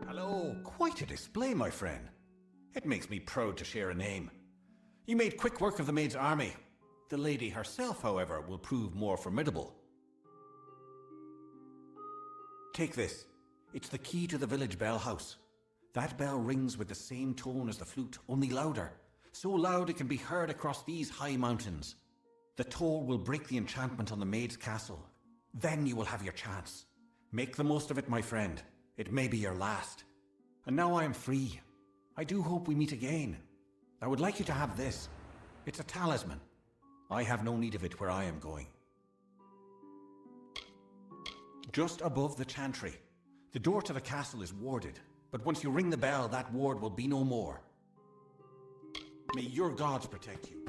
Hello, quite a display, my friend. It makes me proud to share a name. You made quick work of the maid's army. The lady herself, however, will prove more formidable. Take this. It's the key to the village bell house. That bell rings with the same tone as the flute, only louder. So loud it can be heard across these high mountains. The toll will break the enchantment on the maid's castle. Then you will have your chance. Make the most of it, my friend. It may be your last. And now I am free. I do hope we meet again. I would like you to have this. It's a talisman. I have no need of it where I am going. Just above the chantry. The door to the castle is warded, but once you ring the bell, that ward will be no more. May your gods protect you.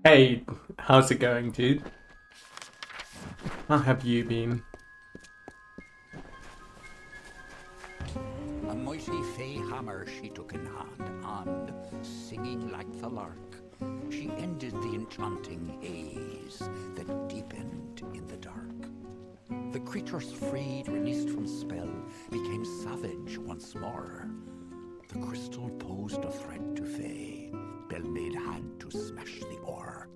Hey, how's it going, dude? How have you been? A mighty fey hammer she took in hand, and, singing like the lark, she ended the enchanting haze that deepened in the dark. The creatures freed, released from spell, became savage once more. The crystal posed a threat to fey. Bellmaid had to smash the ore.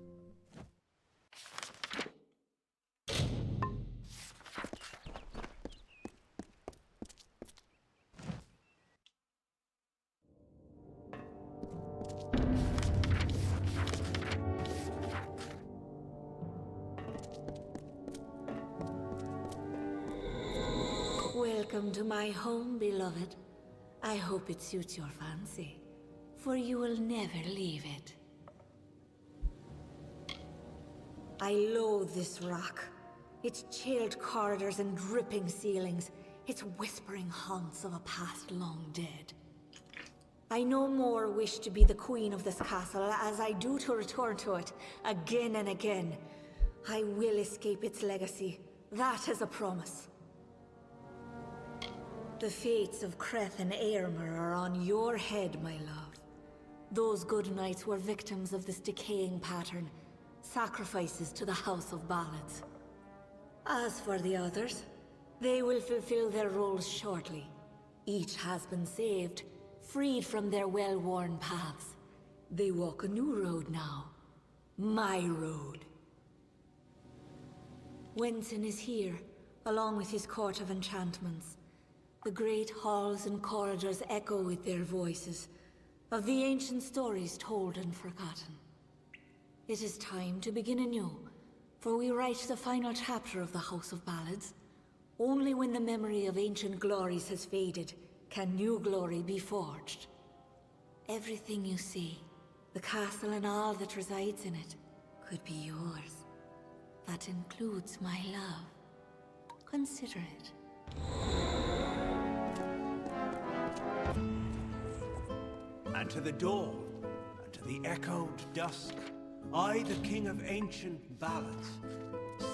Welcome to my home, beloved. I hope it suits your fancy, for you will never leave it. I loathe this rock. Its chilled corridors and dripping ceilings, its whispering haunts of a past long dead. I no more wish to be the queen of this castle as I do to return to it again and again. I will escape its legacy. That is a promise. The fates of Creth and Aermer are on your head, my love. Those good knights were victims of this decaying pattern, sacrifices to the House of Ballads. As for the others, they will fulfill their roles shortly. Each has been saved, freed from their well-worn paths. They walk a new road now. My road. Wenson is here, along with his court of enchantments. The great halls and corridors echo with their voices, of the ancient stories told and forgotten. It is time to begin anew, for we write the final chapter of the House of Ballads. Only when the memory of ancient glories has faded can new glory be forged. Everything you see, the castle and all that resides in it, could be yours. That includes my love. Consider it. And to the dawn, and to the echoed dusk, I, the king of ancient ballads,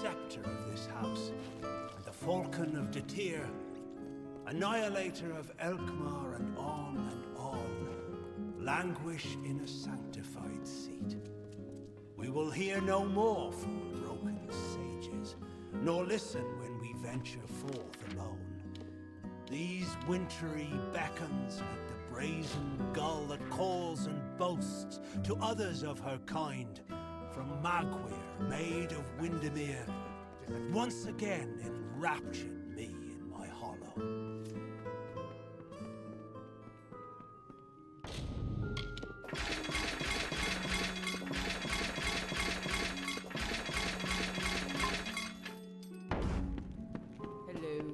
scepter of this house, and the falcon of Detir, annihilator of Elkmar, and on, languish in a sanctified seat. We will hear no more from broken sages, nor listen when we venture forth alone. These wintry beckons with the brazen gull that calls and boasts to others of her kind, from Magwir, maid of Windermere, that once again enraptured me in my hollow. Hello?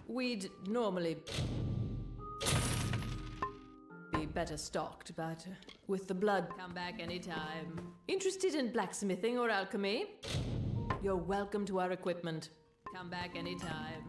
We'd normally be better stocked, but with the blood, come back anytime. Interested in blacksmithing or alchemy? You're welcome to our equipment. Come back anytime.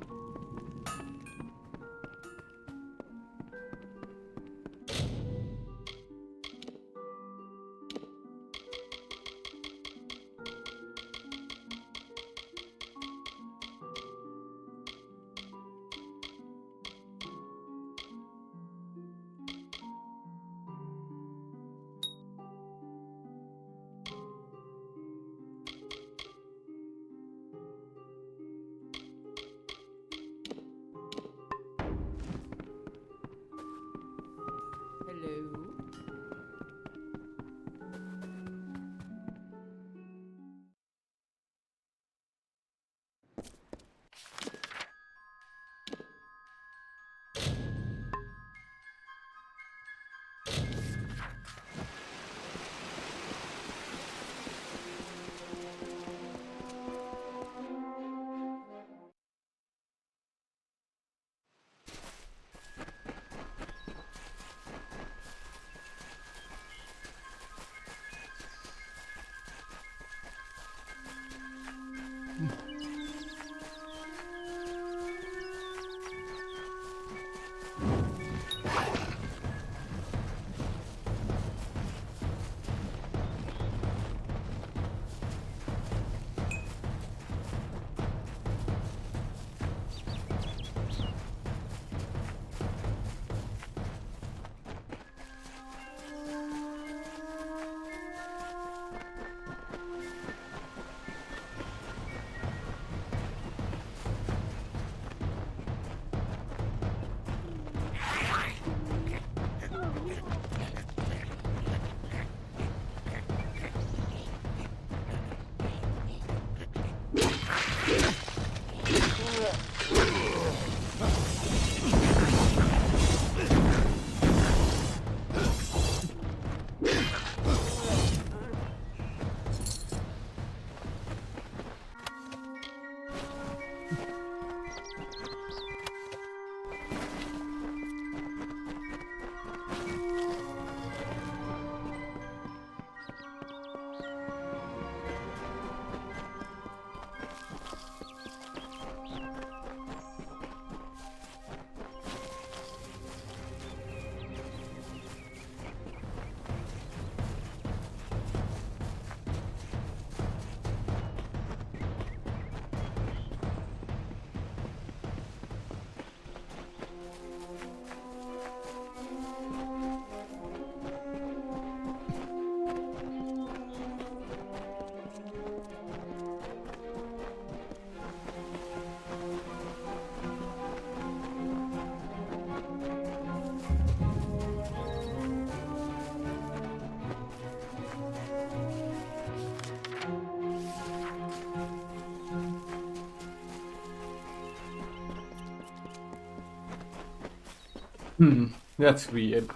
That's weird.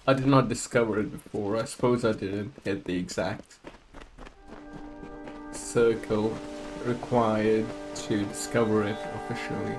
I did not discover it before. I suppose I didn't get the exact circle required to discover it officially.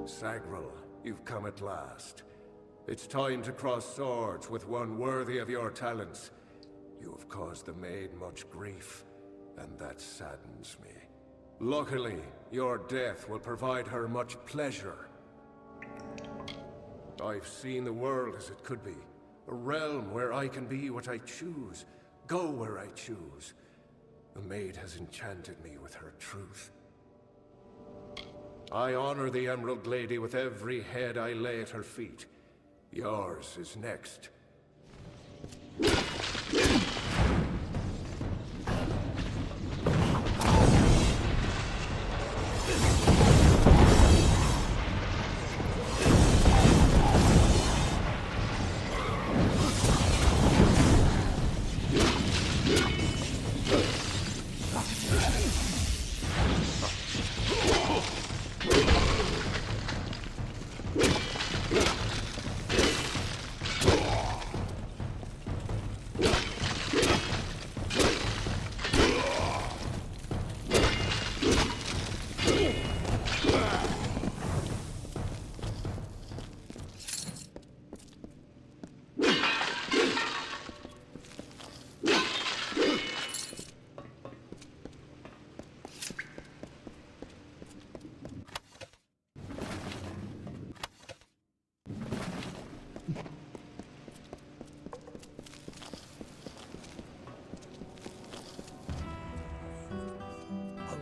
Sagril, you've come at last. It's time to cross swords with one worthy of your talents. You have caused the maid much grief, and that saddens me. Luckily, your death will provide her much pleasure. I've seen the world as it could be. A realm where I can be what I choose, go where I choose. The maid has enchanted me with her truth. I honor the Emerald Lady with every head I lay at her feet. Yours is next.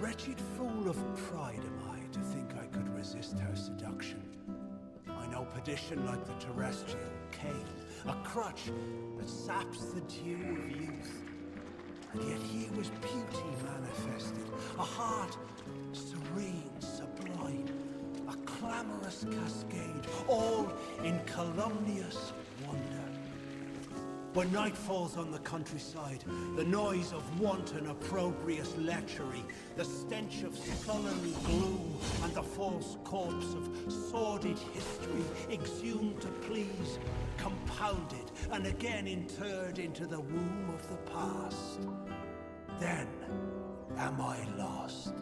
Wretched fool of pride am I to think I could resist her seduction. I know perdition like the terrestrial cane, a crutch that saps the dew of youth. And yet here was beauty manifested, a heart serene, sublime, a clamorous cascade, all in calumnious wonder. When night falls on the countryside, the noise of wanton opprobrious lechery, the stench of sullen gloom, and the false corpse of sordid history exhumed to please, compounded and again interred into the womb of the past. Then am I lost.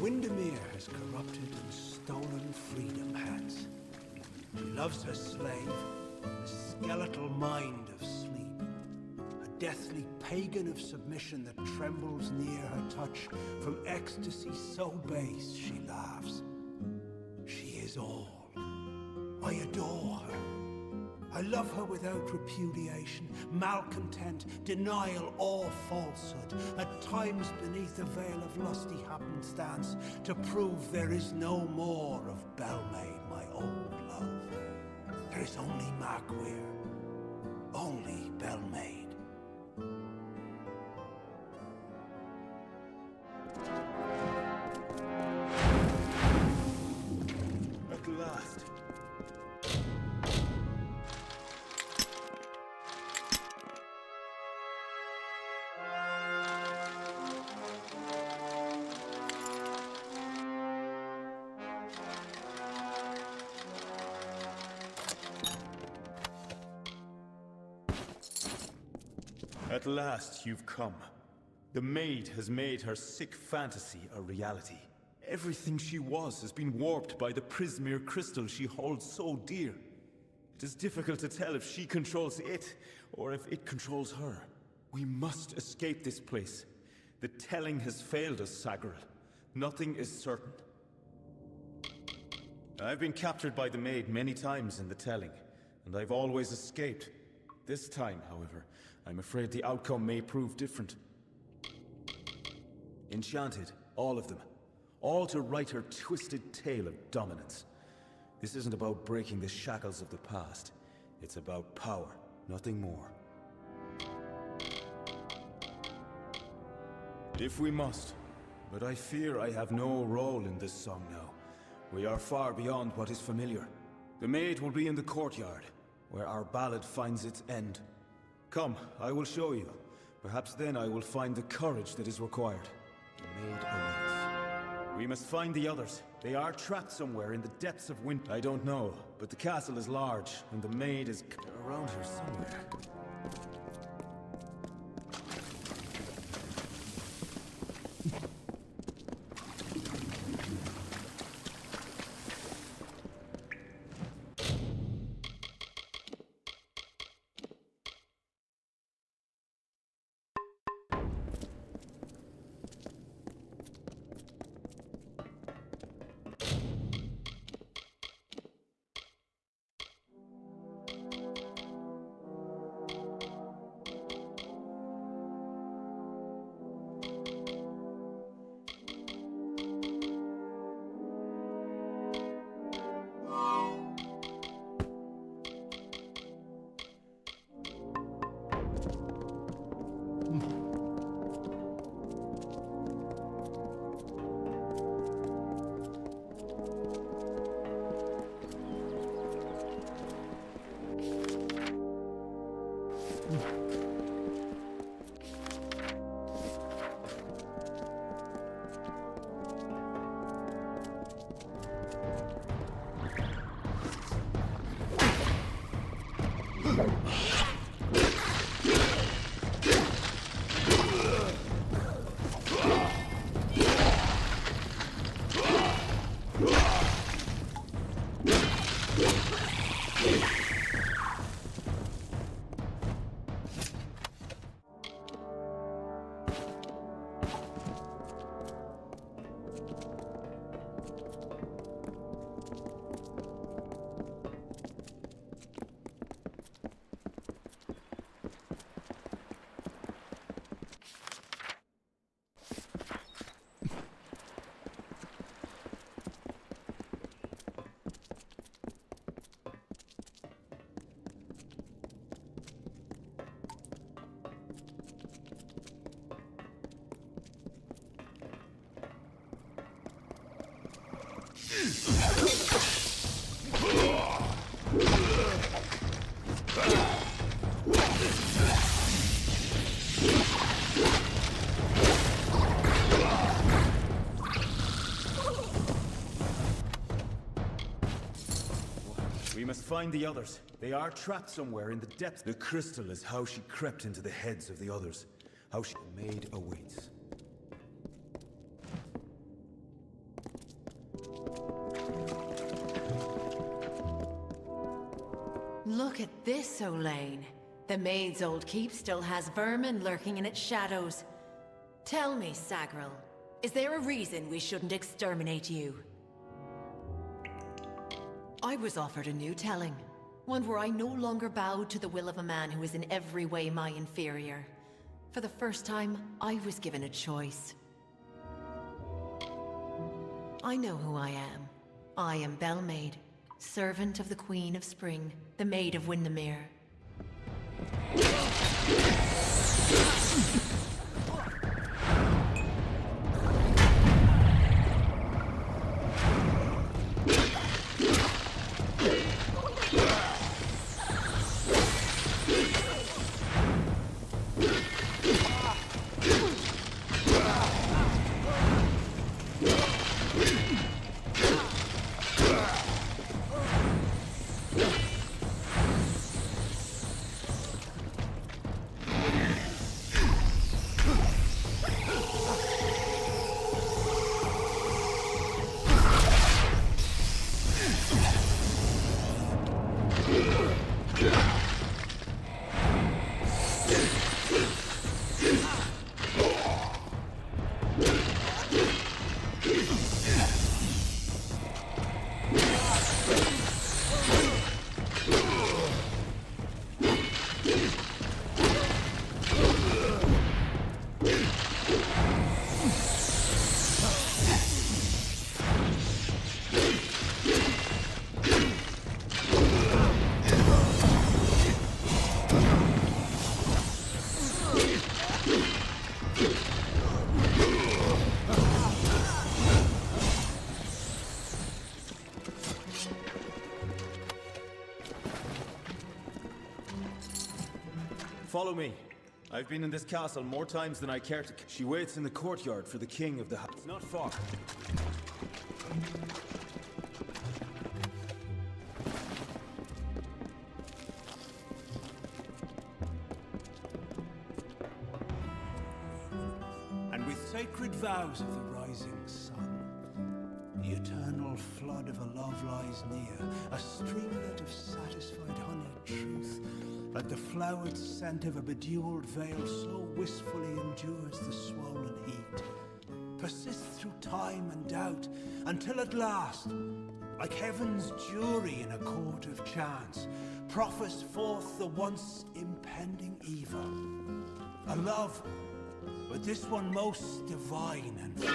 Windermere has corrupted and stolen freedom has. She loves her slave, a skeletal mind of sleep, a deathly pagan of submission that trembles near her touch. From ecstasy so base she laughs. She is all. I adore her. I love her without repudiation, malcontent, denial, or falsehood. At times beneath a veil of lusty happenstance, to prove there is no more of Belmaid, my old love. There is only Markweir, only Belmaid. At last. At last you've come. The maid has made her sick fantasy a reality. Everything she was has been warped by the Prismere crystal she holds so dear. It is difficult to tell if she controls it, or if it controls her. We must escape this place. The telling has failed us, Sagaril. Nothing is certain. I've been captured by the maid many times in the telling, and I've always escaped. This time, however, I'm afraid the outcome may prove different. Enchanted, all of them. All to write her twisted tale of dominance. This isn't about breaking the shackles of the past. It's about power, nothing more. If we must, but I fear I have no role in this song now. We are far beyond what is familiar. The maid will be in the courtyard, where our ballad finds its end. Come, I will show you. Perhaps then I will find the courage that is required. The maid awaits. We must find the others. They are trapped somewhere in the depths of winter. I don't know, but the castle is large, and the maid is around here somewhere. We must find the others. They are trapped somewhere in the depths. The crystal is how she crept into the heads of the others. How she made awaits. Look at this, Olaine. The maid's old keep still has vermin lurking in its shadows. Tell me, Sagril, is there a reason we shouldn't exterminate you? I was offered a new telling. One where I no longer bowed to the will of a man who is in every way my inferior. For the first time, I was given a choice. I know who I am. I am Belmaid, servant of the Queen of Spring, the Maid of Windermere. Follow me. I've been in this castle more times than I care to. She waits in the courtyard for the king of the house. It's not far. And with sacred vows of the rising sun, the eternal flood of a love lies near, a streamlet of satisfied honeyed truth, like the flowered scent of a bedewed veil, so wistfully endures the swollen heat, persists through time and doubt, until at last, like heaven's jury in a court of chance, proffers forth the once impending evil. A love, but this one most divine and fair.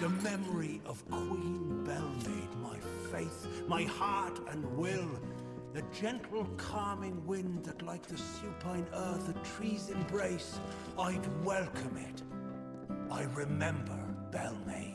The memory of Queen Belmaid, my faith, my heart and will. The gentle calming wind that like the supine earth a tree's embrace, I'd welcome it. I remember Belmaid.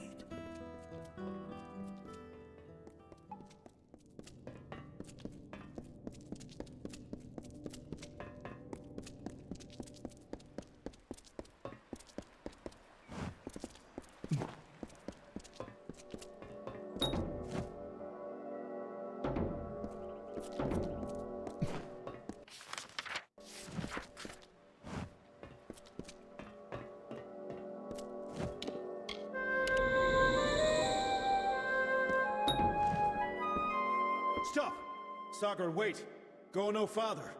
Sagar, wait! Go no farther!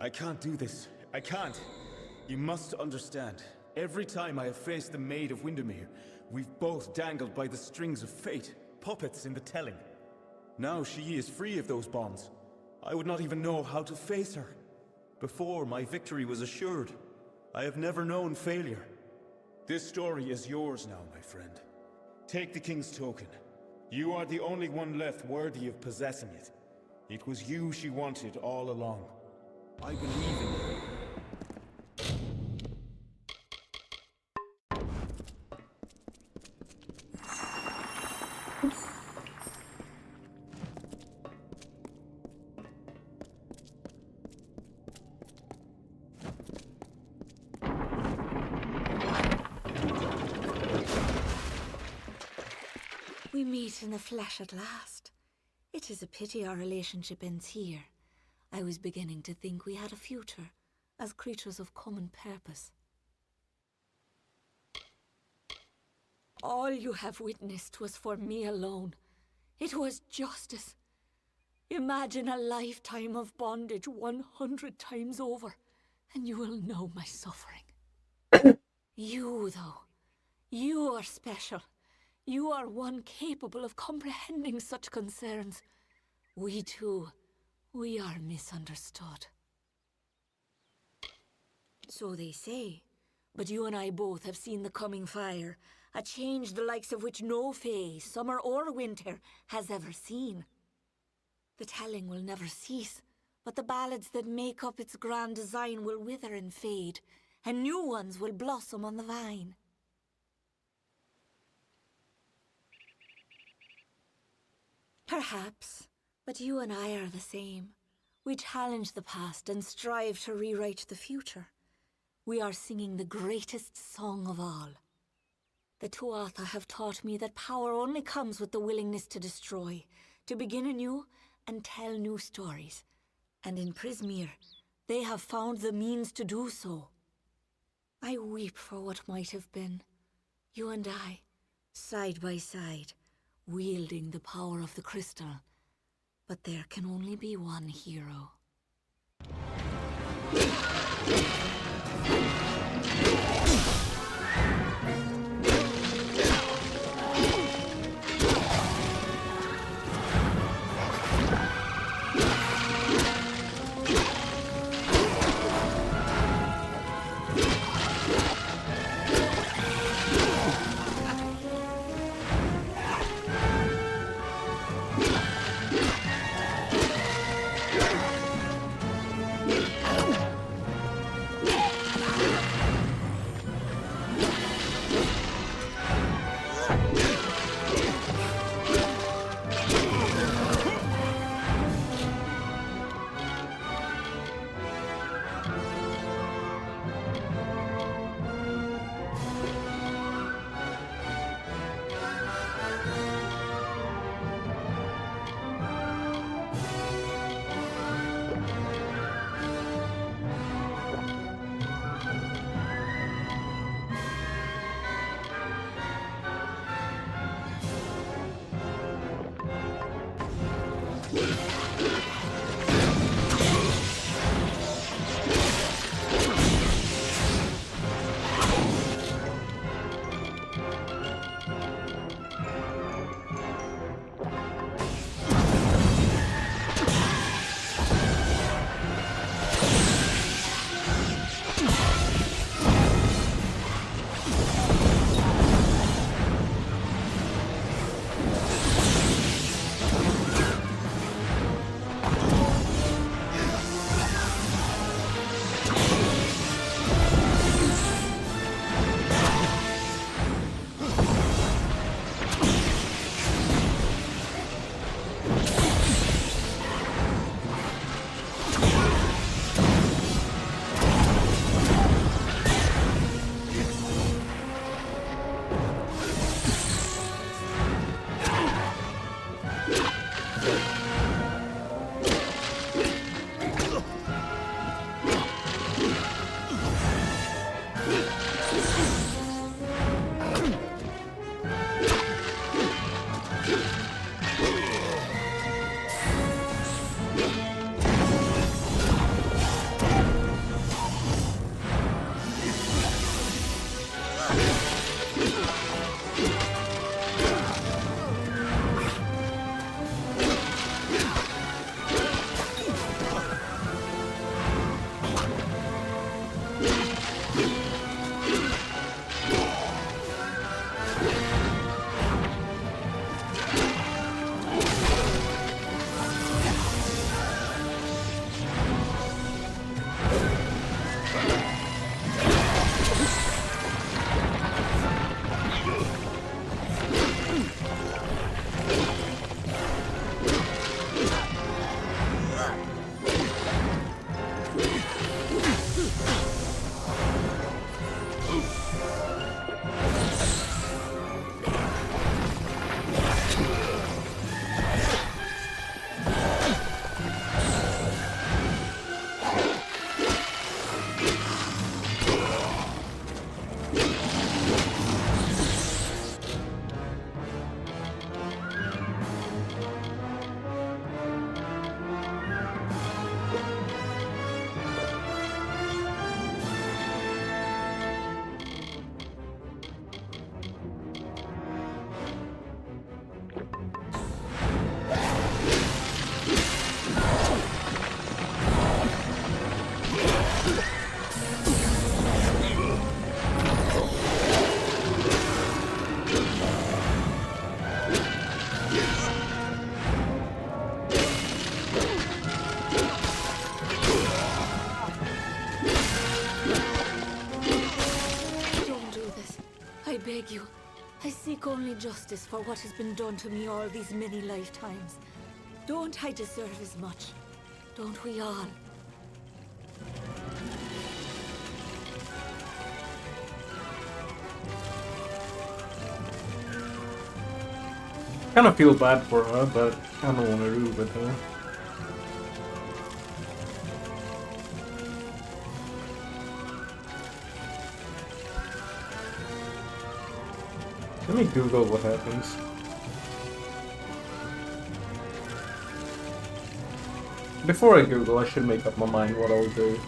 I can't do this. I can't. You must understand. Every time I have faced the Maid of Windermere, we've both dangled by the strings of fate, puppets in the telling. Now she is free of those bonds. I would not even know how to face her. Before, my victory was assured. I have never known failure. This story is yours now, my friend. Take the King's token. You are the only one left worthy of possessing it. It was you she wanted all along. I believe in you. We meet in the flesh at last. It is a pity our relationship ends here. I was beginning to think we had a future, as creatures of common purpose. All you have witnessed was for me alone. It was justice. Imagine a lifetime of bondage 100 times over, and you will know my suffering. You, though, you are special. You are one capable of comprehending such concerns. We too, we are misunderstood. So they say, but you and I both have seen the coming fire, a change the likes of which no fae, summer or winter, has ever seen. The telling will never cease, but the ballads that make up its grand design will wither and fade, and new ones will blossom on the vine. Perhaps, but you and I are the same. We challenge the past and strive to rewrite the future. We are singing the greatest song of all. The Tuatha have taught me that power only comes with the willingness to destroy, to begin anew and tell new stories. And in Prismeer, they have found the means to do so. I weep for what might have been. You and I, side by side, wielding the power of the crystal. But there can only be one hero. seek only justice for what has been done to me all these many lifetimes. Don't I deserve as much? Don't we all? Kind of feel bad for her, but I don't want to root with her. Let me Google what happens. Before I Google, I should make up my mind what I'll do.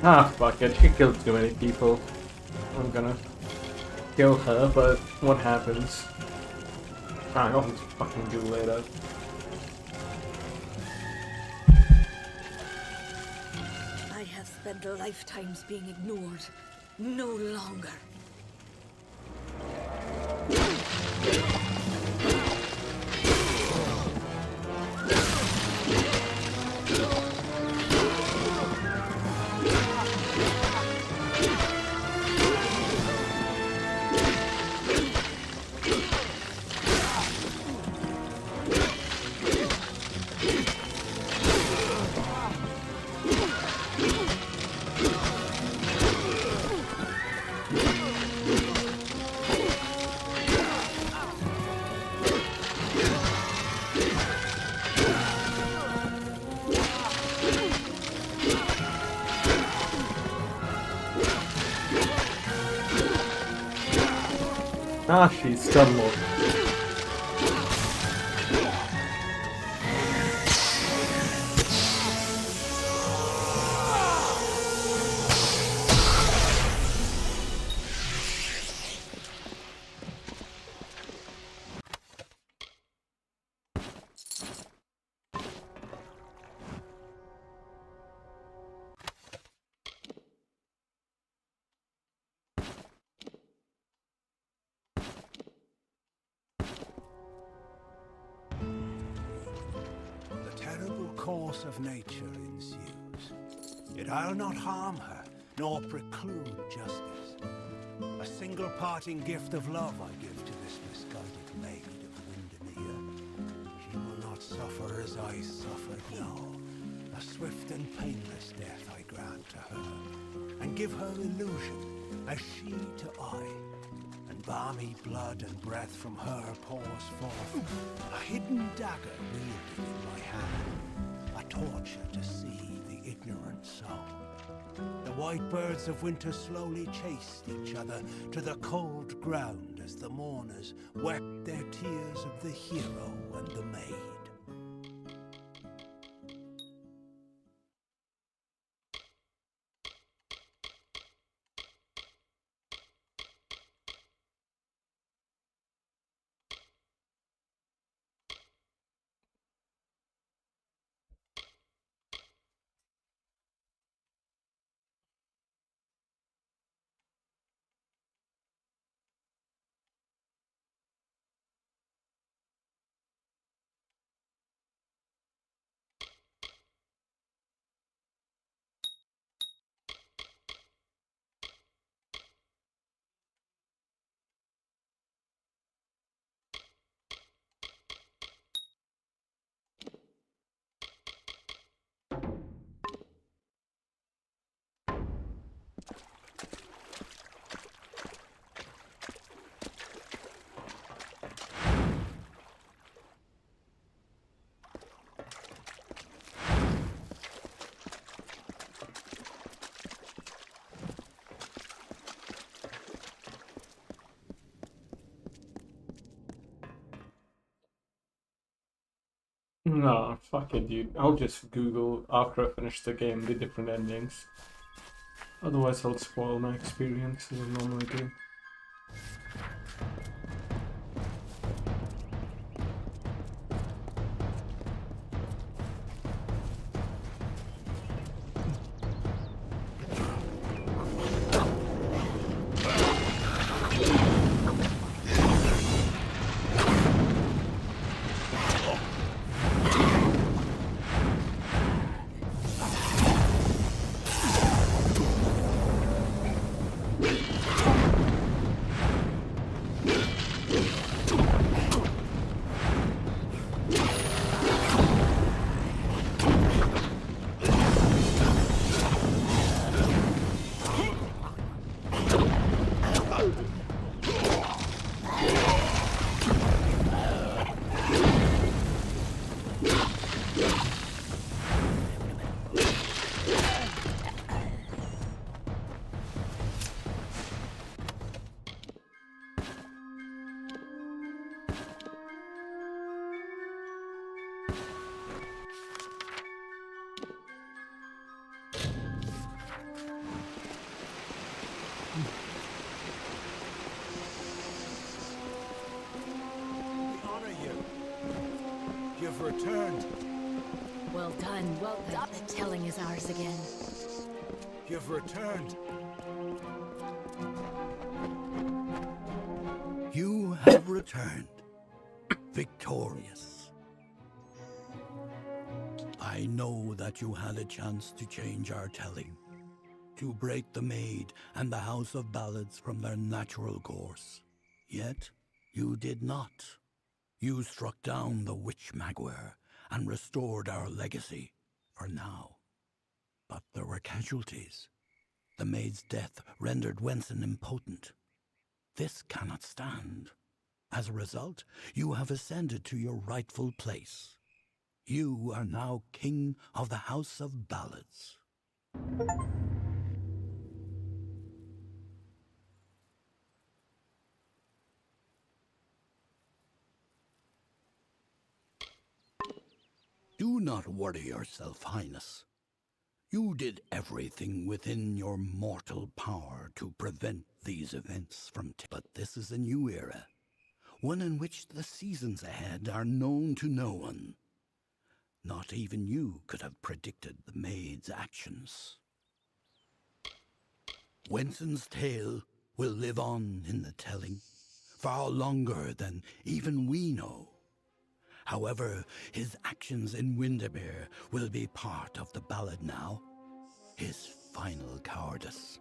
Ah, fuck it. She killed too many people. I'm gonna kill her, but what happens? Ah, I'll just fucking do later. I have spent lifetimes being ignored. No longer. Ah, she's stumbled. Course of nature ensues. Yet I'll not harm her, nor preclude justice. A single parting gift of love I give to this misguided maid of Windermere. She will not suffer as I suffered, no. A swift and painless death I grant to her, and give her illusion, as she to I. And balmy blood and breath from her pours forth, a hidden dagger wielded in my hand. A torture to see the ignorant soul. The white birds of winter slowly chased each other to the cold ground as the mourners wept their tears of the hero and the maid. Nah, fuck it, dude. I'll just Google after I finish the game the different endings. Otherwise, I'll spoil my experience as I normally do. Well done, well done. The telling is ours again. You've returned. You have returned, victorious. I know that you had a chance to change our telling, to break the Maid and the House of Ballads from their natural course. Yet, you did not. You struck down the Witch Magware and restored our legacy, for now. But there were casualties. The Maid's death rendered Wenson impotent. This cannot stand. As a result, you have ascended to your rightful place. You are now King of the House of Ballads. Do not worry yourself, Highness. You did everything within your mortal power to prevent these events from but this is a new era, one in which the seasons ahead are known to no one. Not even you could have predicted the Maid's actions. Wenson's tale will live on in the telling, far longer than even we know. However, his actions in Windermere will be part of the ballad now. His final cowardice.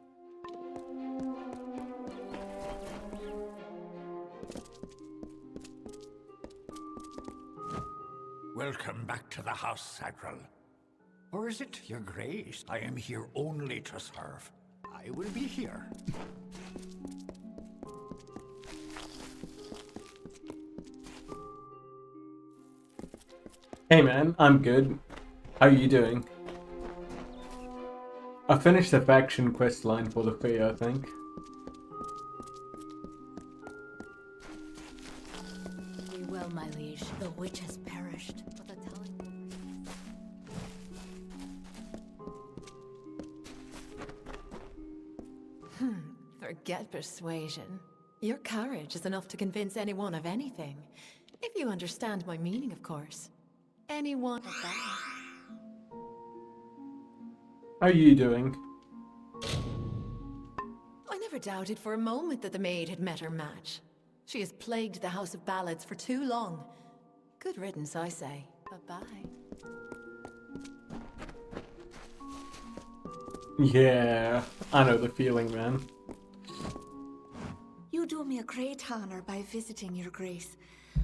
Welcome back to the house, Sagrel. Or is it, your grace? I am here only to serve. I will be here. Hey man, I'm good. How are you doing? I finished the faction quest line for the fair, I think. We will, my liege. The witch has perished, but the telling... Forget persuasion. Your courage is enough to convince anyone of anything. If you understand my meaning, of course. Anyone of that. How are you doing? I never doubted for a moment that the maid had met her match. She has plagued the House of Ballads for too long. Good riddance, I say. Bye-bye. Yeah, I know the feeling, man. You do me a great honor by visiting, your grace.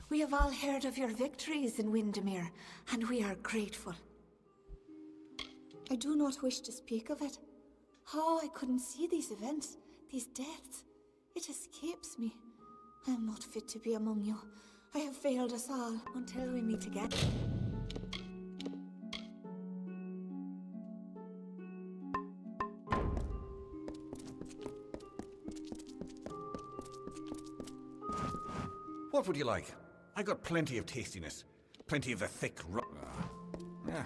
We have all heard of your victories in Windermere, and we are grateful. I do not wish to speak of it. How I couldn't see these events, these deaths. It escapes me. I am not fit to be among you. I have failed us all until we meet again. What would you like? I got plenty of tastiness. Plenty of the thick yeah.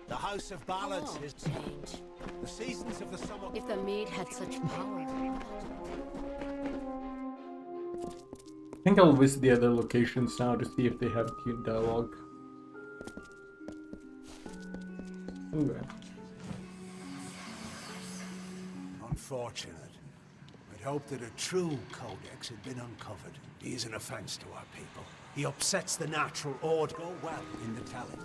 The House of Ballads Oh, is change. the seasons of the summer. If the maid had such power. I think I'll visit the other locations now to see if they have cute dialogue. Okay. Unfortunate. I'd hoped that a true codex had been uncovered. He is an offense to our people. He upsets the natural order. Go well in the telling.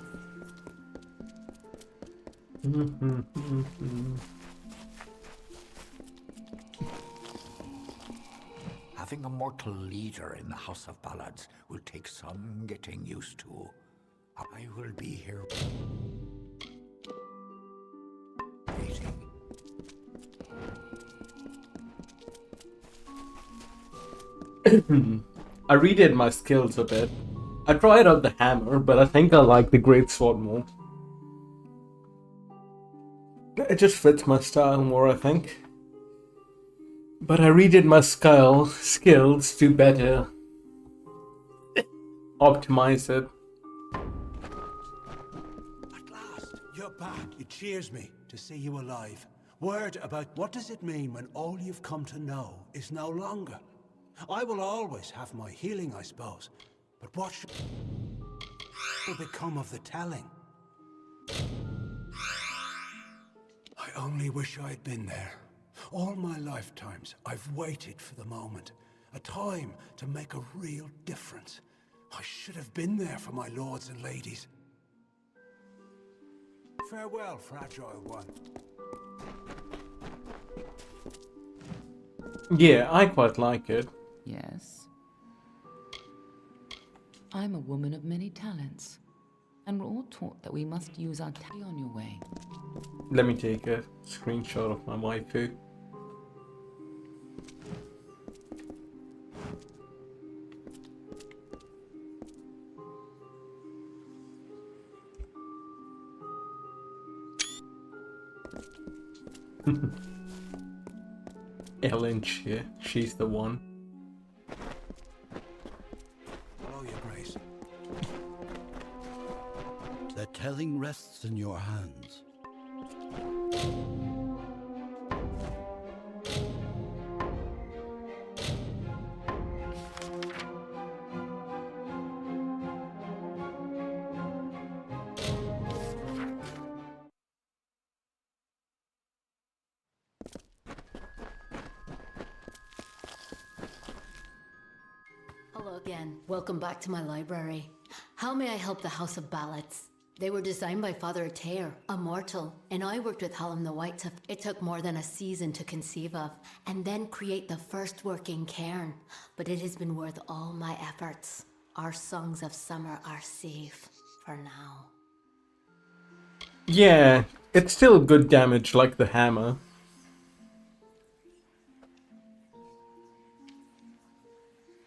Having a mortal leader in the House of Ballads will take some getting used to. I will be here waiting. I redid my skills a bit. I tried out the hammer, but I think I like the greatsword more. It just fits my style more, I think. But I redid my skills to better optimize it. At last, you're back. It cheers me to see you alive. Word about what does it mean when all you've come to know is no longer? I will always have my healing, I suppose. But what will become of the telling? I only wish I'd been there. All my lifetimes, I've waited for the moment. A time to make a real difference. I should have been there for my lords and ladies. Farewell, fragile one. Yeah, I quite like it. Yes. I'm a woman of many talents, and we're all taught that we must use our talent on your way. Let me take a screenshot of my waifu. Ellen, she's the one. Hello, Your Grace. The telling rests in your hands. Hello again. Welcome back to my library. How may I help the House of Ballads? They were designed by Father Atair, a mortal, and I worked with Hallam the White. It took more than a season to conceive of, and then create the first working cairn. But it has been worth all my efforts. Our songs of summer are safe, for now. Yeah, it's still good damage like the hammer.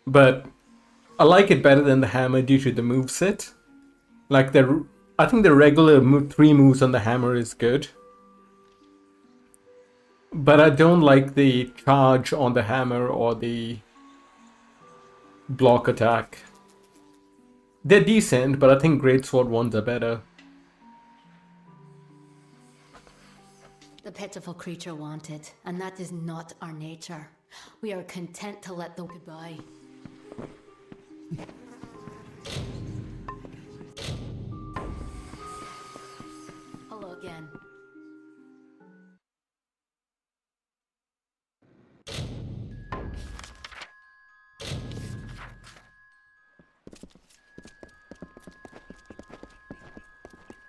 But I like it better than the hammer due to the moveset. Like I think the regular 3 moves on the hammer is good. But I don't like the charge on the hammer or the block attack. They're decent, but I think greatsword ones are better. The pitiful creature wanted, and that is not our nature. We are content to let the goodbye. Hello again.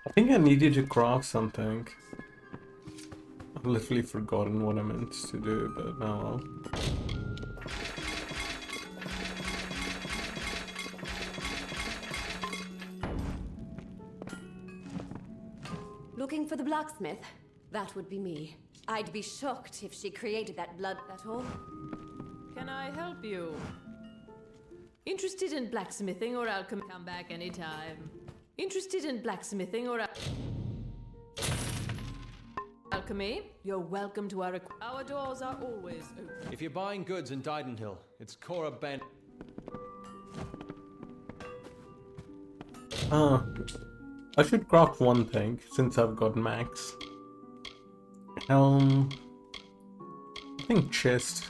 I think I needed to craft something. I've literally forgotten what I meant to do, but now Looking for the blacksmith? That would be me. I'd be shocked if she created that blood at all. Can I help you? Interested in blacksmithing or alchemy? Come back anytime. Interested in blacksmithing or alchemy? You're welcome to our doors are always open. If you're buying goods in Didenhill, it's Cora Ben. I should craft one thing since I've got max. I think chest.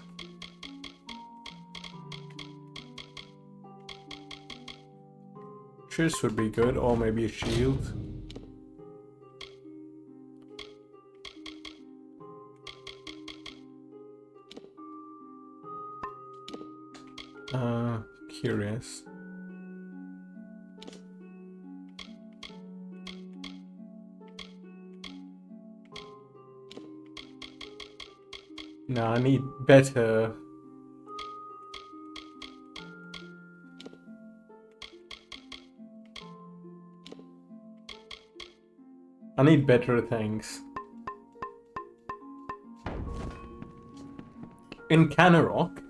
Chest would be good, or maybe a shield. Curious. No, I need better. I need better things. In Canarok.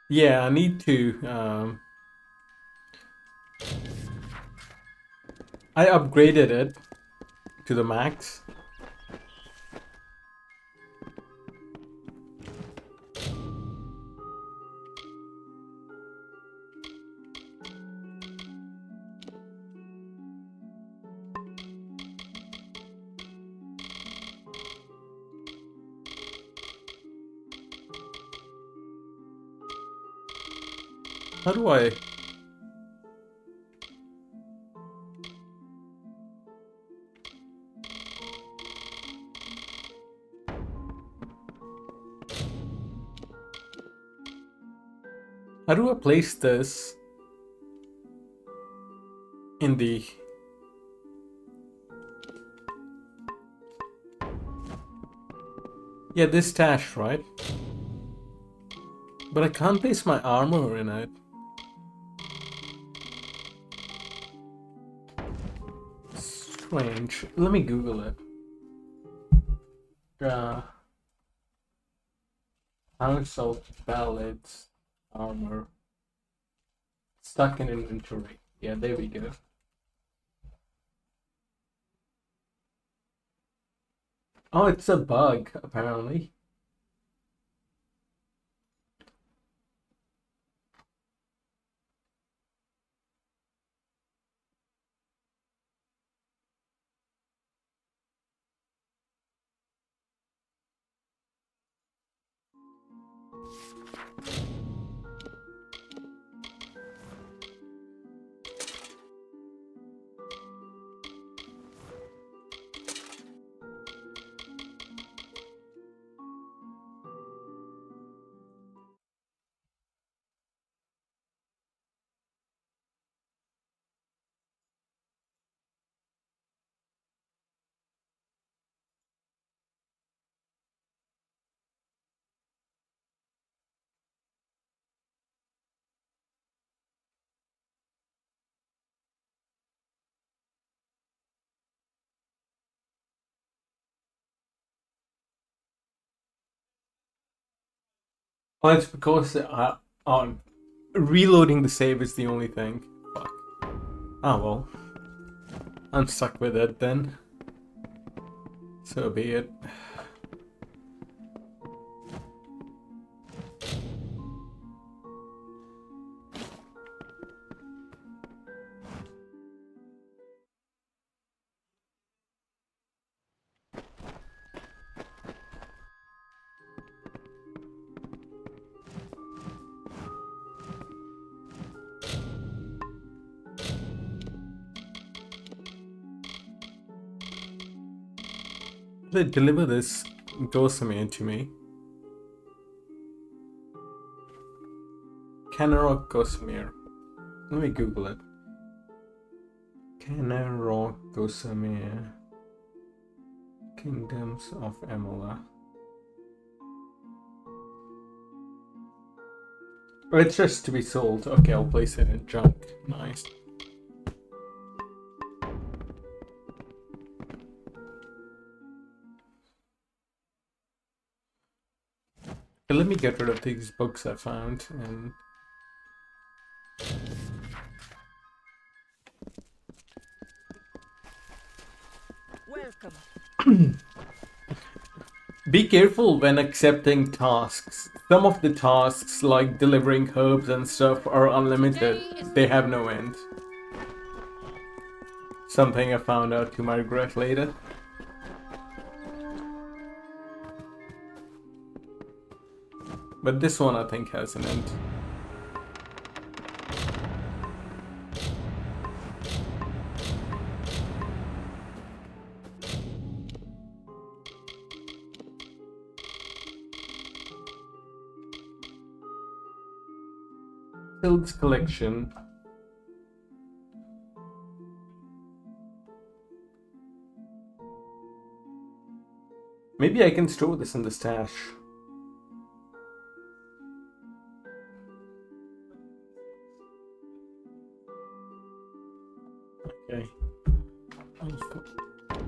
Yeah, I need to. I upgraded it to the max. How do I... How do I place this in the... Yeah, this stash, right? But I can't place my armor in it. Strange. Let me Google it. House of Ballads armor. Stuck in inventory. Yeah, there we go. Oh, it's a bug, apparently. Oh, it's because on reloading the save is the only thing. Fuck. Oh well. I'm stuck with it then. So be it. They deliver this gossamer to me. Canarok gossamer. Let me Google it. Canarok gossamer. Kingdoms of Amalur. Oh, it's just to be sold. Okay, I'll place it in junk. Nice. Okay, let me get rid of these books I found and Welcome. be careful when accepting tasks. Some of the tasks, like delivering herbs and stuff, are unlimited. They have no end. Something I found out to my regret later. But this one I think has an end. Hills collection. Maybe I can store this in the stash. Okay.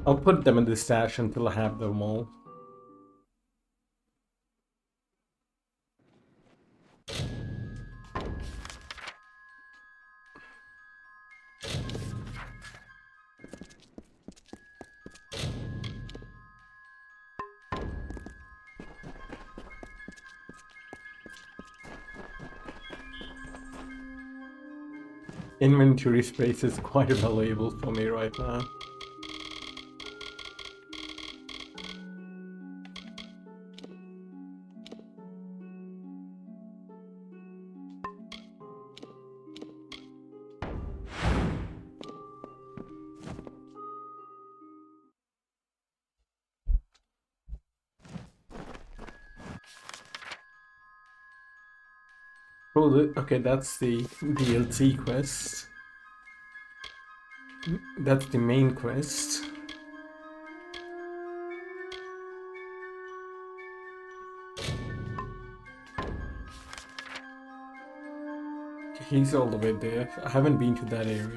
I'll put them in the stash until I have them all. Inventory space is quite valuable for me right now. Okay, that's the DLC quest. That's the main quest. He's all the way there. I haven't been to that area.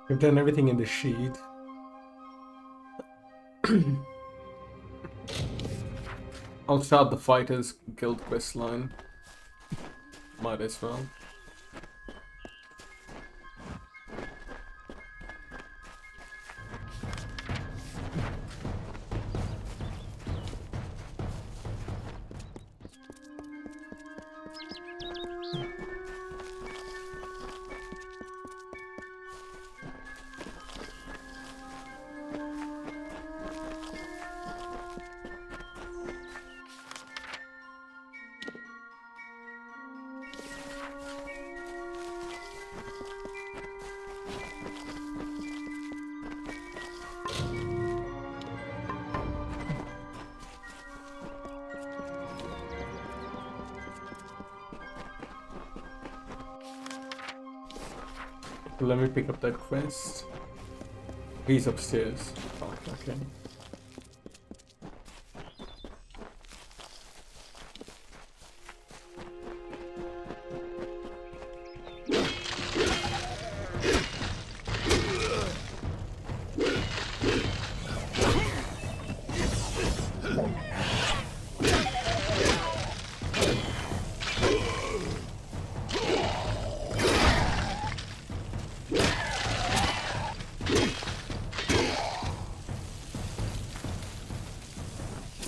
We've done everything in the sheet. I'll start the Fighters Guild quest line. Might as well. Let me pick up that quest. He's upstairs. Oh, okay.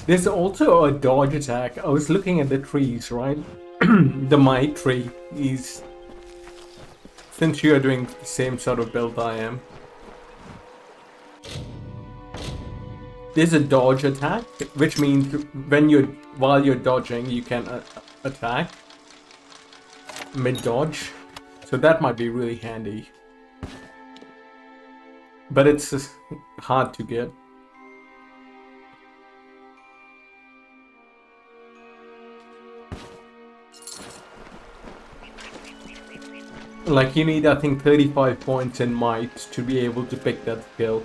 There's also a dodge attack. I was looking at the trees, right? The might tree is... Since you are doing the same sort of build I am. There's a dodge attack, which means while you're dodging, you can attack mid-dodge. So that might be really handy. But it's just hard to get. Like, you need, I think, 35 points in might to be able to pick that skill.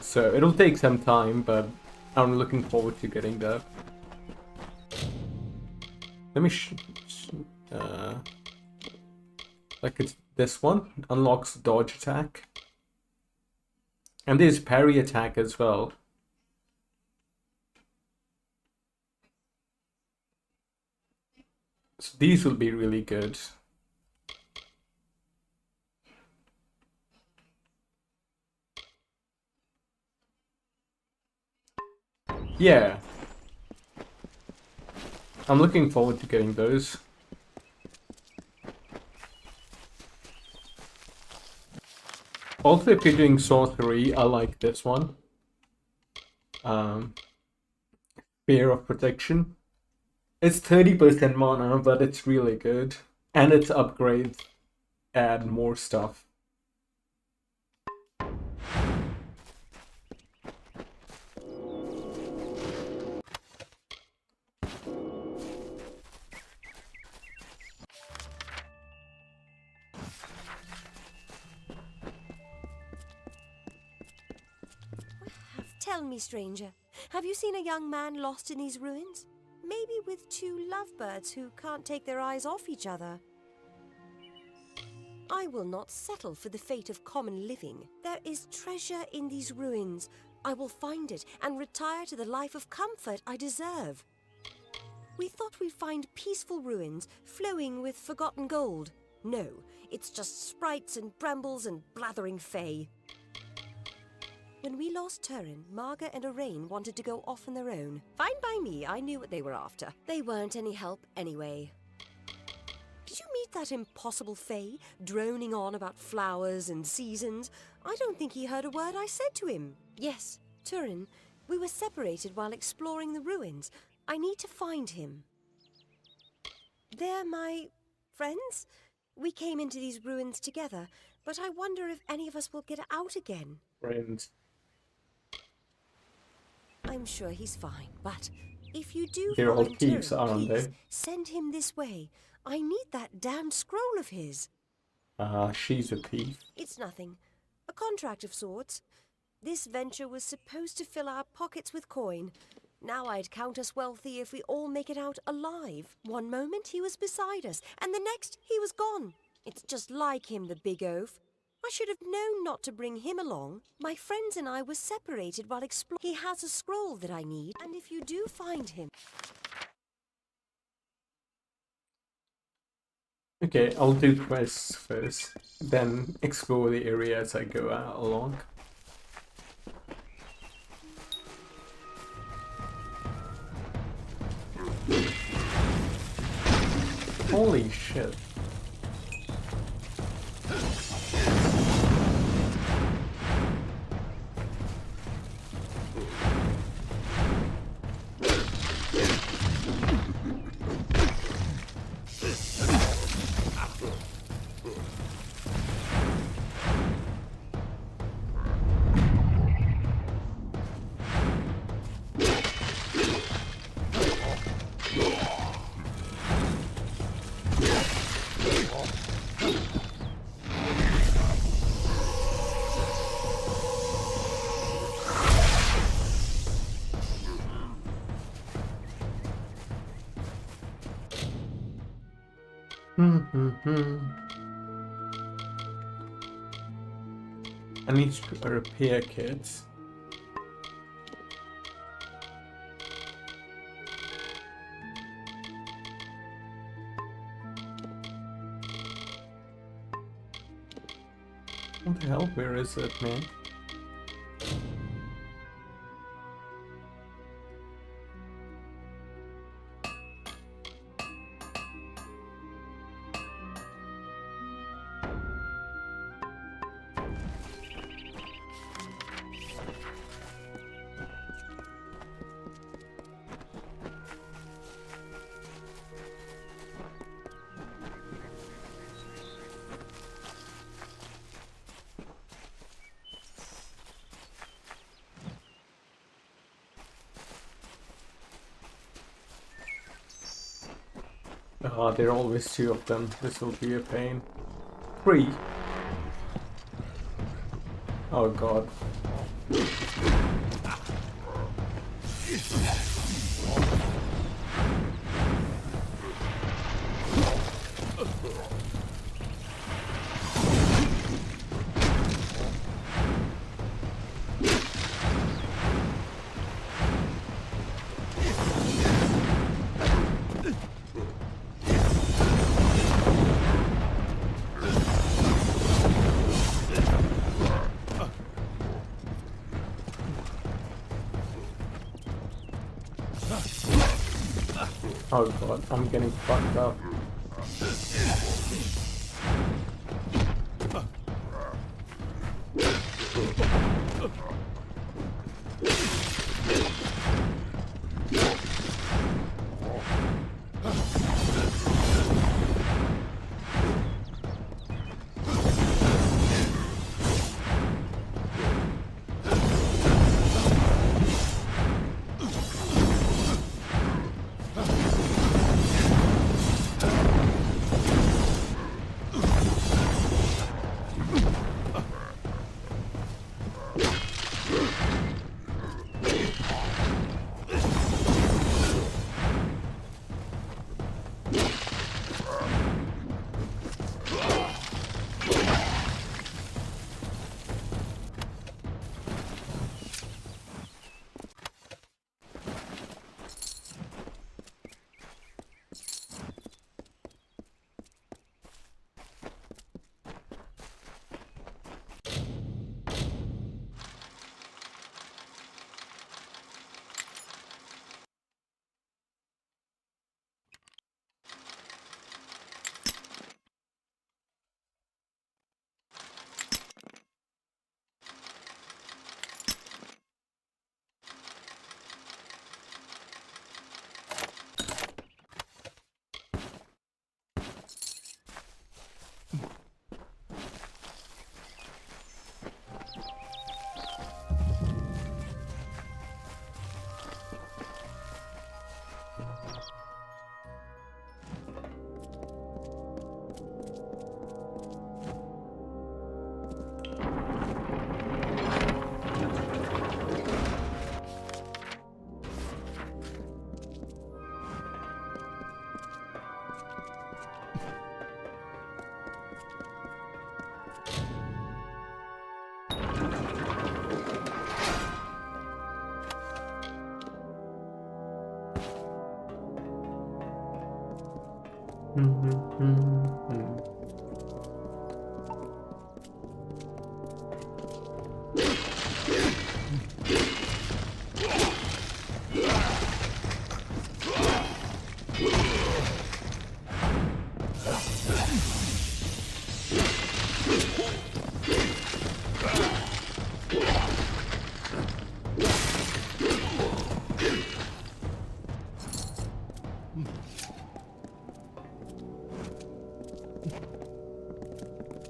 So it'll take some time, but I'm looking forward to getting that. Let me like, it's this one unlocks dodge attack. And there's parry attack as well. So these will be really good. Yeah. I'm looking forward to getting those. Also, if you're doing sorcery, I like this one. Fear of Protection. It's 30% mana, but it's really good. And its upgrades add more stuff. Tell me, stranger, have you seen a young man lost in these ruins? Maybe with two lovebirds who can't take their eyes off each other. I will not settle for the fate of common living. There is treasure in these ruins. I will find it and retire to the life of comfort I deserve. We thought we'd find peaceful ruins flowing with forgotten gold. No, it's just sprites and brambles and blathering fae. When we lost Turin, Marga and Arain wanted to go off on their own. Fine by me, I knew what they were after. They weren't any help anyway. Did you meet that impossible fae, droning on about flowers and seasons? I don't think he heard a word I said to him. Yes, Turin, We were separated while exploring the ruins. I need to find him. They're my friends? We came into these ruins together, but I wonder if any of us will get out again. Friends. I'm sure he's fine, but if you do They're all find Turin, thieves, aren't please they? send him this way. I need that damned scroll of his. She's a thief. It's nothing. A contract of sorts. This venture was supposed to fill our pockets with coin. Now I'd count us wealthy if we all make it out alive. One moment he was beside us, and the next he was gone. It's just like him, the big oaf. I should have known not to bring him along. My friends and I were separated while exploring. He has a scroll that I need, and if you do find him... Okay, I'll do quests first, then explore the area as I go along. Holy shit. I need to repair kits. What the hell? Where is it, man? There are always two of them. This will be a pain. 3. Oh god. Oh god, I'm getting fucked up.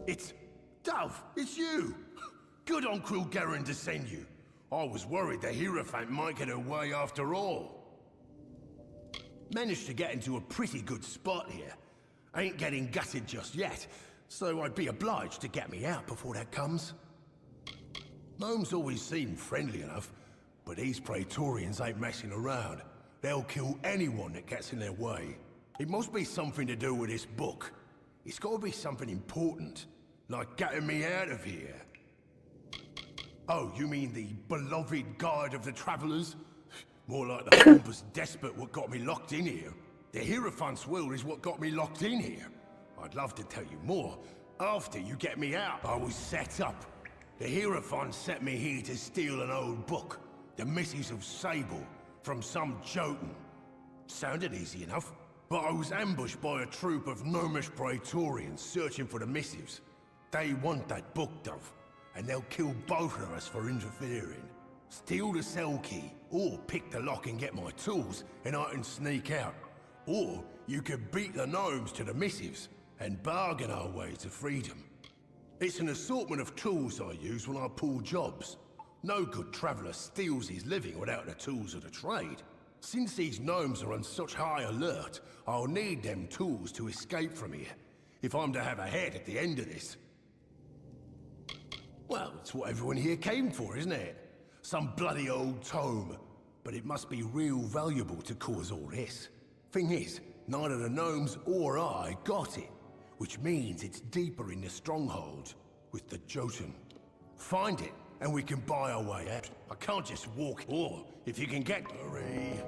It's... Dove, it's you! Good on Cruel Garen to send you. I was worried the Hierophant might get away after all. Managed to get into a pretty good spot here. Ain't getting gutted just yet, so I'd be obliged to get me out before that comes. Gnomes always seem friendly enough, but these Praetorians ain't messing around. They'll kill anyone that gets in their way. It must be something to do with this book. It's gotta be something important, like getting me out of here. Oh, you mean the beloved guide of the travelers? More like the pompous despot what got me locked in here. The Hierophant's will is what got me locked in here. I'd love to tell you more. After you get me out, I was set up. The Hierophant set me here to steal an old book, The Missives of Sable, from some Jotun. Sounded easy enough, but I was ambushed by a troop of gnomish Praetorians searching for the missives. They want that book, Dove, and they'll kill both of us for interfering. Steal the cell key, or pick the lock and get my tools, and I can sneak out. Or you could beat the gnomes to the missives, and bargain our way to freedom. It's an assortment of tools I use when I pull jobs. No good traveller steals his living without the tools of the trade. Since these gnomes are on such high alert, I'll need them tools to escape from here, if I'm to have a head at the end of this. Well, it's what everyone here came for, isn't it? Some bloody old tome. But it must be real valuable to cause all this. Thing is, neither the gnomes or I got it, which means it's deeper in the stronghold, with the Jotun. Find it, and we can buy our way out. I can't just walk, or if you can get... Hurry.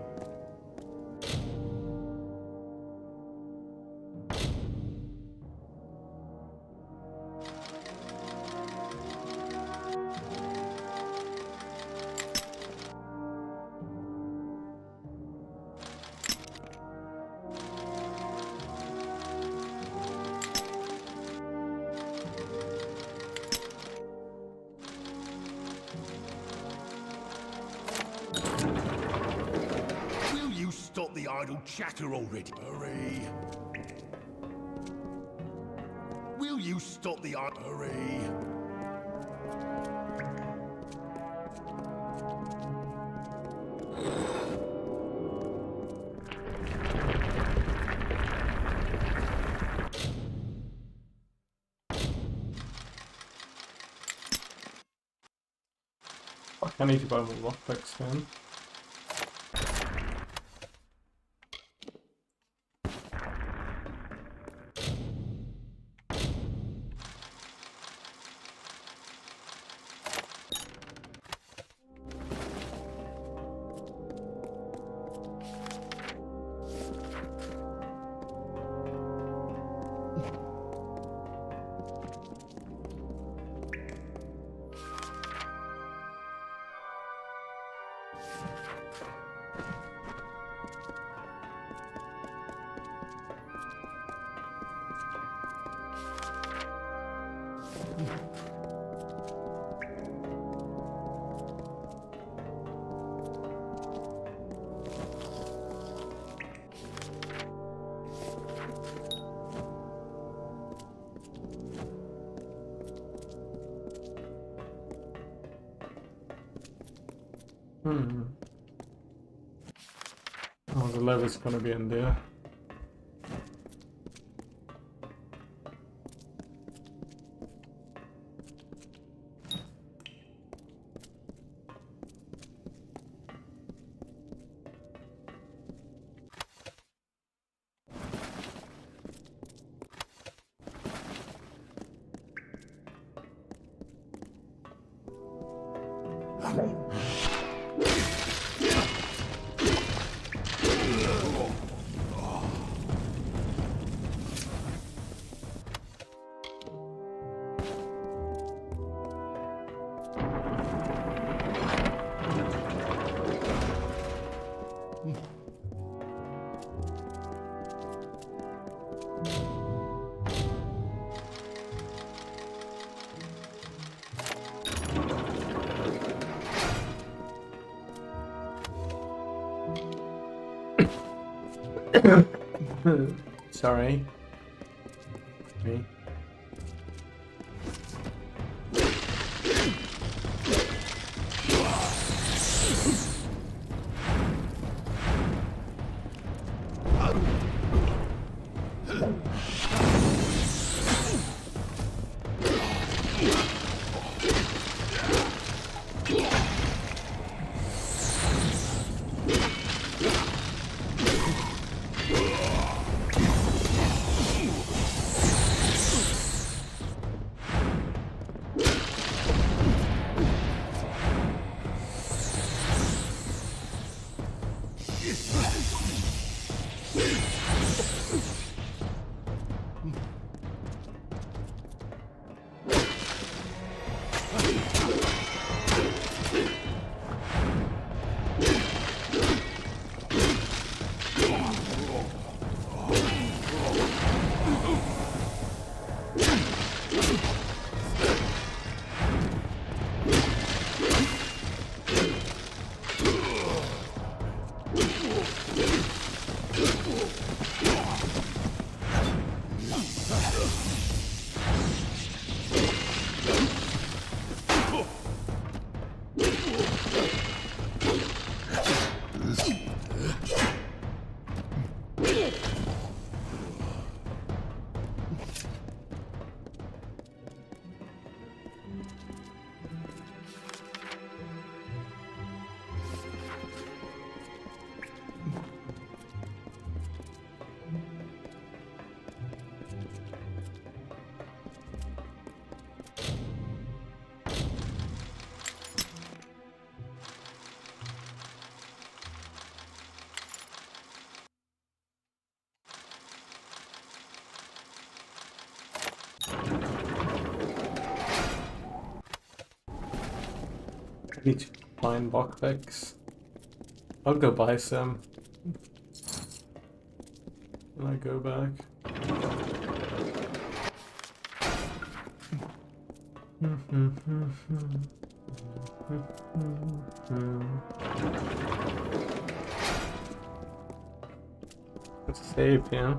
Stop the idle chatter already. Hurry. Will you stop the hurry? Fuck, I need to buy more lockpicks, man. Oh, the lever's gonna be in there. Sorry. Me. I need to find lockpicks. I'll go buy some. When I go back. Let's save, yeah.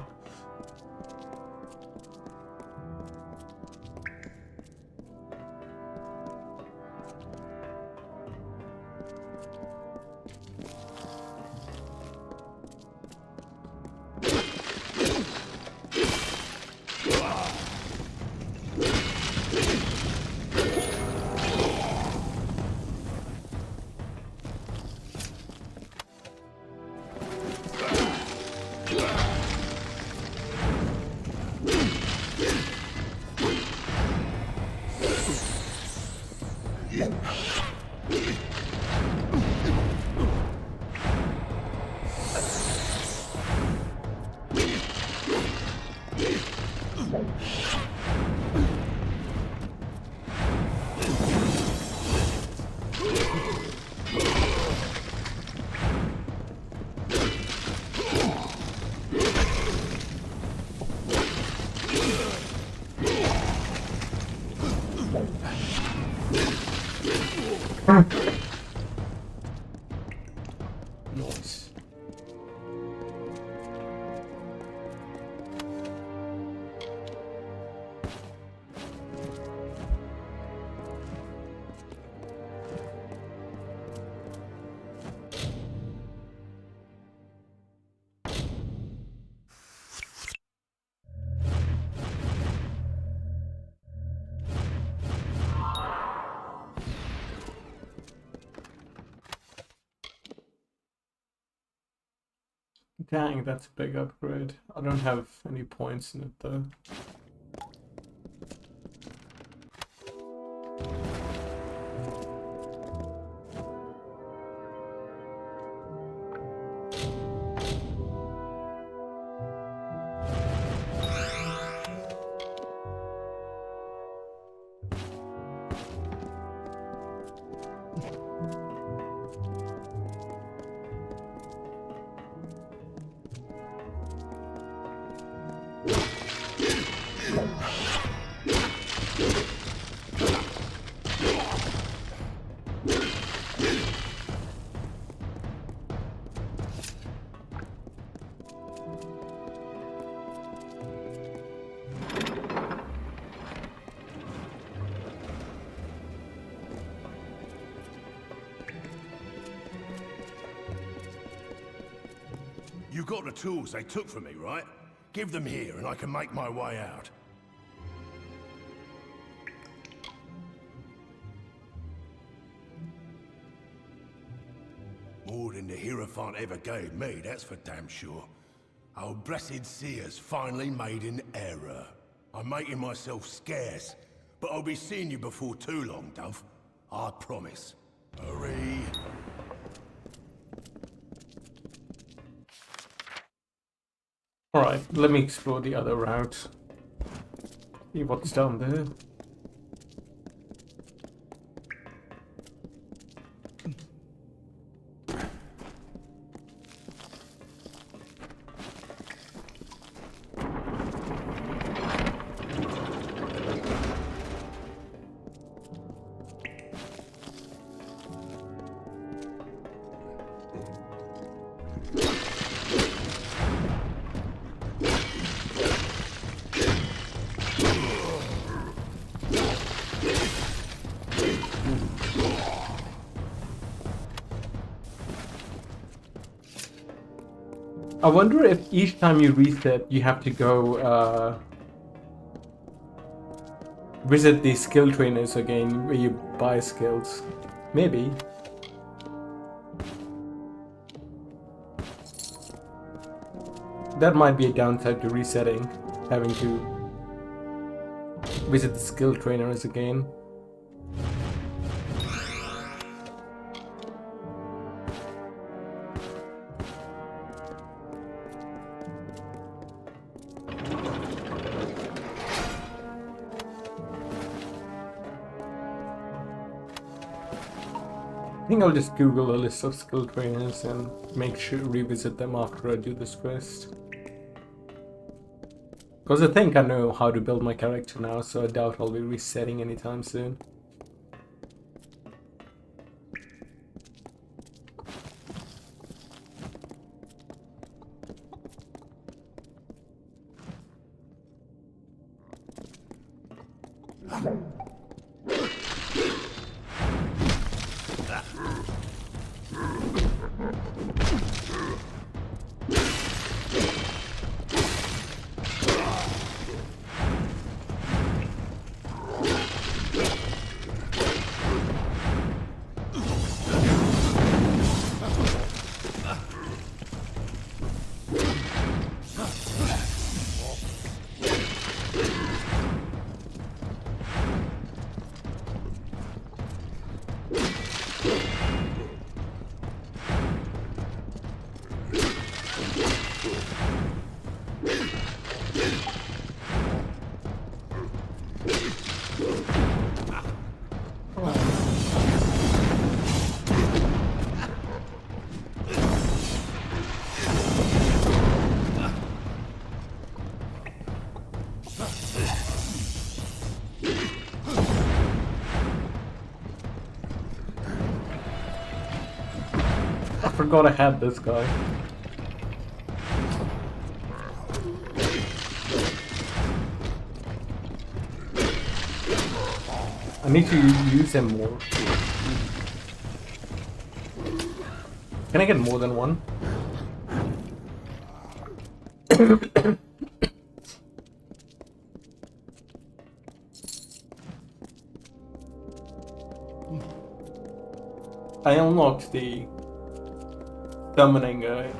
Nice. Dang, that's a big upgrade. I don't have any points in it though. You got the tools they took from me, right? Give them here and I can make my way out. More than the Hierophant ever gave me, that's for damn sure. Our blessed seer's finally made an error. I'm making myself scarce, but I'll be seeing you before too long, Dove. I promise. Hurry. Alright, let me explore the other route. See what's down there. I wonder if each time you reset, you have to go visit the skill trainers again, where you buy skills. Maybe. That might be a downside to resetting, having to visit the skill trainers again. I think I'll just Google a list of skill trainers and make sure revisit them after I do this quest. Because I think I know how to build my character now, so I doubt I'll be resetting anytime soon. I forgot I had this guy. I need to use him more. Can I get more than one? I unlocked the summoning a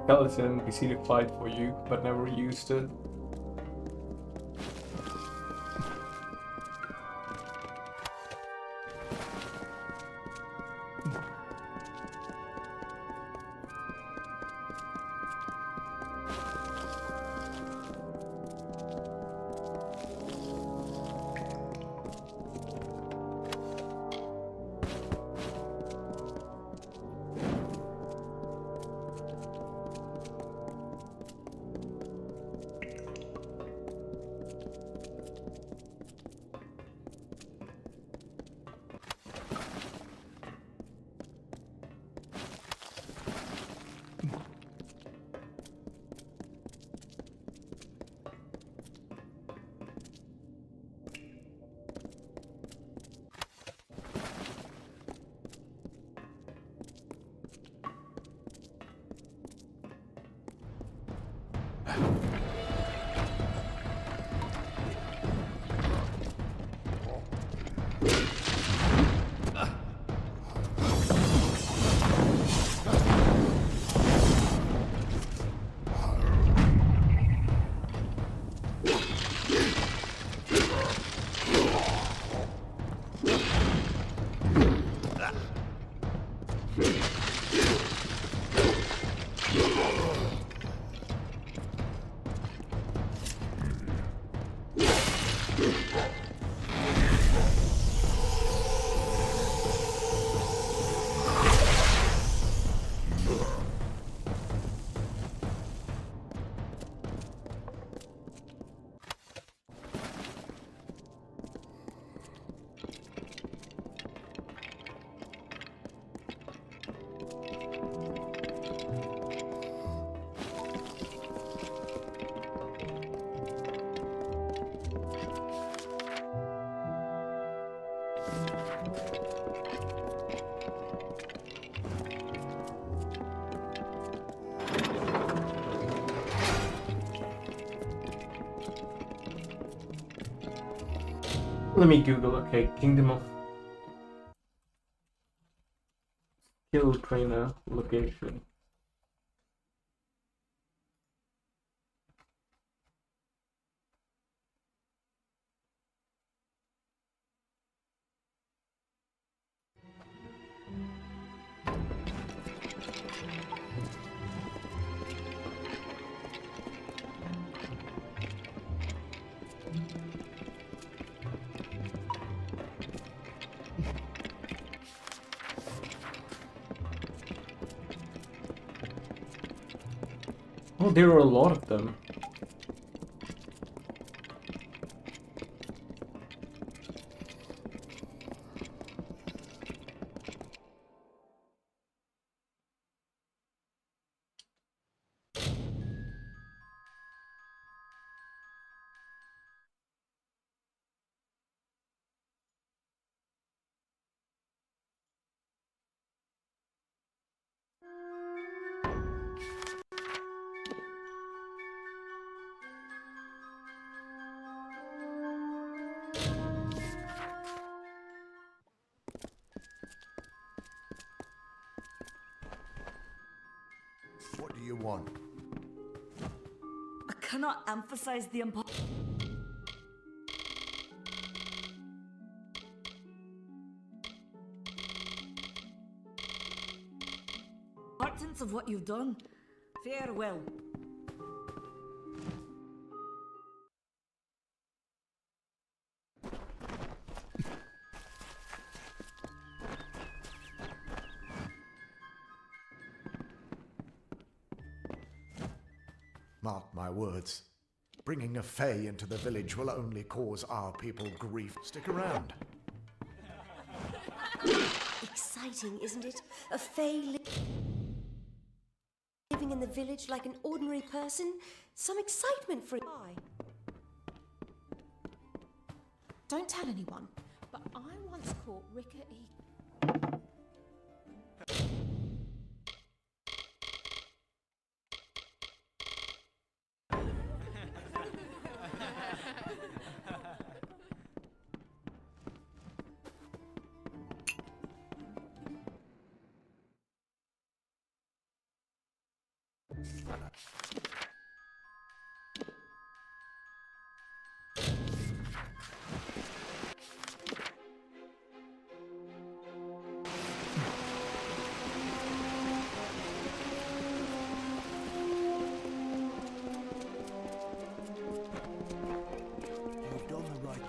skeleton NPC to fight for you, but never used it. Let me Google, okay, Kingdom of Skill Trainer location. Oh, there are a lot of them. What do you want? I cannot emphasize the importance of what you've done. Farewell. Mark my words. Bringing a Fae into the village will only cause our people grief. Stick around. Exciting, isn't it? A Fae living in the village like an ordinary person. Some excitement for I. Don't tell anyone, but I once caught Ricker E. You've done the right.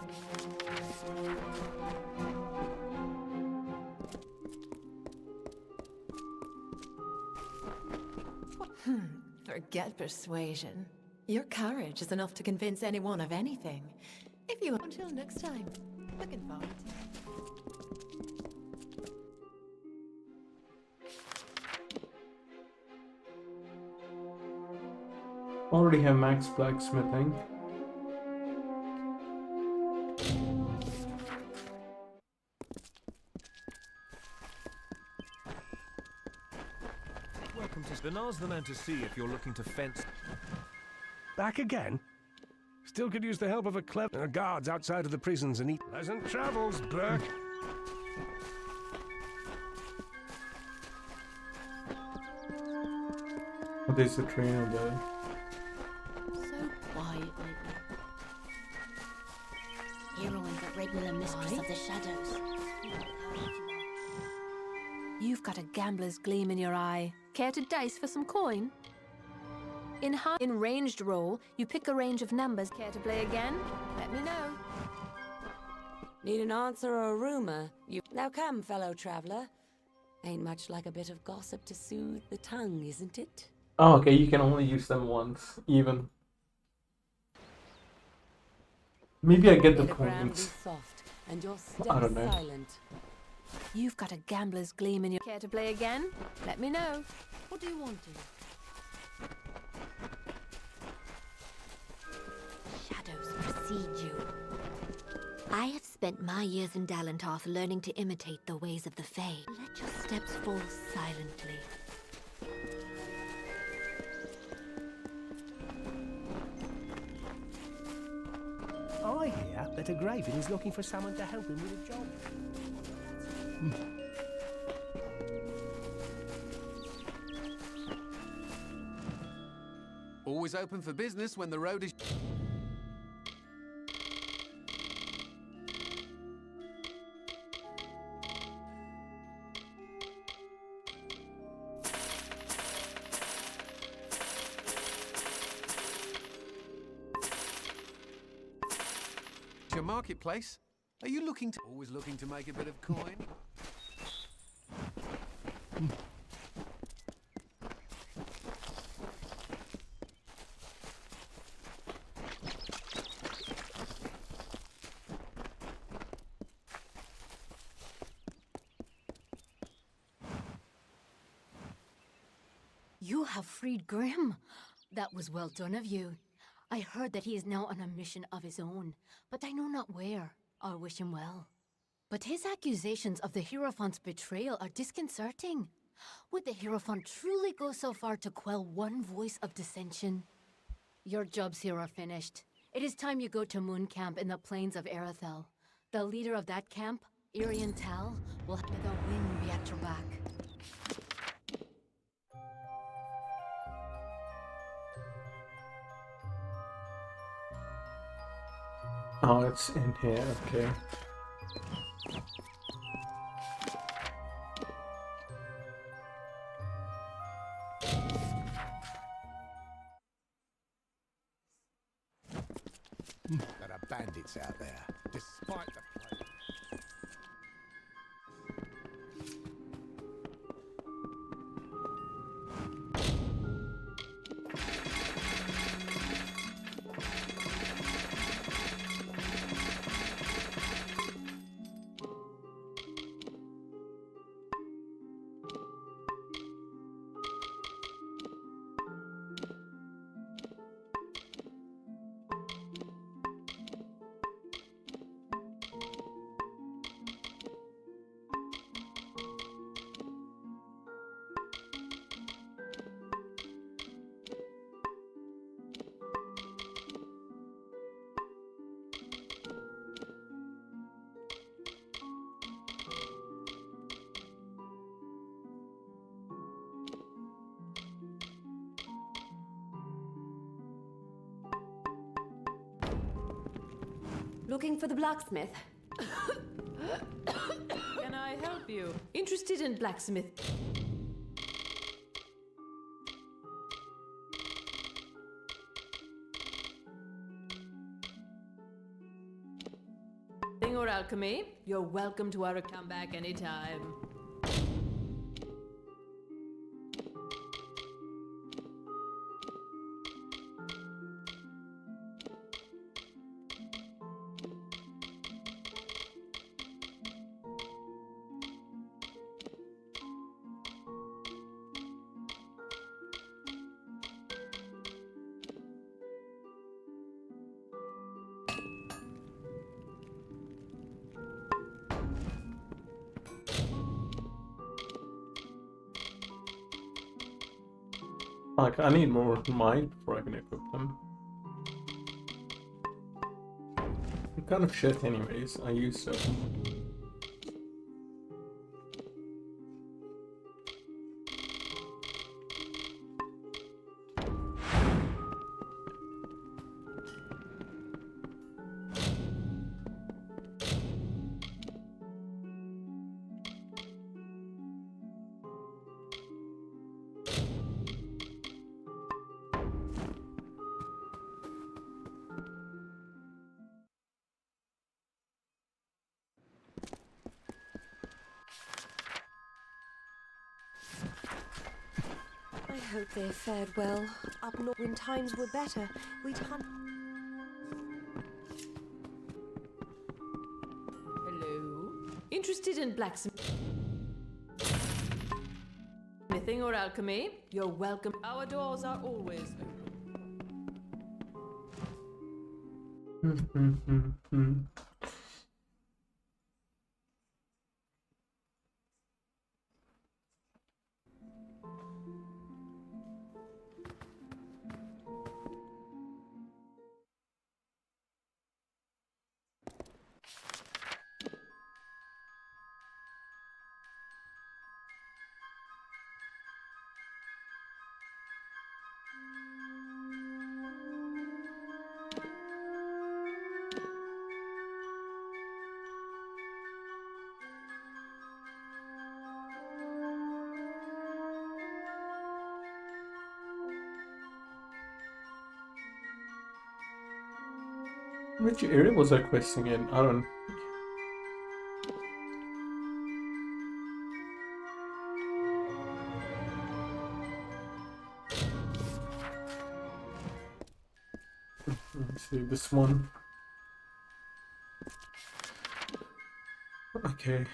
Forget persuasion. Your courage is enough to convince anyone of anything. If you... Until next time. Looking forward to it. Already have max blacksmithing. Welcome to Benar's the man to see if you're looking to fence. Back again? Still could use the help of a clever guards outside of the prisons and eat. Pleasant travels, Burke. Oh, there's a trainer there. So quiet lately. Heroines at regular mistress of the shadows. You've got a gambler's gleam in your eye. Care to dice for some coin? In ranged roll, you pick a range of numbers. Care to play again? Let me know. Need an answer or a rumor? Now come, fellow traveler. Ain't much like a bit of gossip to soothe the tongue, isn't it? Oh, okay, you can only use them once, even. Maybe I get the points. Soft, and your I don't know. silent. You've got a gambler's gleam in your... Care to play again? Let me know. What do you want to? Shadows precede you. I have spent my years in Dalentarth learning to imitate the ways of the Fae. Let your steps fall silently. I hear that a Graven is looking for someone to help him with a job. Always open for business when the road is... Your marketplace? Are you looking to... Always looking to make a bit of coin? You have freed Grimm. That was well done of you. I heard that he is now on a mission of his own, but I know not where. I wish him well. But his accusations of the Hierophant's betrayal are disconcerting. Would the Hierophant truly go so far to quell one voice of dissension? Your jobs here are finished. It is time you go to Moon Camp in the plains of Erethel. The leader of that camp, Irian Tal, will have the wind be at your back. Oh, it's in here, okay. There are bandits out there, despite the plague. Looking for the blacksmith? Can I help you? Interested in blacksmith? Or alchemy? You're welcome to our comeback anytime. Like, I need more might before I can equip them. I'm kind of shit anyways, I use certain. I hope they fared well. Up north, when times were better, we'd hunt. Hello? Interested in blacksmithing or alchemy? You're welcome. Our doors are always open. Which area was I questing in? I don't... Let's see, this one. Okay.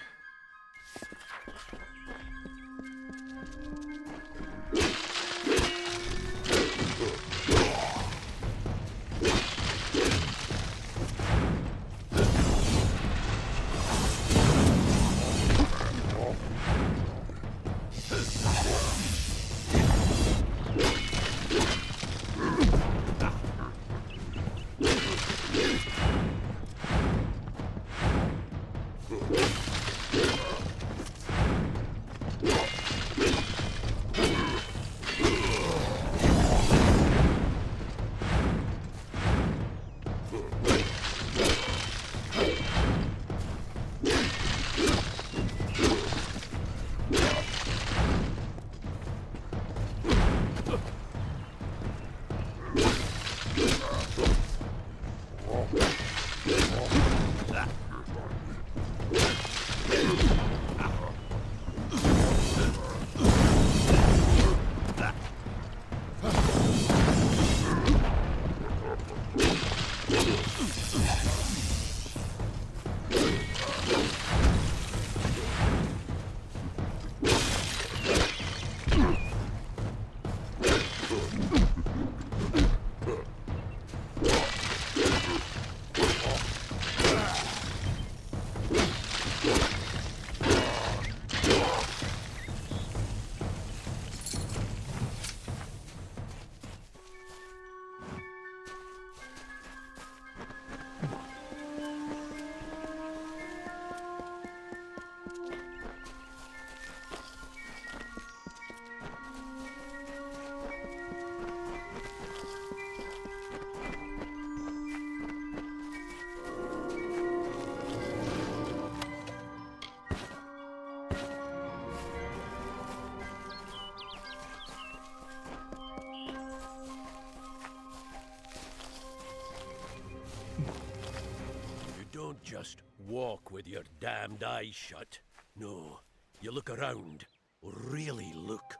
Don't just walk with your damned eyes shut. No, you look around. Really look.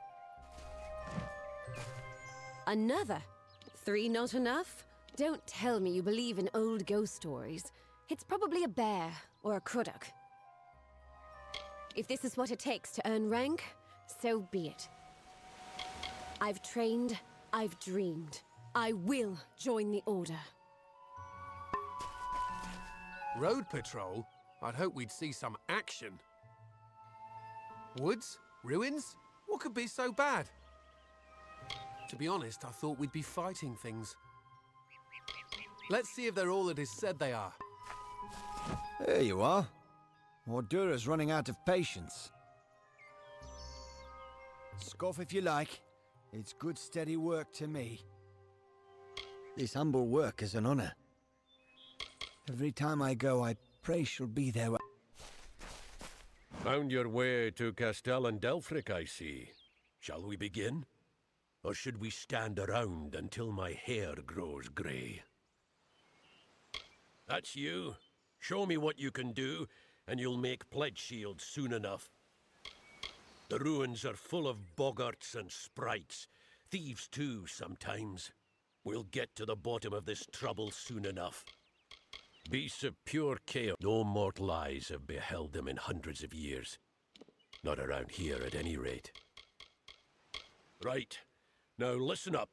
Another? 3 not enough? Don't tell me you believe in old ghost stories. It's probably a bear or a Krudok. If this is what it takes to earn rank, so be it. I've trained, I've dreamed. I will join the Order. Road patrol? I'd hope we'd see some action. Woods? Ruins? What could be so bad? To be honest, I thought we'd be fighting things. Let's see if they're all it is said they are. There you are. Ordura's running out of patience. Scoff if you like. It's good steady work to me. This humble work is an honor. Every time I go, I pray she'll be there. Found your way to Castel and Delphric, I see. Shall we begin? Or should we stand around until my hair grows grey? That's you. Show me what you can do, and you'll make pledge shields soon enough. The ruins are full of boggarts and sprites. Thieves too, sometimes. We'll get to the bottom of this trouble soon enough. Beasts of pure chaos. No mortal eyes have beheld them in hundreds of years. Not around here, at any rate. Right. Now listen up.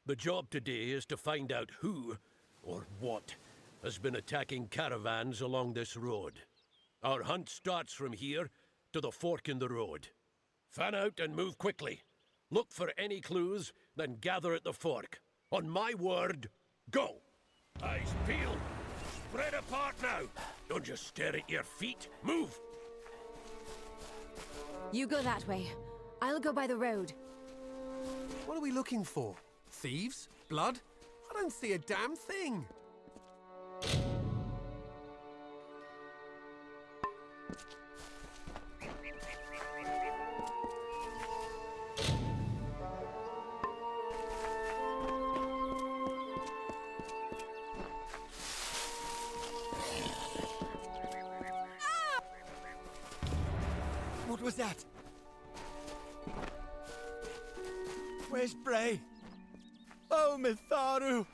The job today is to find out who, or what, has been attacking caravans along this road. Our hunt starts from here to the fork in the road. Fan out and move quickly. Look for any clues, then gather at the fork. On my word, go! Eyes peeled. Spread apart now! Don't just stare at your feet. Move! You go that way. I'll go by the road. What are we looking for? Thieves? Blood? I don't see a damn thing. that? Where's Bray? Oh, Mitharu!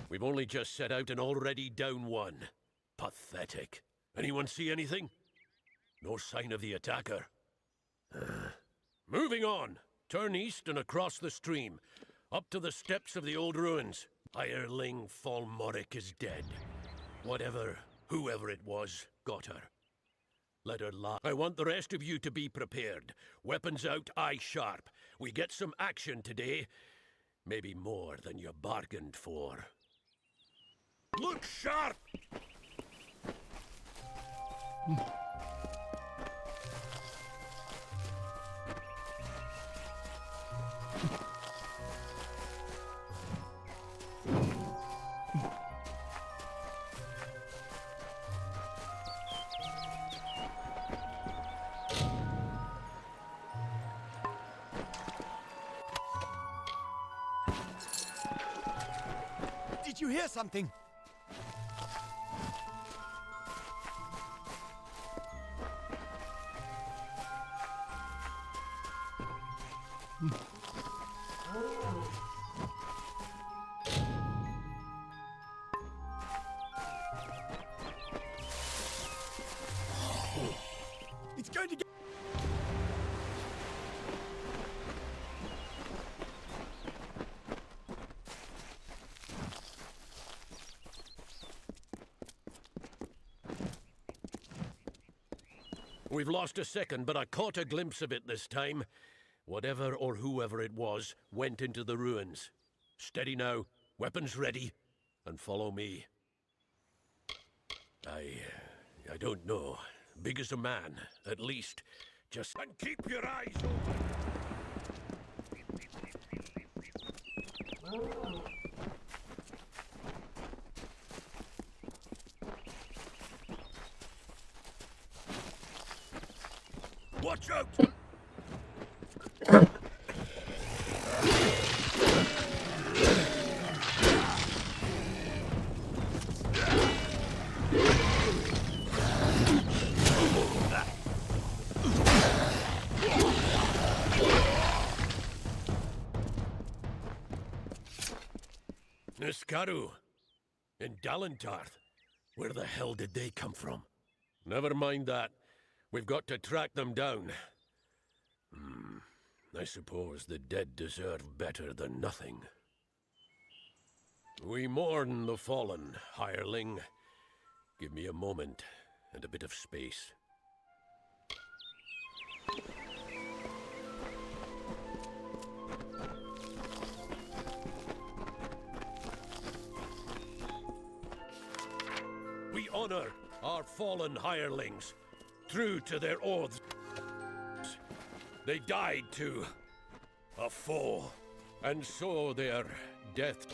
We've only just set out and already down one. Pathetic. Anyone see anything? No sign of the attacker. Moving on. Turn east and across the stream. Up to the steps of the old ruins. Hireling Falmoric is dead. Whoever it was, got her. Let her lie. I want the rest of you to be prepared. Weapons out, eye sharp. We get some action today. Maybe more than you bargained for. Look sharp! Did you hear something? It's going to get... We've lost a second, but I caught a glimpse of it this time. Whatever or whoever it was went into the ruins. Steady now, weapons ready, and follow me. I don't know. Big as a man, at least. Just... And keep your eyes open! Watch out! Niskaru in Dalentarth. Where the hell did they come from? Never mind that. We've got to track them down. I suppose the dead deserve better than nothing. We mourn the fallen, hireling. Give me a moment and a bit of space. We honor our fallen hirelings, true to their oaths. They died to a foe, and so their death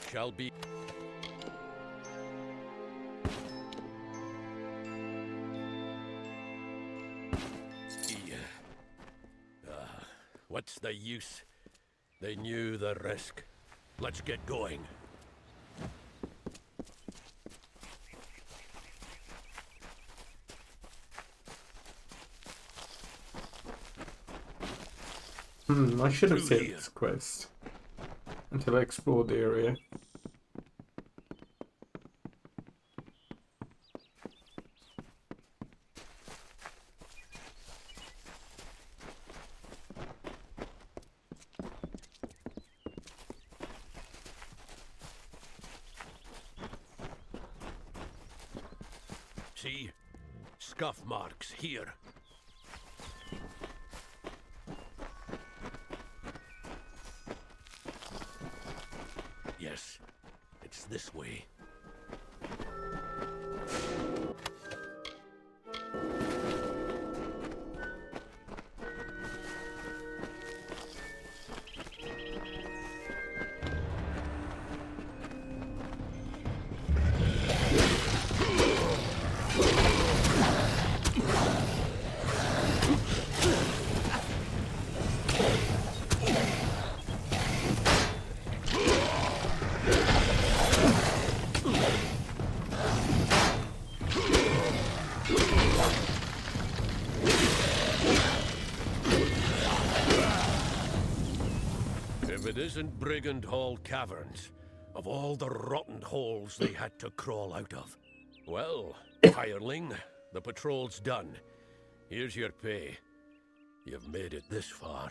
shall be. What's the use? They knew the risk. Let's get going. I should have saved this quest until I explored the area. See? Scuff marks here. Yes, it's this way. If it isn't Brigand Hall Caverns, of all the rotten holes they had to crawl out of. Well, hireling, the patrol's done. Here's your pay. You've made it this far.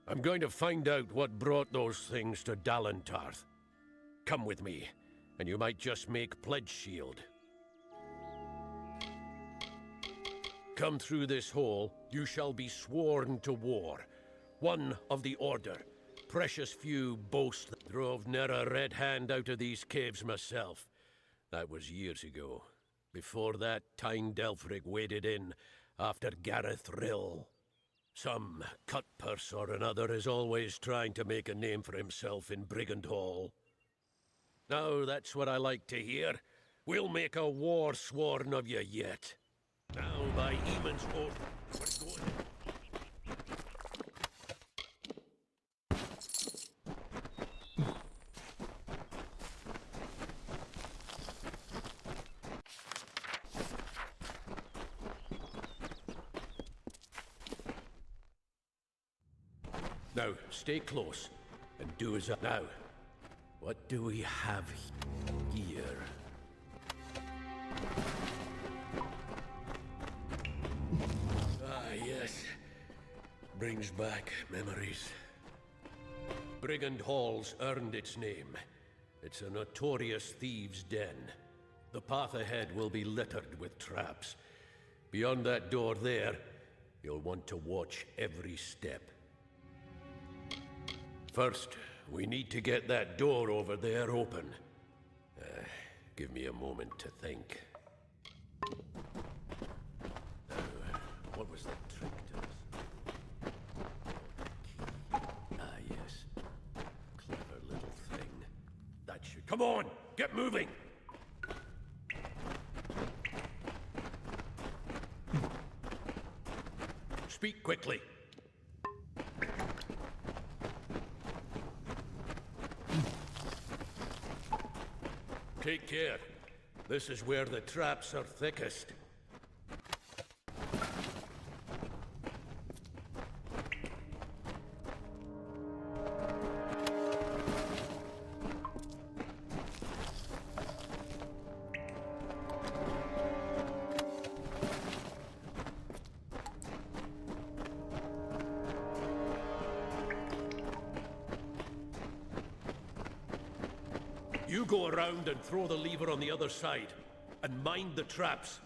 I'm going to find out what brought those things to Dalentarth. Come with me, and you might just make Pledge Shield. Come through this hole, you shall be sworn to war. One of the Order. Precious few boast that drove ne'er a red hand out of these caves myself. That was years ago. Before that, Tyne Delfrig waded in after Gareth Rill. Some cutpurse or another is always trying to make a name for himself in Brigand Hall. Now that's what I like to hear. We'll make a war sworn of you yet. Now by Eamon's oath, we're going. Now, stay close, and do as I... Now, what do we have here? Ah, yes. Brings back memories. Brigand Hall's earned its name. It's a notorious thieves' den. The path ahead will be littered with traps. Beyond that door there, you'll want to watch every step. First, we need to get that door over there open. Give me a moment to think. Now, what was the trick to this? Ah, yes. Clever little thing. That should... Come on! Get moving! Speak quickly. Take care. This is where the traps are thickest. You go around and throw the lever on the other side, and mind the traps.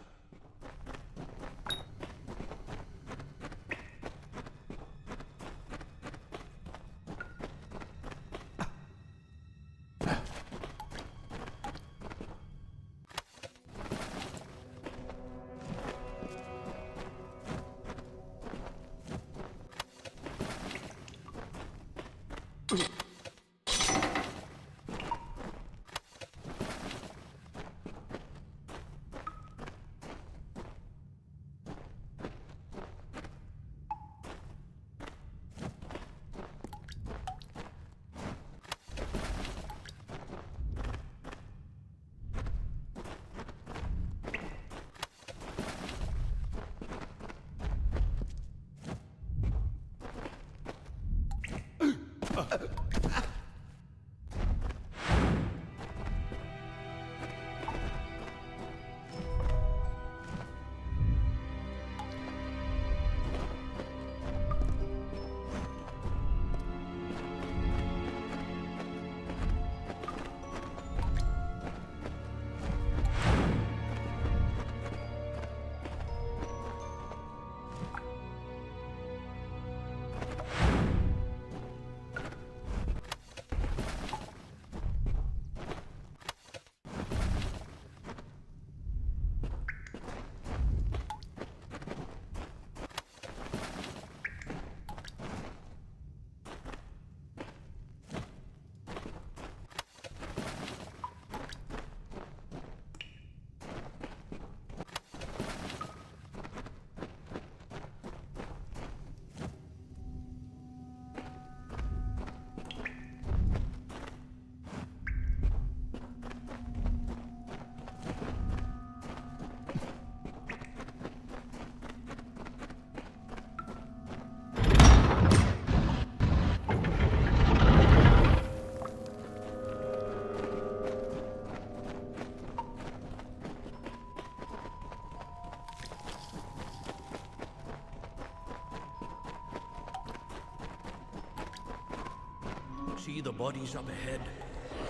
bodies up ahead?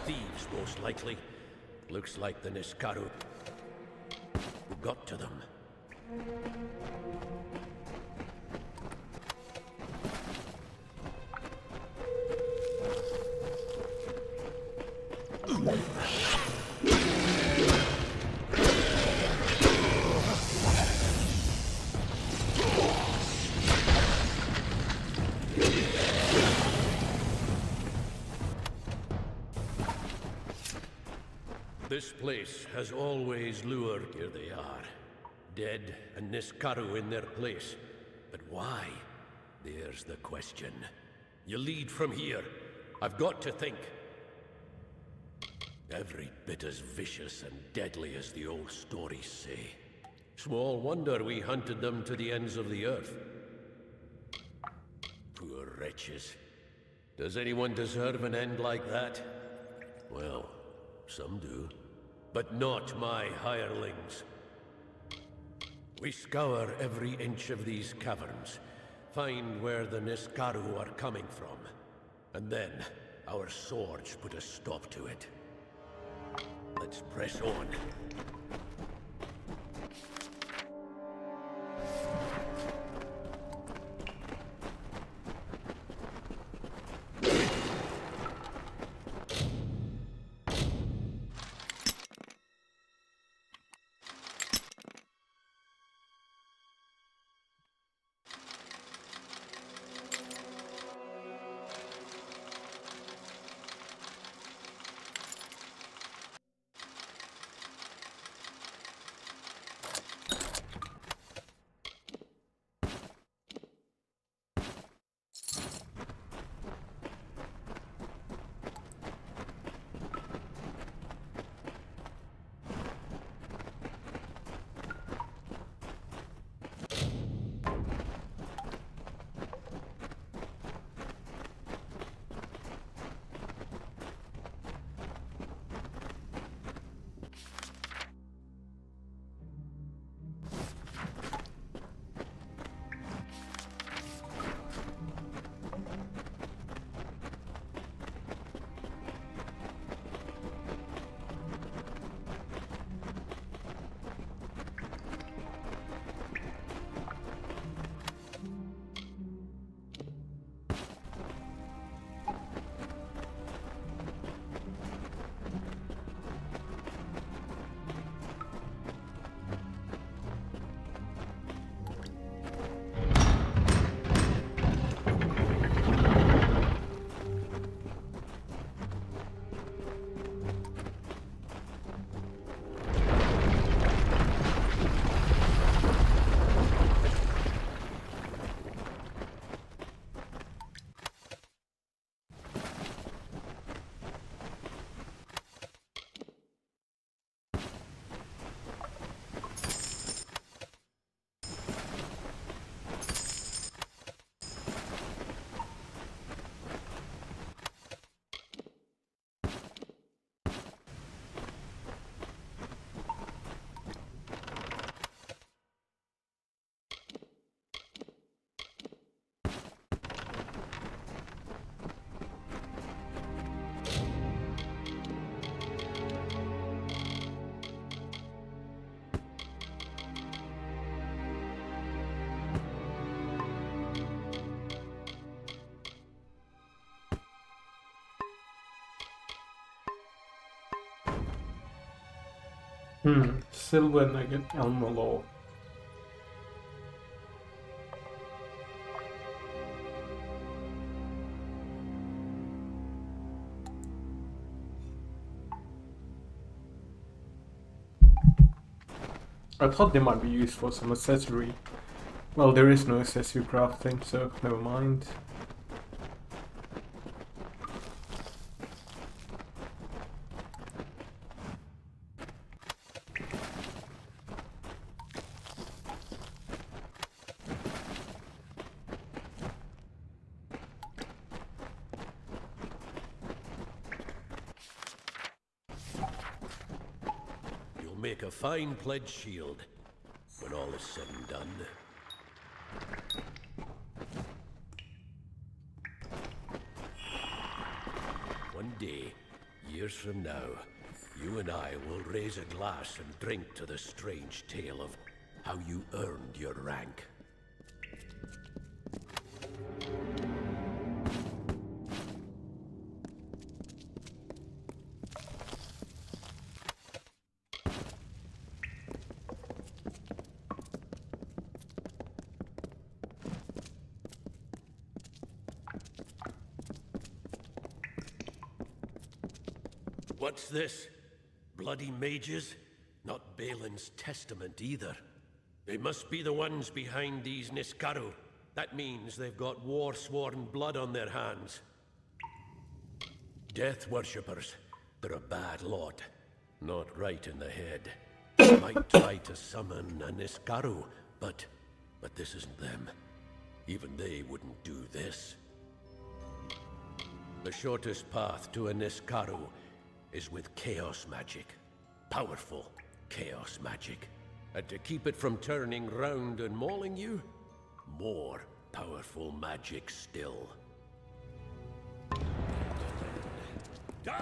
Thieves, most likely. Looks like the Niskaru who got to them. This place has always lured. Here they are. Dead and Niskaru in their place. But why? There's the question. You lead from here. I've got to think. Every bit as vicious and deadly as the old stories say. Small wonder we hunted them to the ends of the earth. Poor wretches. Does anyone deserve an end like that? Well, some do. But not my hirelings. We scour every inch of these caverns, find where the Niskaru are coming from, and then our swords put a stop to it. Let's press on. Silver nugget, Amalur. I thought they might be used for some accessory. Well, there is no accessory crafting, so never mind. Make a fine pledge shield when all is said and done. One day, years from now, you and I will raise a glass and drink to the strange tale of how you earned your rank. What's this? Bloody mages? Not Balin's testament either. They must be the ones behind these Niskaru. That means they've got war-sworn blood on their hands. Death worshippers. They're a bad lot. Not right in the head. They might try to summon a Niskaru, but this isn't them. Even they wouldn't do this. The shortest path to a Niskaru is with chaos magic. Powerful chaos magic. And to keep it from turning round and mauling you, more powerful magic still. Die!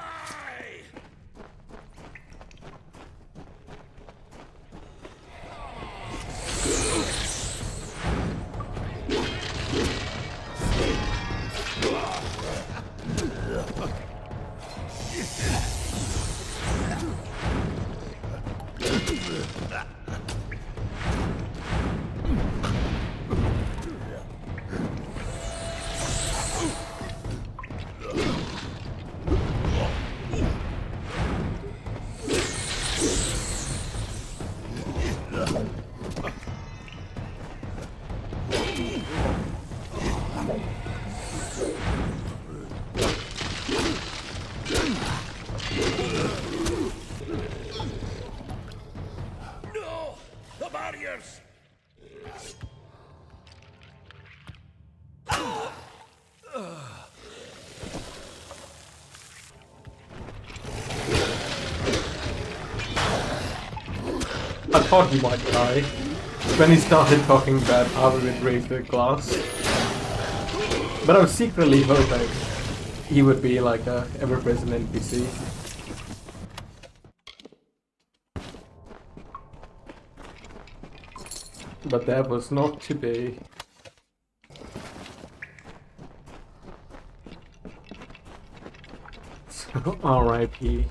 No! The barriers! I thought he might die. When he started talking about how we would raise the glass. But I was secretly hoping he would be like a ever-present NPC. But that was not to be. So, R.I.P.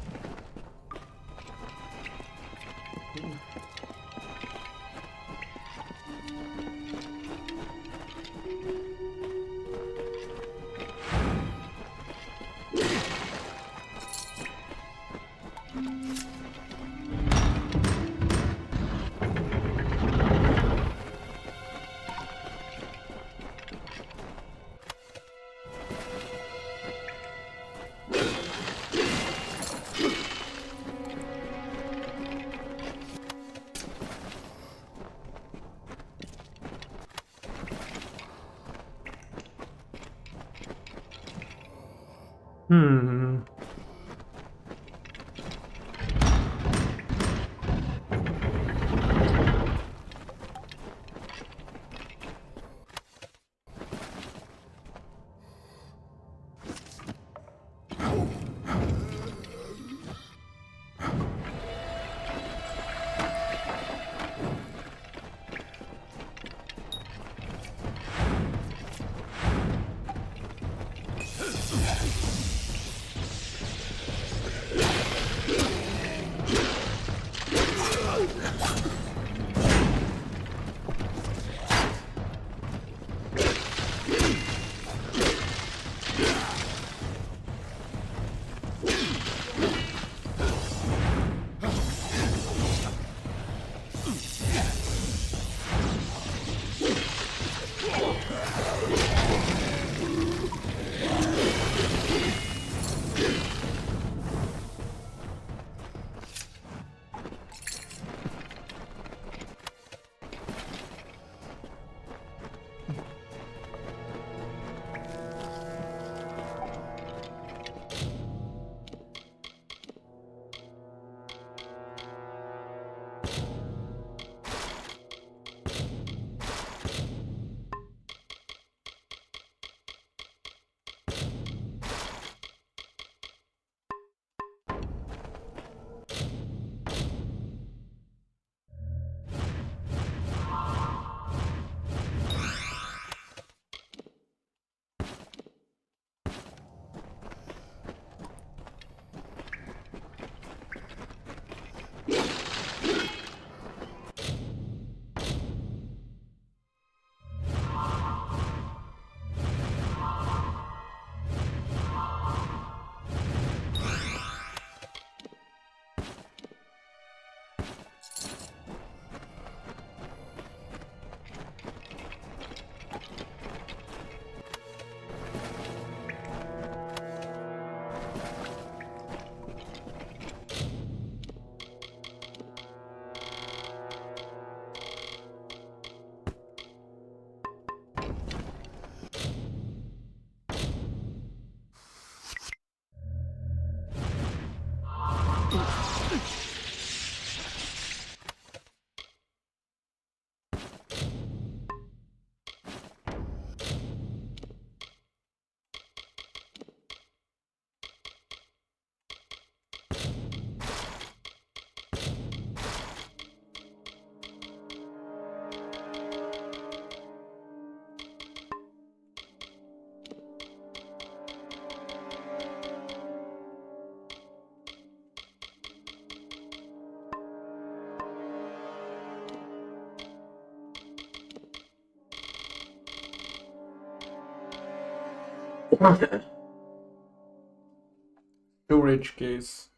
Storage case.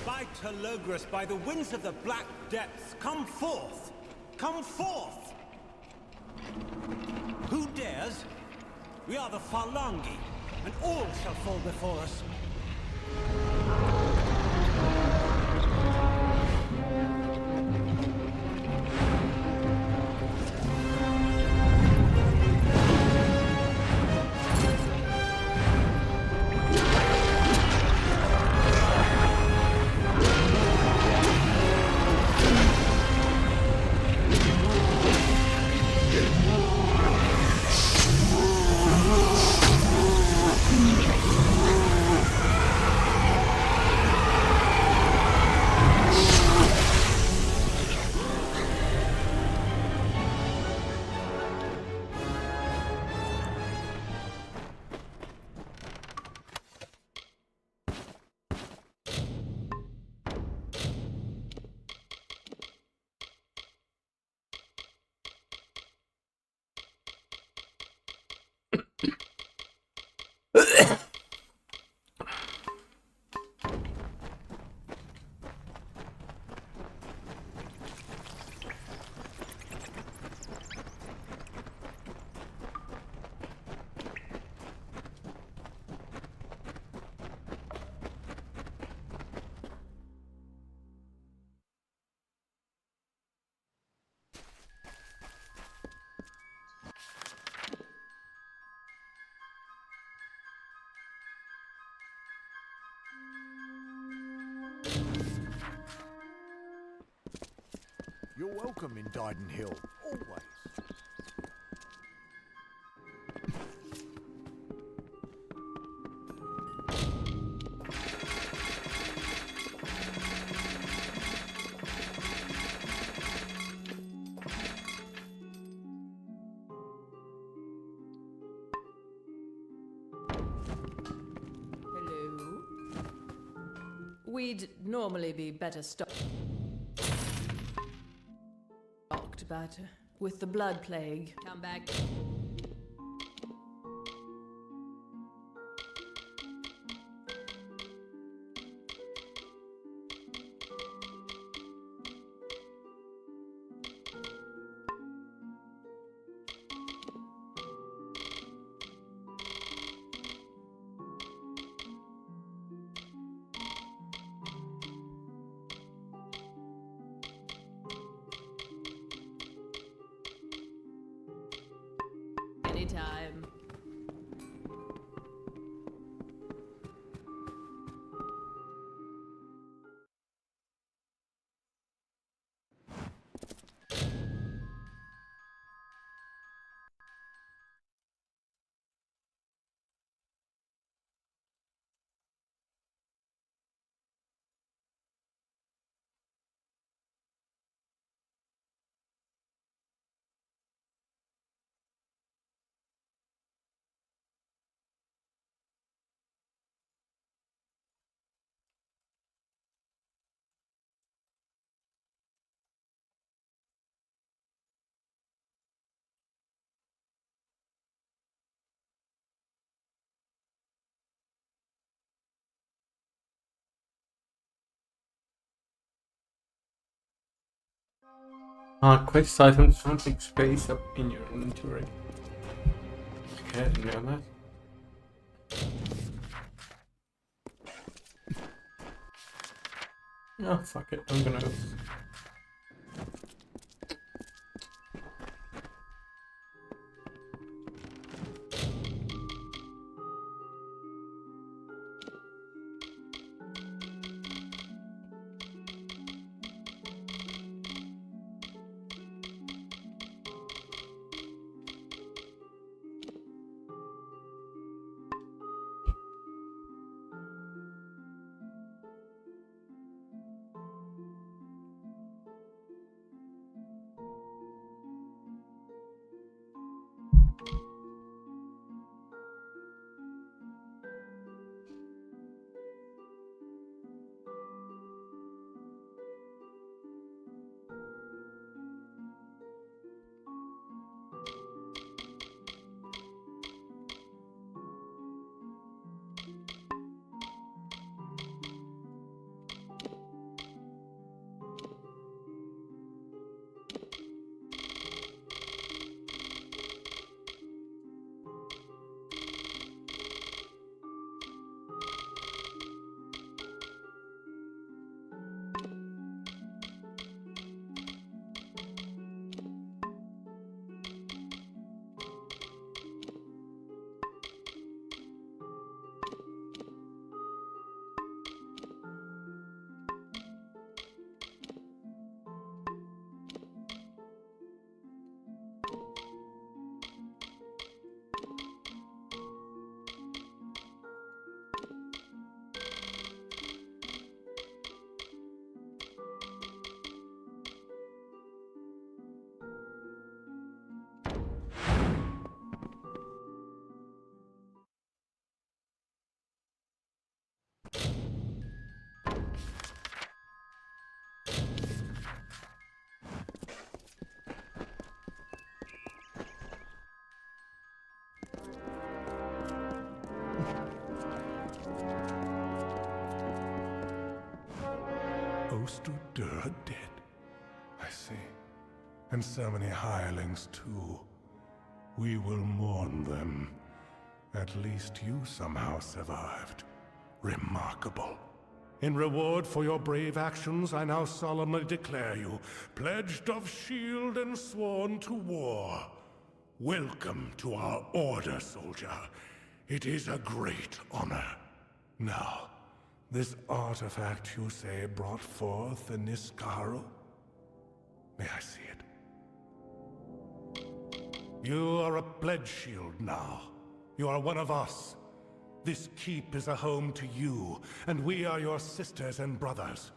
By Telogris, by the winds of the black depths, come forth! Come forth! Who dares? We are the Phalangi, and all shall fall before us. You're welcome in Dyden Hill, always. Hello? We'd normally be better stocked, but with the blood plague, come back. Anytime. Quest items don't take space up in your inventory. Okay, I didn't know that. Oh, fuck it, I'm gonna... Oster dead. I see. And so many hirelings too. We will mourn them. At least you somehow survived. Remarkable. In reward for your brave actions, I now solemnly declare you pledged of shield and sworn to war. Welcome to our order, soldier. It is a great honor. Now, this artifact, you say, brought forth the Niskaro? May I see it? You are a pledge shield now. You are one of us. This keep is a home to you, and we are your sisters and brothers.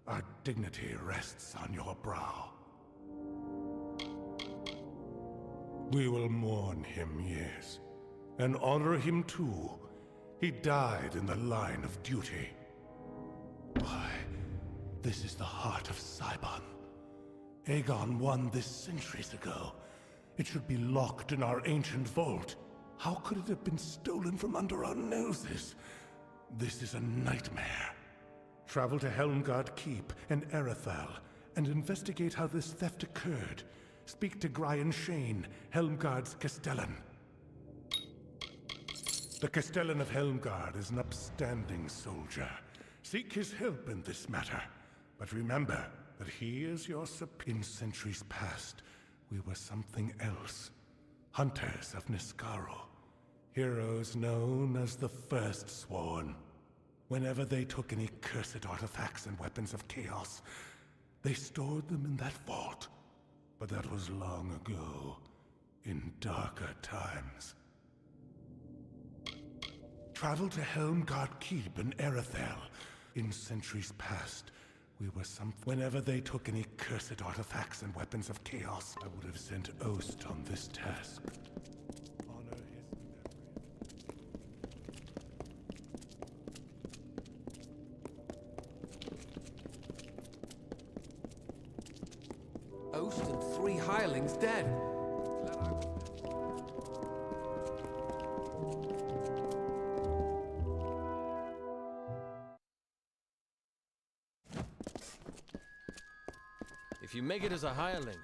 Our dignity rests on your brow. We will mourn him, yes, and honor him too. He died in the line of duty. Why, this is the heart of Sibon. Aegon won this centuries ago. It should be locked in our ancient vault. How could it have been stolen from under our noses? This is a nightmare. Travel to Helmgard Keep and Erethal and investigate how this theft occurred. Speak to Brian Shane, Helmgard's Castellan. The Castellan of Helmgard is an upstanding soldier. Seek his help in this matter. But remember that he is your in centuries past. We were something else. Hunters of Niskaro. Heroes known as the First Sworn. Whenever they took any cursed artifacts and weapons of chaos, they stored them in that vault. But that was long ago, in darker times. Travel to Helmgard Keep in Erethal. In centuries past, we were whenever they took any cursed artifacts and weapons of chaos, I would have sent Ost on this task. Honor his memory. Ost and 3 hirelings dead. If you make it as a hireling,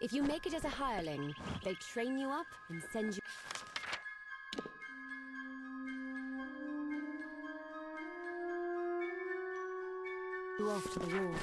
If you make it as a hireling, they train you up and send you off to the war.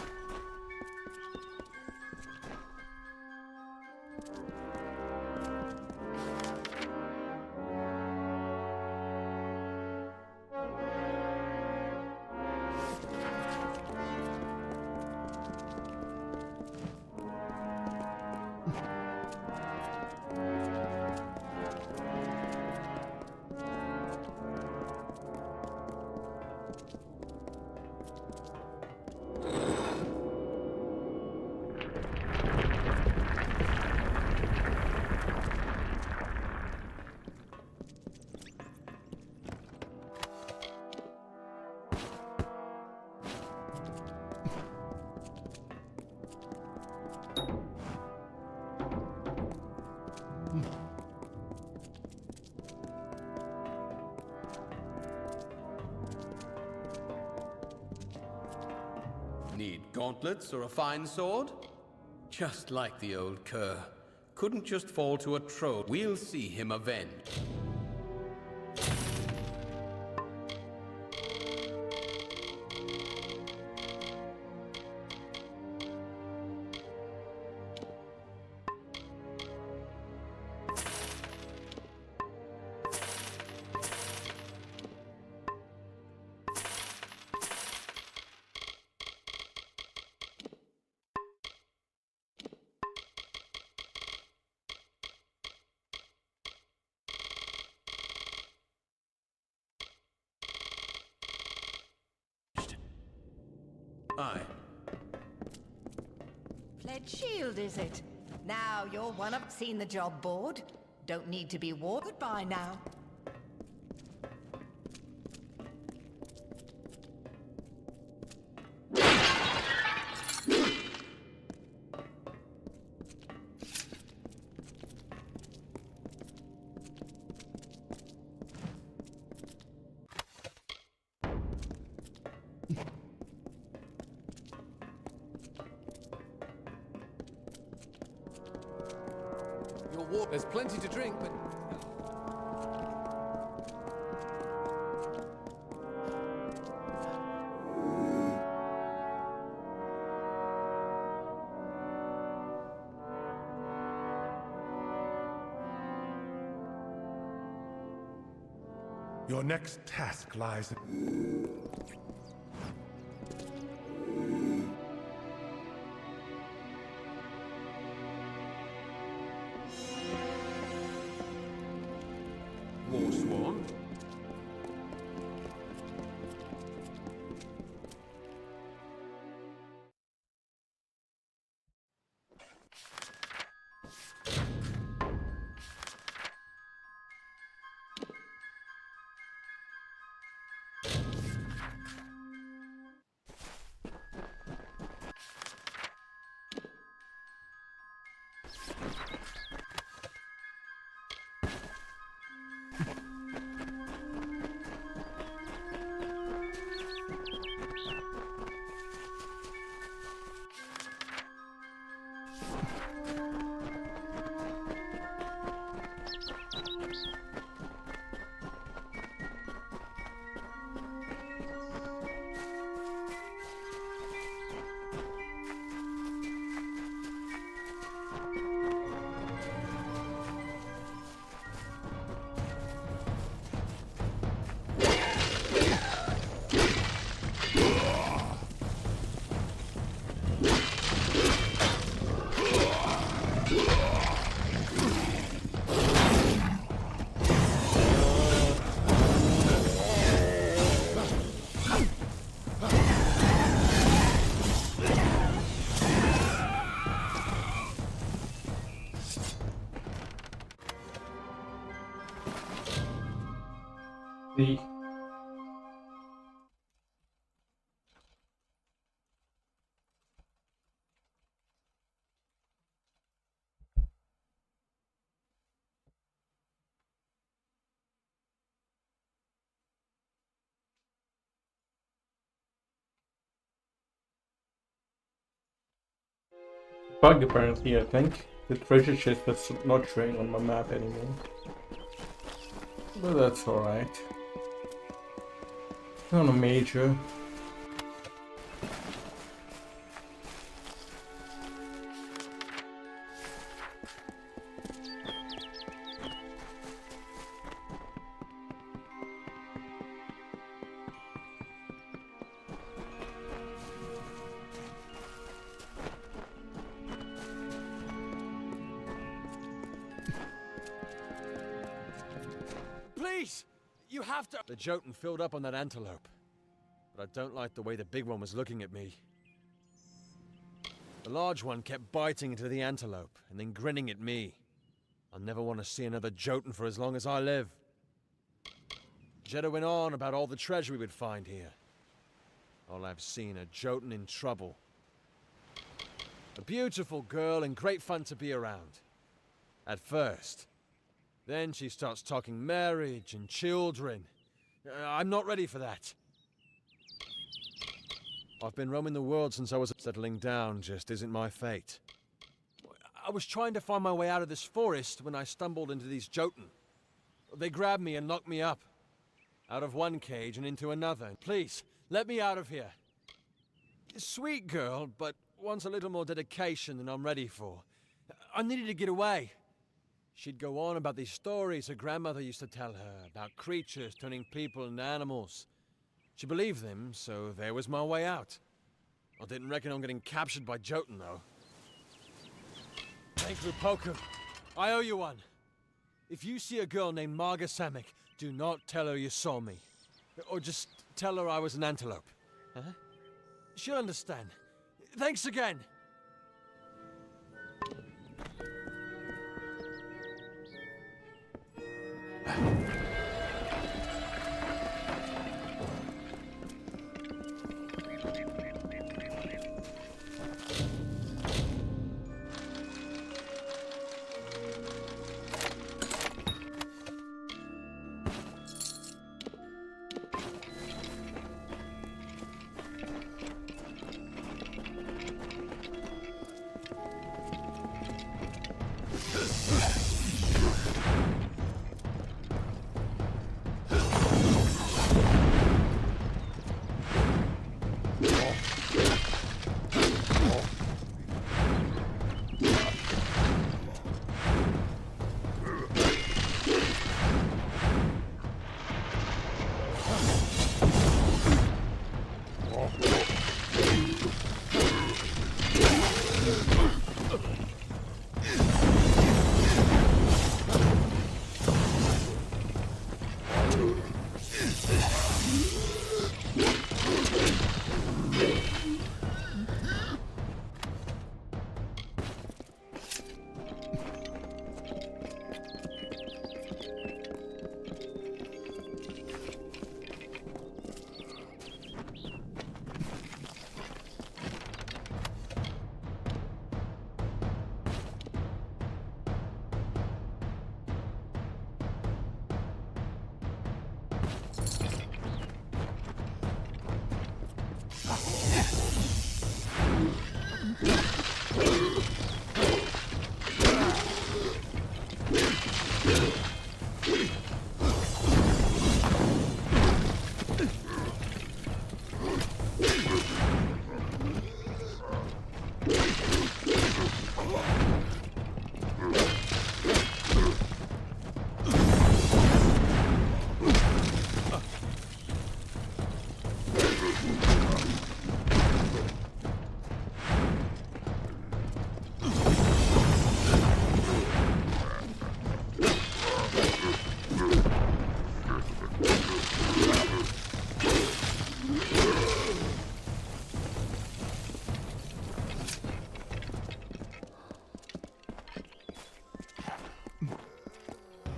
Need gauntlets or a fine sword? Just like the old cur. Couldn't just fall to a troll. We'll see him avenged. Aye. Pledge shield, is it? Now you're one of seen the job board. Don't need to be war. Goodbye now. There's plenty to drink, but... Your next task lies... Swan. The bug apparently, I think. The treasure chest is not showing on my map anymore. But that's alright. Not a major. Please! You have to— The Jotun filled up on that antelope. But I don't like the way the big one was looking at me. The large one kept biting into the antelope, and then grinning at me. I'll never want to see another Jotun for as long as I live. Jeddah went on about all the treasure we would find here. All I've seen are Jotun in trouble. A beautiful girl and great fun to be around. At first. Then she starts talking marriage and children. I'm not ready for that. I've been roaming the world since I was— Settling down just isn't my fate. I was trying to find my way out of this forest when I stumbled into these Jotun. They grabbed me and locked me up. Out of one cage and into another. Please, let me out of here. Sweet girl, but wants a little more dedication than I'm ready for. I needed to get away. She'd go on about these stories her grandmother used to tell her, about creatures turning people into animals. She believed them, so there was my way out. I didn't reckon on getting captured by Jotun, though. Thank Rupoku. I owe you one. If you see a girl named Marga Samek, do not tell her you saw me. Or just tell her I was an antelope. Huh? She'll understand. Thanks again!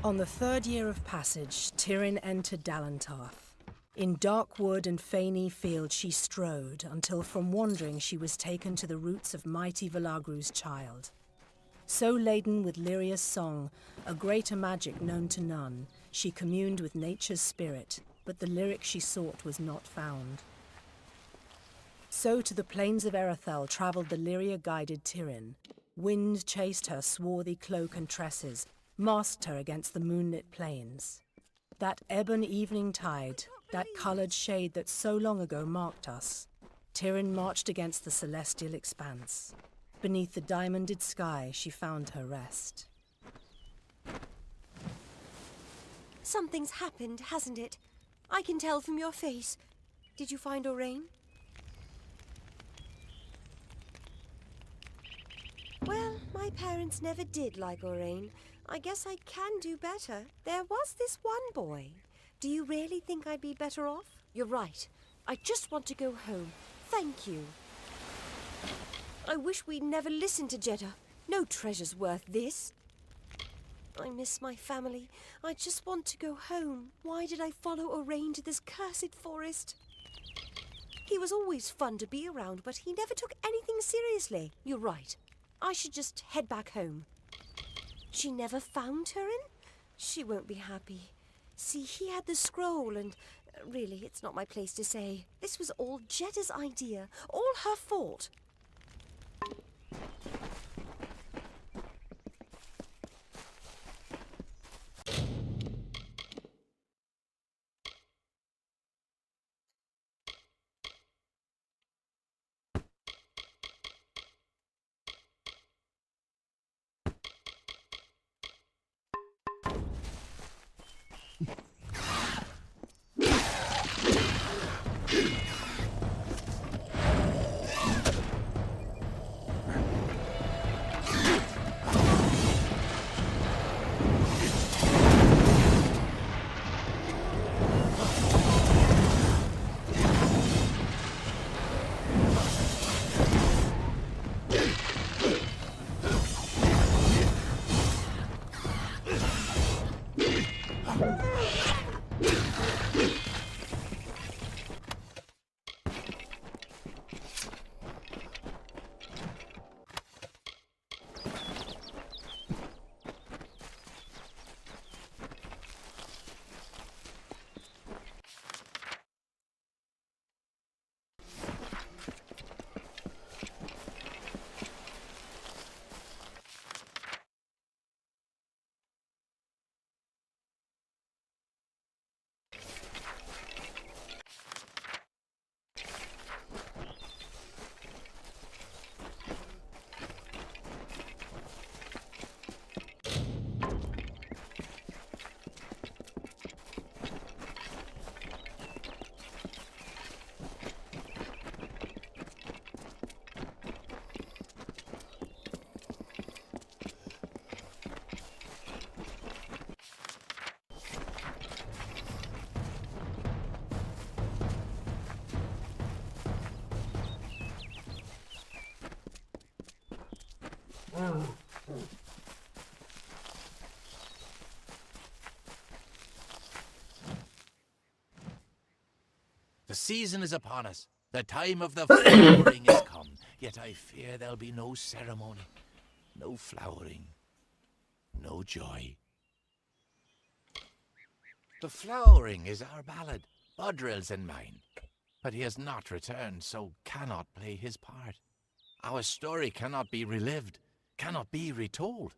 On the third year of passage, Tyrin entered Dalantarth. In dark wood and fany field she strode, until from wandering she was taken to the roots of mighty Velagru's child. So laden with Lyria's song, a greater magic known to none, she communed with nature's spirit, but the lyric she sought was not found. So to the plains of Erethel travelled the Lyria-guided Tyrin. Wind chased her swarthy cloak and tresses, masked her against the moonlit plains. That ebon evening tide, that coloured shade that so long ago marked us, Tyrin marched against the celestial expanse. Beneath the diamonded sky, she found her rest. Something's happened, hasn't it? I can tell from your face. Did you find Orain? Well, my parents never did like Orain. I guess I can do better. There was this one boy. Do you really think I'd be better off? You're right. I just want to go home. Thank you. I wish we'd never listened to Jeddah. No treasure's worth this. I miss my family. I just want to go home. Why did I follow Orain to this cursed forest? He was always fun to be around, but he never took anything seriously. You're right. I should just head back home. She never found Turin? She won't be happy. See, he had the scroll and... really, it's not my place to say. This was all Jeddah's idea. All her fault. The season is upon us. The time of the flowering is come. Yet I fear there'll be no ceremony, no flowering, no joy. The flowering is our ballad, Bodril's and mine. But he has not returned, so cannot play his part. Our story cannot be relived, cannot be retold.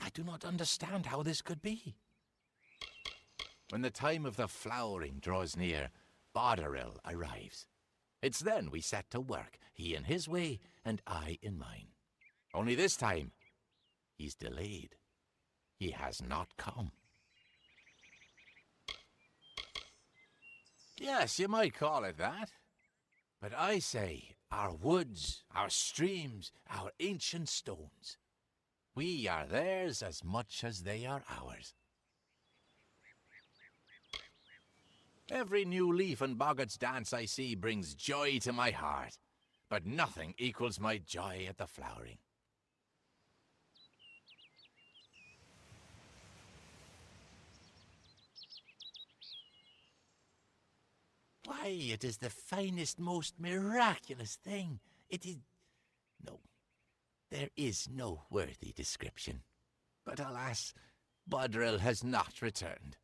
I do not understand how this could be. When the time of the flowering draws near, Bodril arrives. It's then we set to work, he in his way and I in mine. Only this time, he's delayed. He has not come. Yes, you might call it that. But I say, our woods, our streams, our ancient stones, we are theirs as much as they are ours. Every new leaf in Boggart's dance I see brings joy to my heart, but nothing equals my joy at the flowering. Why, it is the finest, most miraculous thing. It is... No, there is no worthy description. But alas, Bodril has not returned.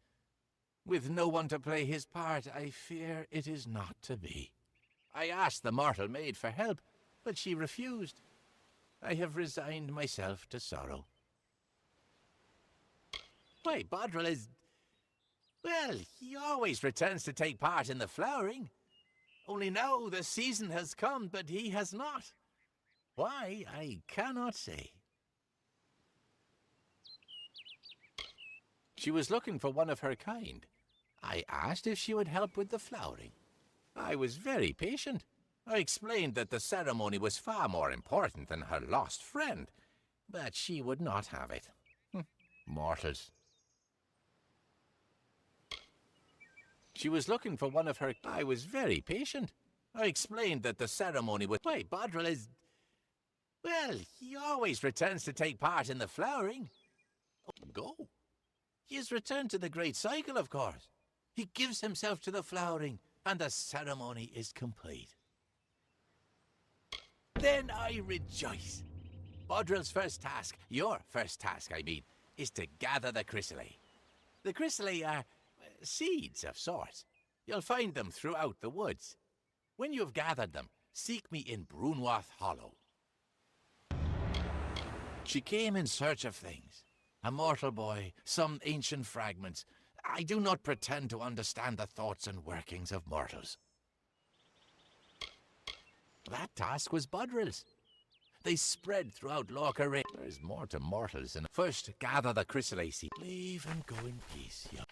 With no one to play his part, I fear it is not to be. I asked the mortal maid for help, but she refused. I have resigned myself to sorrow. Why, Bodril is... Well, he always returns to take part in the flowering. Only now the season has come, but he has not. Why, I cannot say. She was looking for one of her kind. I asked if she would help with the flowering. I was very patient. I explained that the ceremony was far more important than her lost friend, but she would not have it. Mortals. She was looking for one of her... I was very patient. I explained that the ceremony was... Why, Bodril is... Well, he always returns to take part in the flowering. Go. He has returned to the great cycle, of course. He gives himself to the flowering, and the ceremony is complete. Then I rejoice. Bodril's first task, your first task, I mean, is to gather the chrysalis. The chrysalis are seeds of sorts. You'll find them throughout the woods. When you've gathered them, seek me in Brunwath Hollow. She came in search of things. A mortal boy, some ancient fragments. I do not pretend to understand the thoughts and workings of mortals. That task was Bodril's. They spread throughout Lorca Ray. There's more to mortals than... First, gather the chrysalis. Leave and go in peace, young...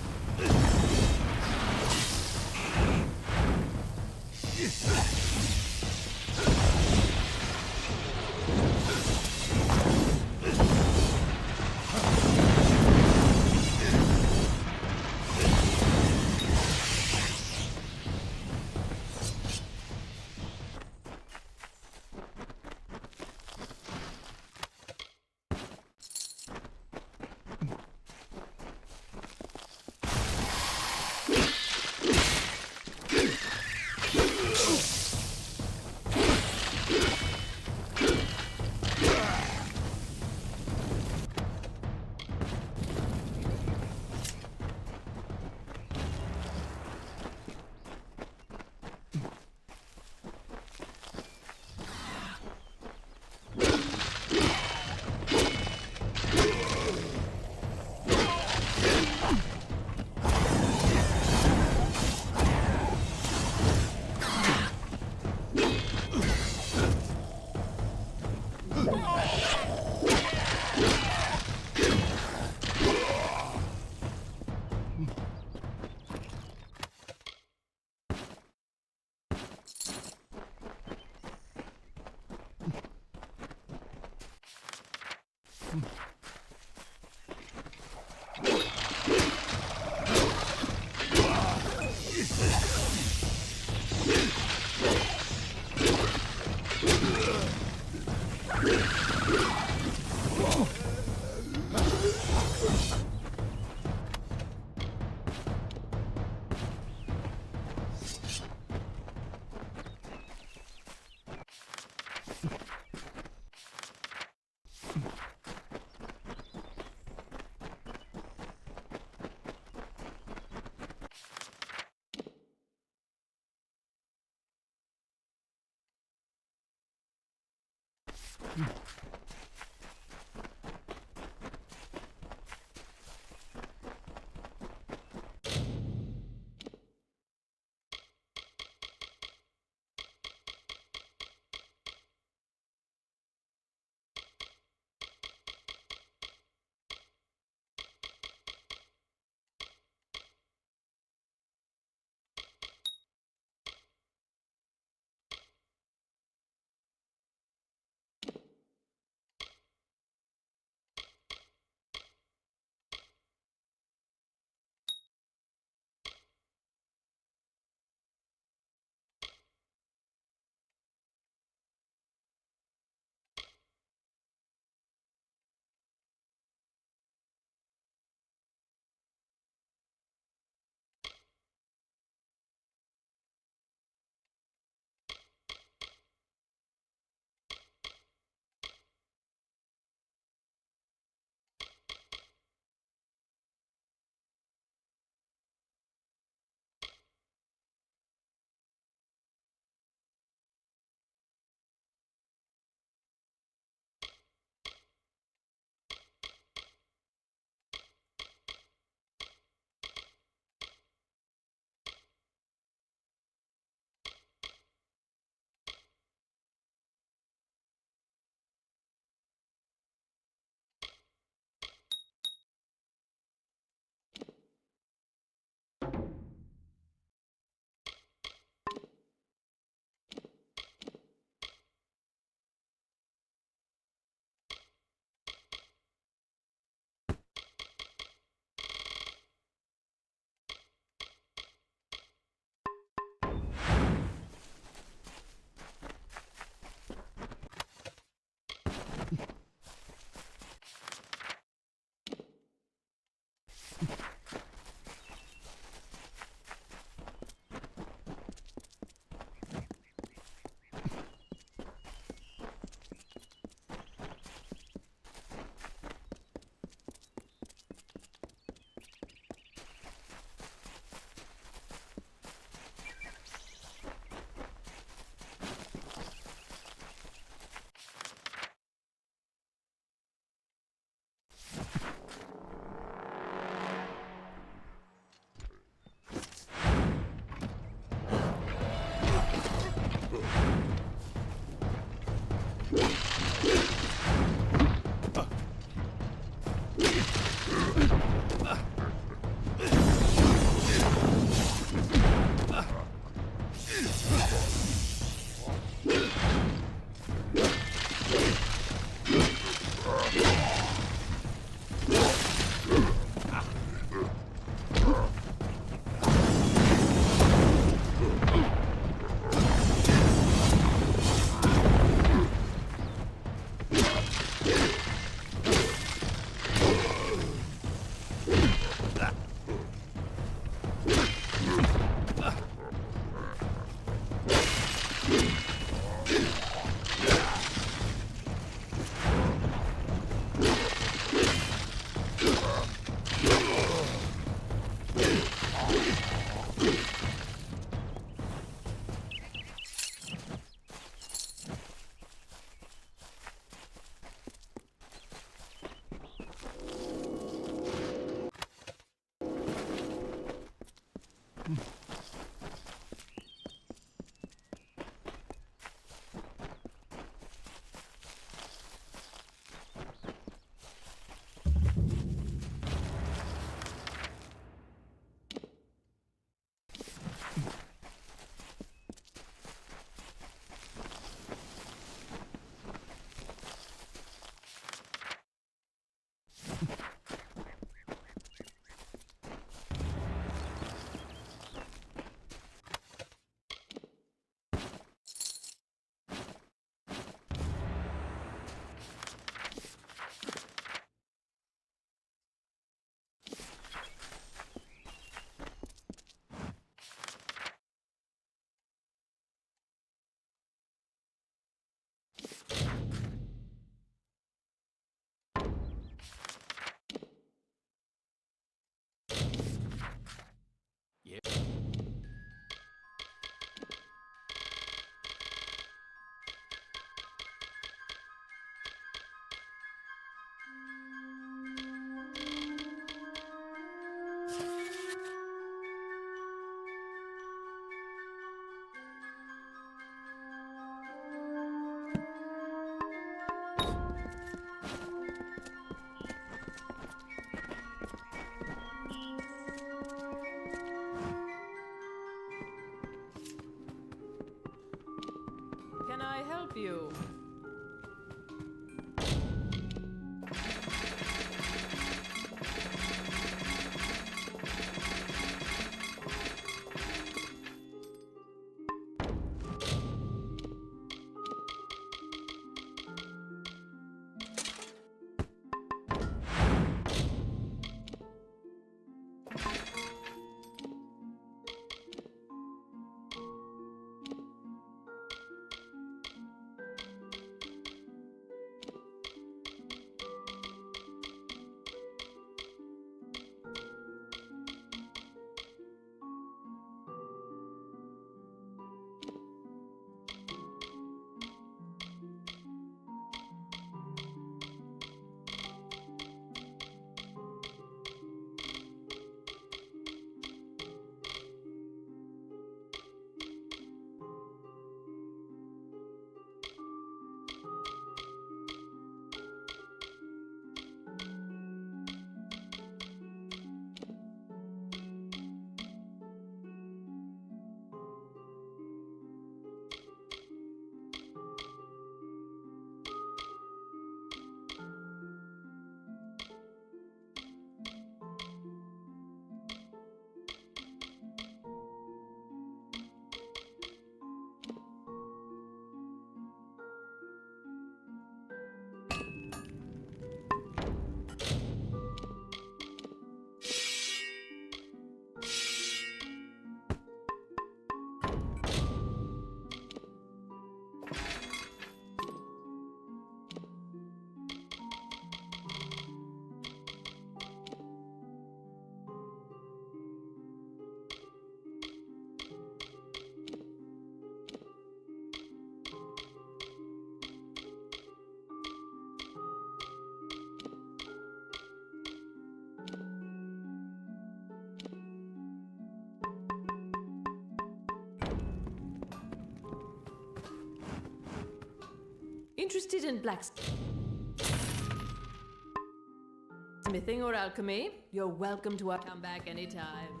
Interested in blacksmithing or alchemy? You're welcome to come back anytime.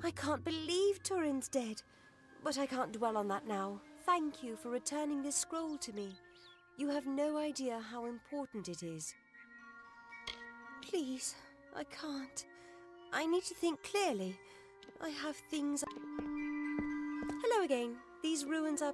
I can't believe Turin's dead. But I can't dwell on that now. Thank you for returning this scroll to me. You have no idea how important it is. Please, I can't. I need to think clearly. I have things... Hello again. These ruins are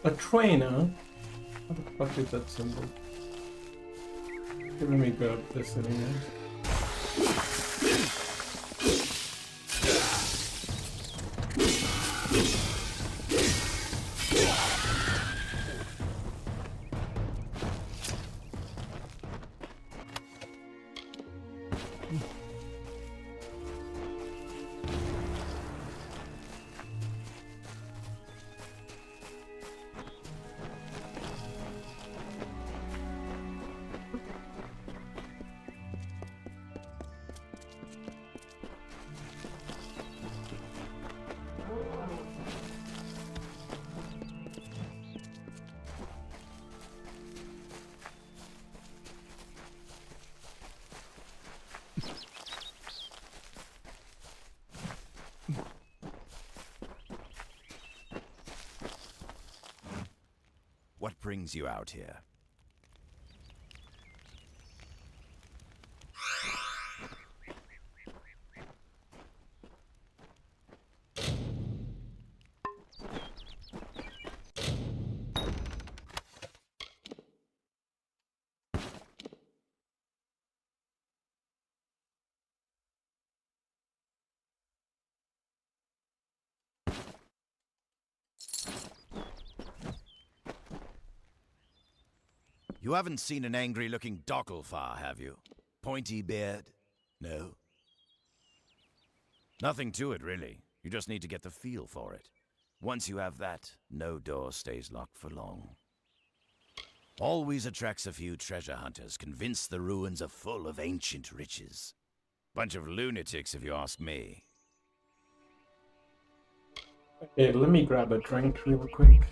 a trainer? What the fuck is that symbol? Let me grab this anyway. What brings you out here? You haven't seen an angry-looking Docklefar, have you? Pointy beard? No? Nothing to it, really. You just need to get the feel for it. Once you have that, no door stays locked for long. Always attracts a few treasure hunters, convinced the ruins are full of ancient riches. Bunch of lunatics, if you ask me. Okay, let me grab a drink real quick.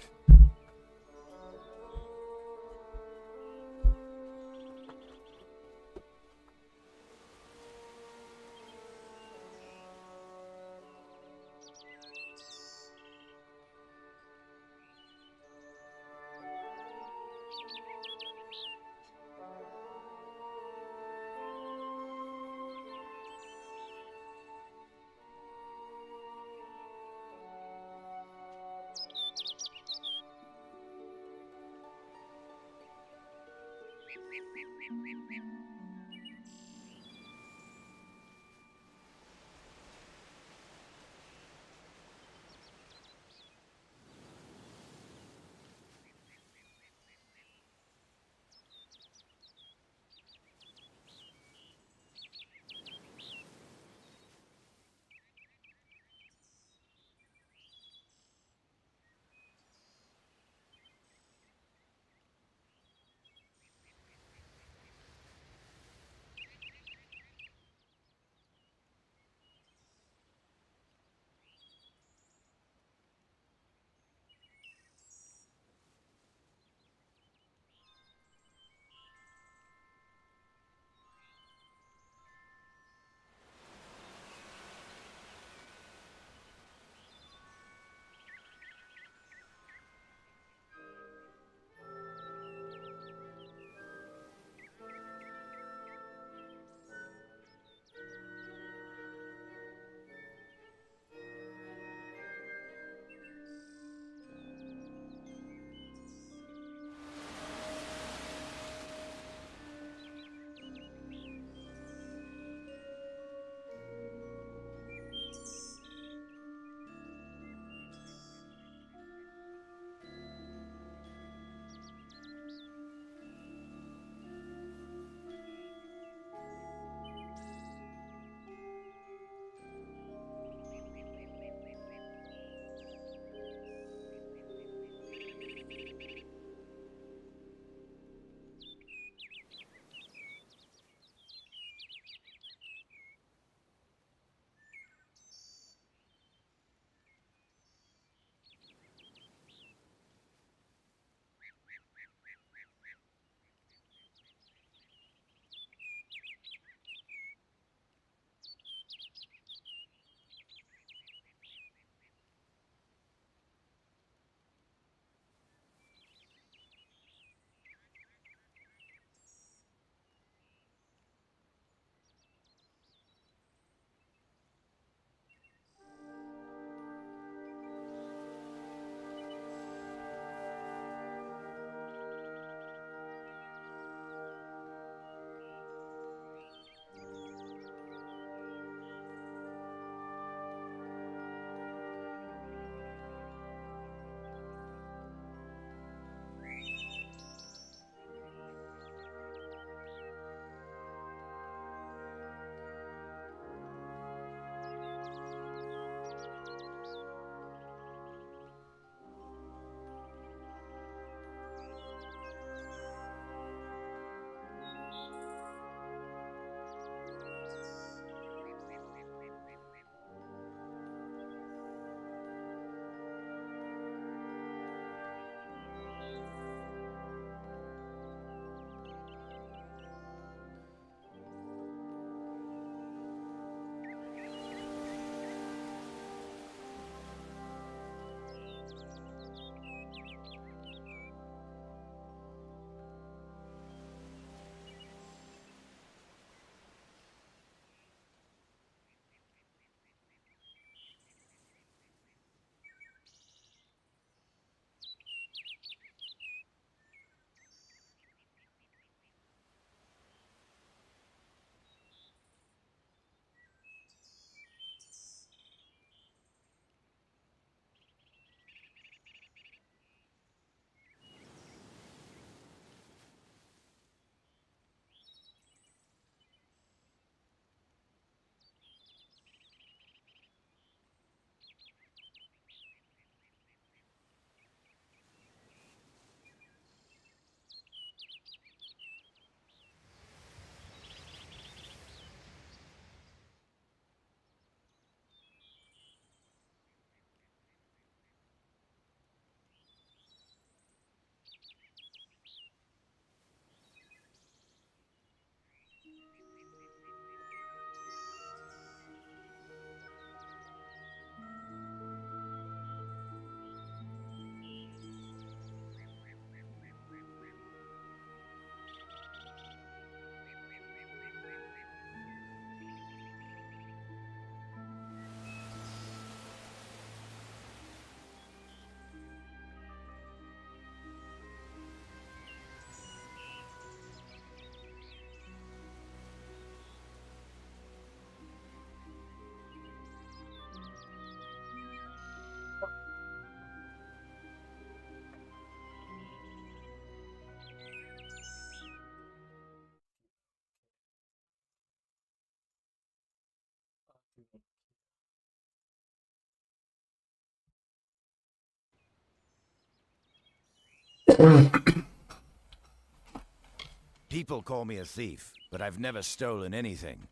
People call me a thief, but I've never stolen anything.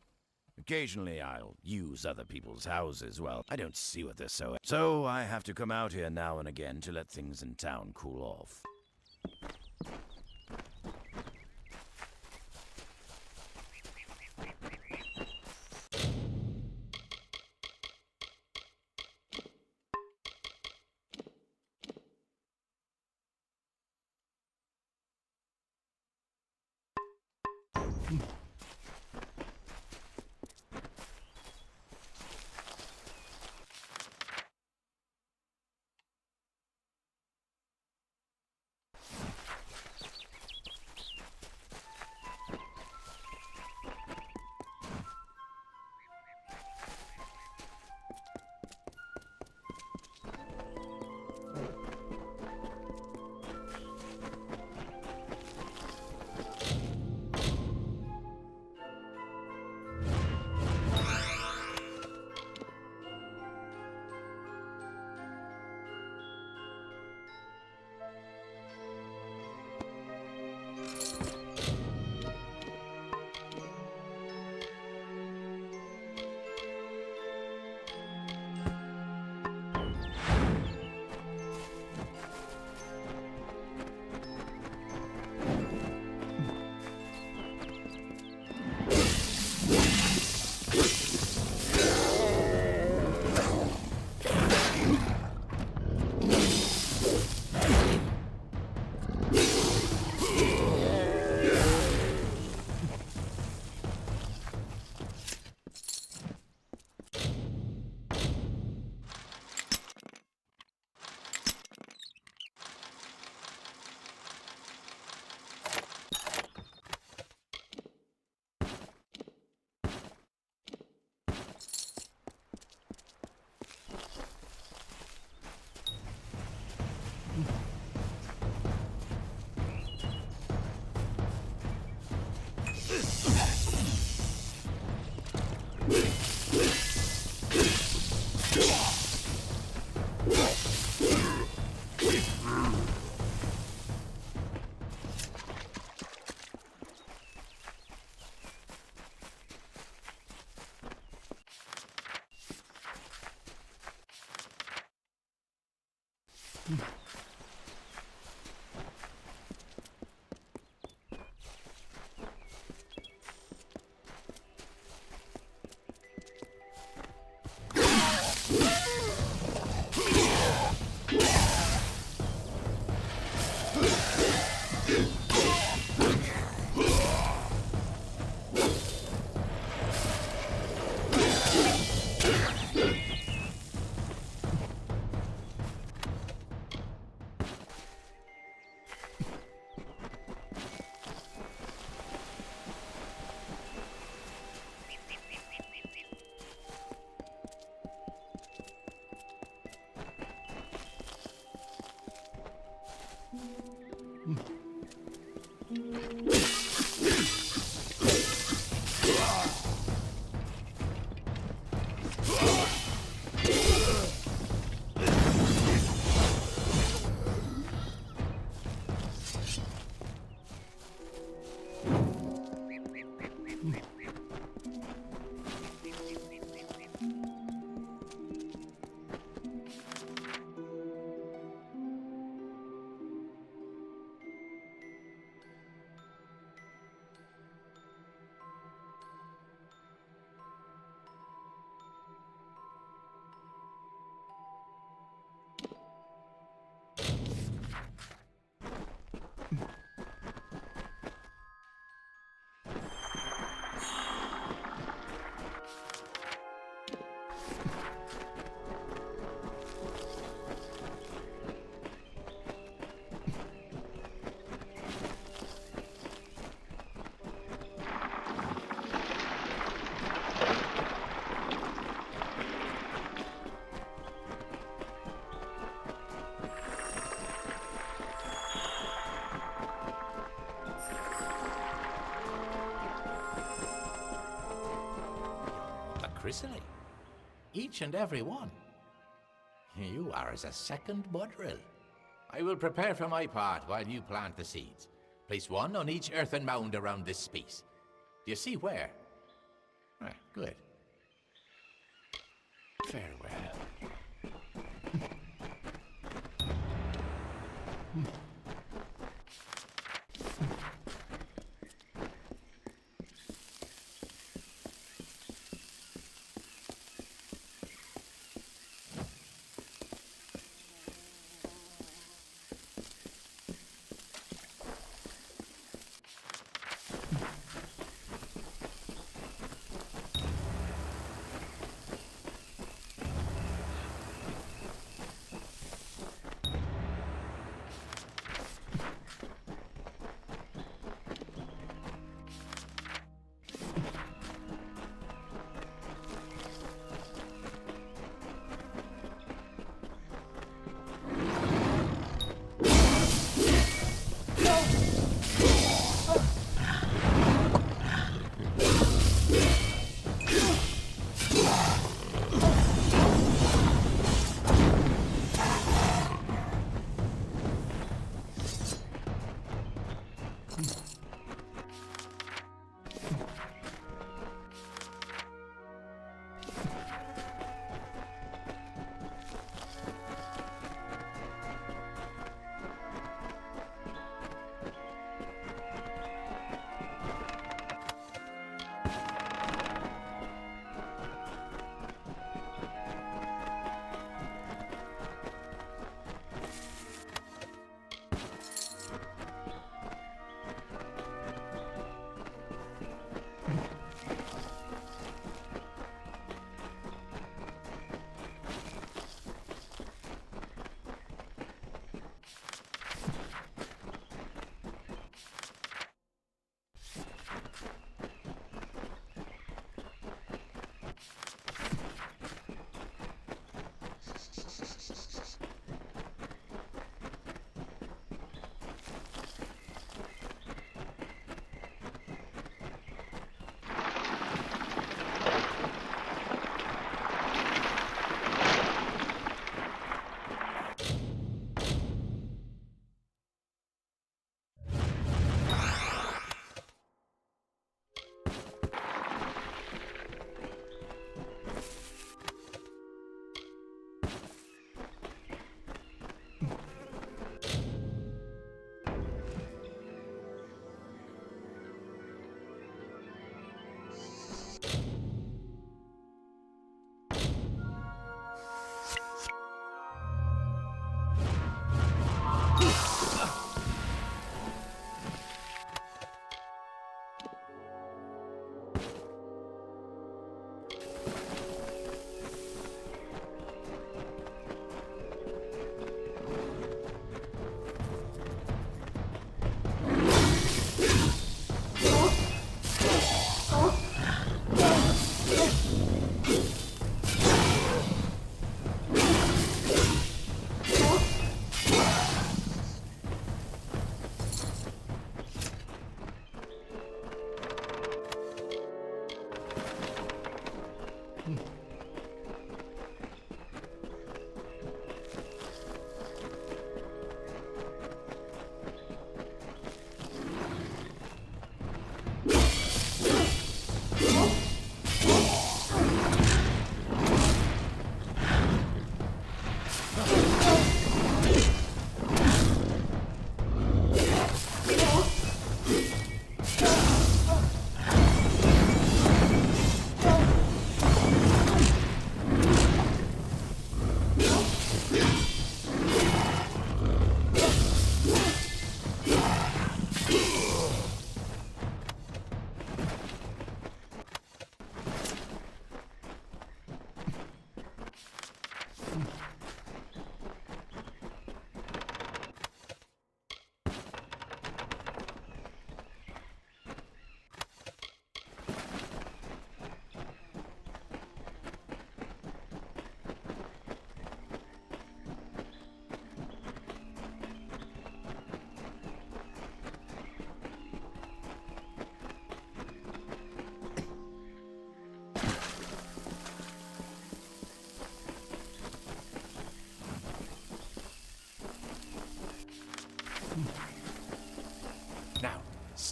Occasionally I'll use other people's houses. Well, I don't see what they're so I have to come out here now and again to let things in town cool off. Chrysalis. Each and every one. You are as a second Budrill. I will prepare for my part while you plant the seeds. Place one on each earthen mound around this space. Do you see where? Right, good. Farewell.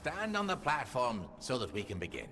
stand on the platform so that we can begin.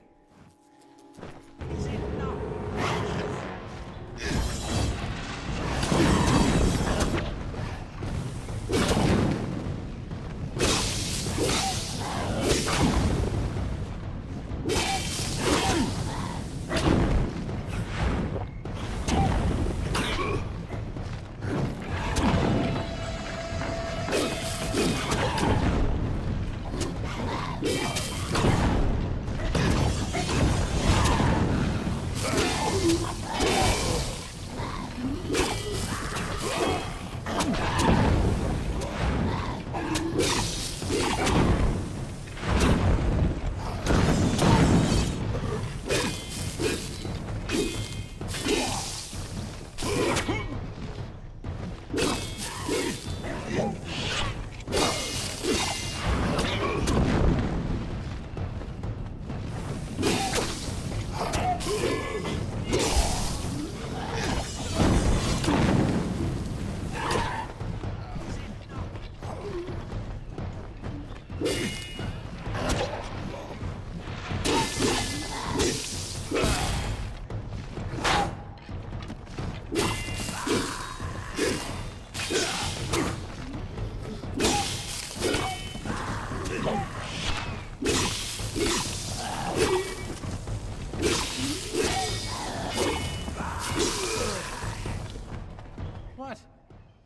What?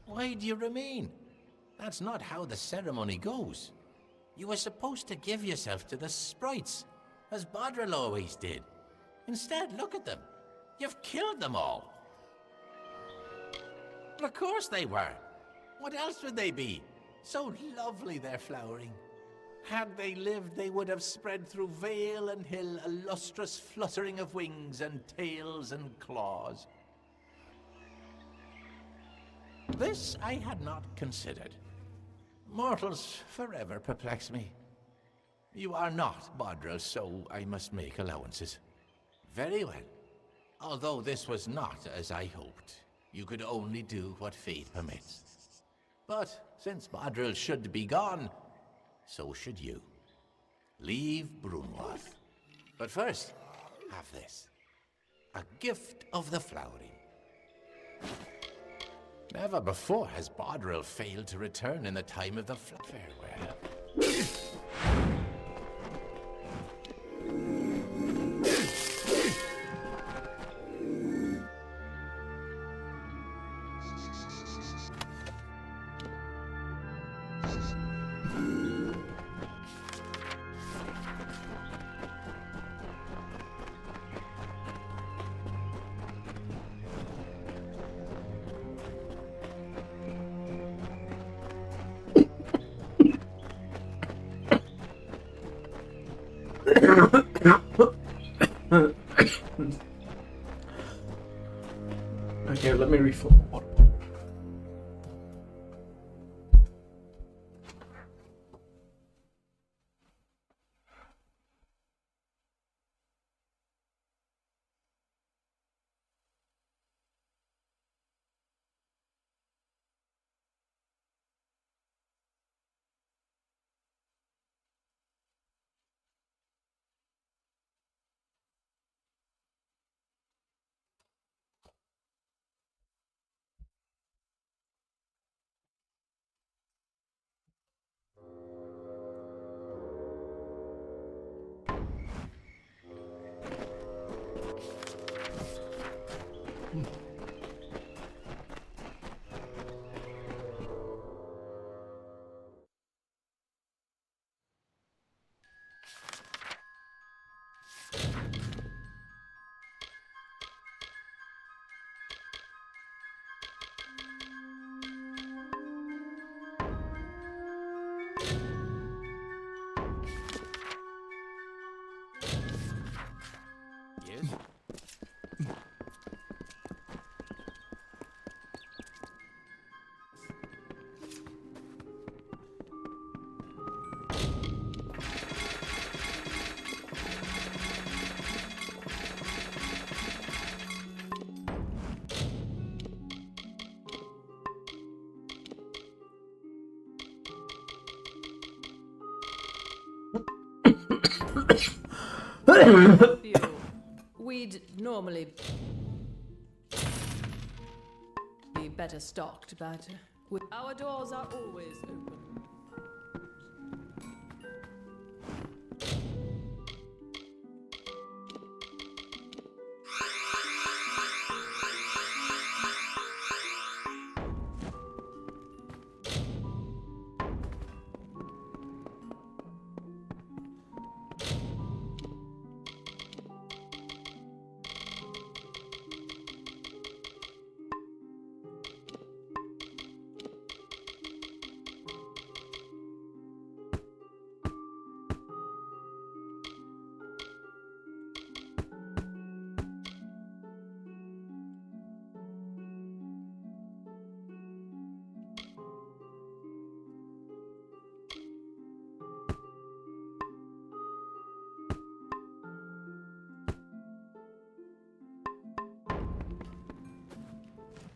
Why do you remain? That's not how the ceremony goes. You were supposed to give yourself to the sprites, as Bodril always did. Instead, look at them. You've killed them all. Well, of course they were. What else would they be? So lovely they're flowering. Had they lived, they would have spread through vale and hill a lustrous fluttering of wings and tails and claws. This I had not considered. Mortals forever perplex me. You are not Bodril, so I must make allowances. Very well. Although this was not as I hoped, you could only do what fate permits. But since Bodril should be gone, so should you. Leave Brunwath. But first, have this. A gift of the flowering. Never before has Bodril failed to return in the time of the farewell. Phew. We'd normally be better stocked, but our doors are always open.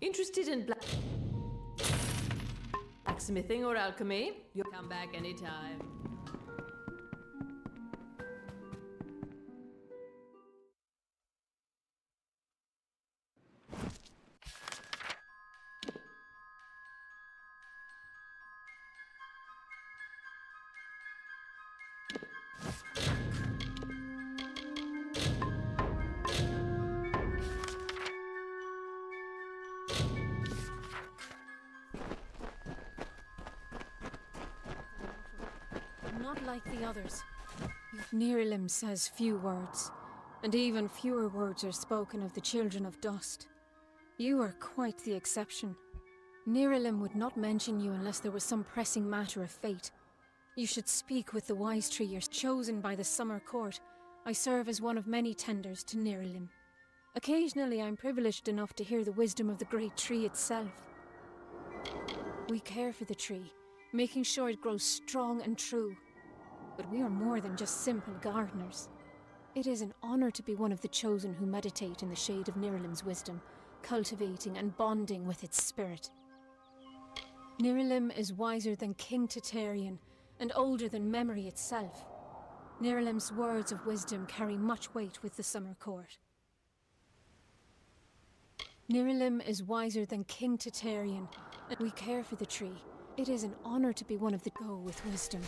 Interested in blacksmithing or alchemy? You'll come back anytime. Not like the others. Nerilim says few words, and even fewer words are spoken of the children of dust. You are quite the exception. Nerilim would not mention you unless there was some pressing matter of fate. You should speak with the wise tree you're chosen by the summer court. I serve as one of many tenders to Nerilim. Occasionally I'm privileged enough to hear the wisdom of the great tree itself. We care for the tree, making sure it grows strong and true. But we are more than just simple gardeners. It is an honor to be one of the chosen who meditate in the shade of Nerilim's wisdom, cultivating and bonding with its spirit. Nerilim is wiser than King Titarian, and older than memory itself. Nerilim's words of wisdom carry much weight with the Summer Court. Nerilim is wiser than King Titarian, and we care for the tree. It is an honor to be one of the go with wisdom.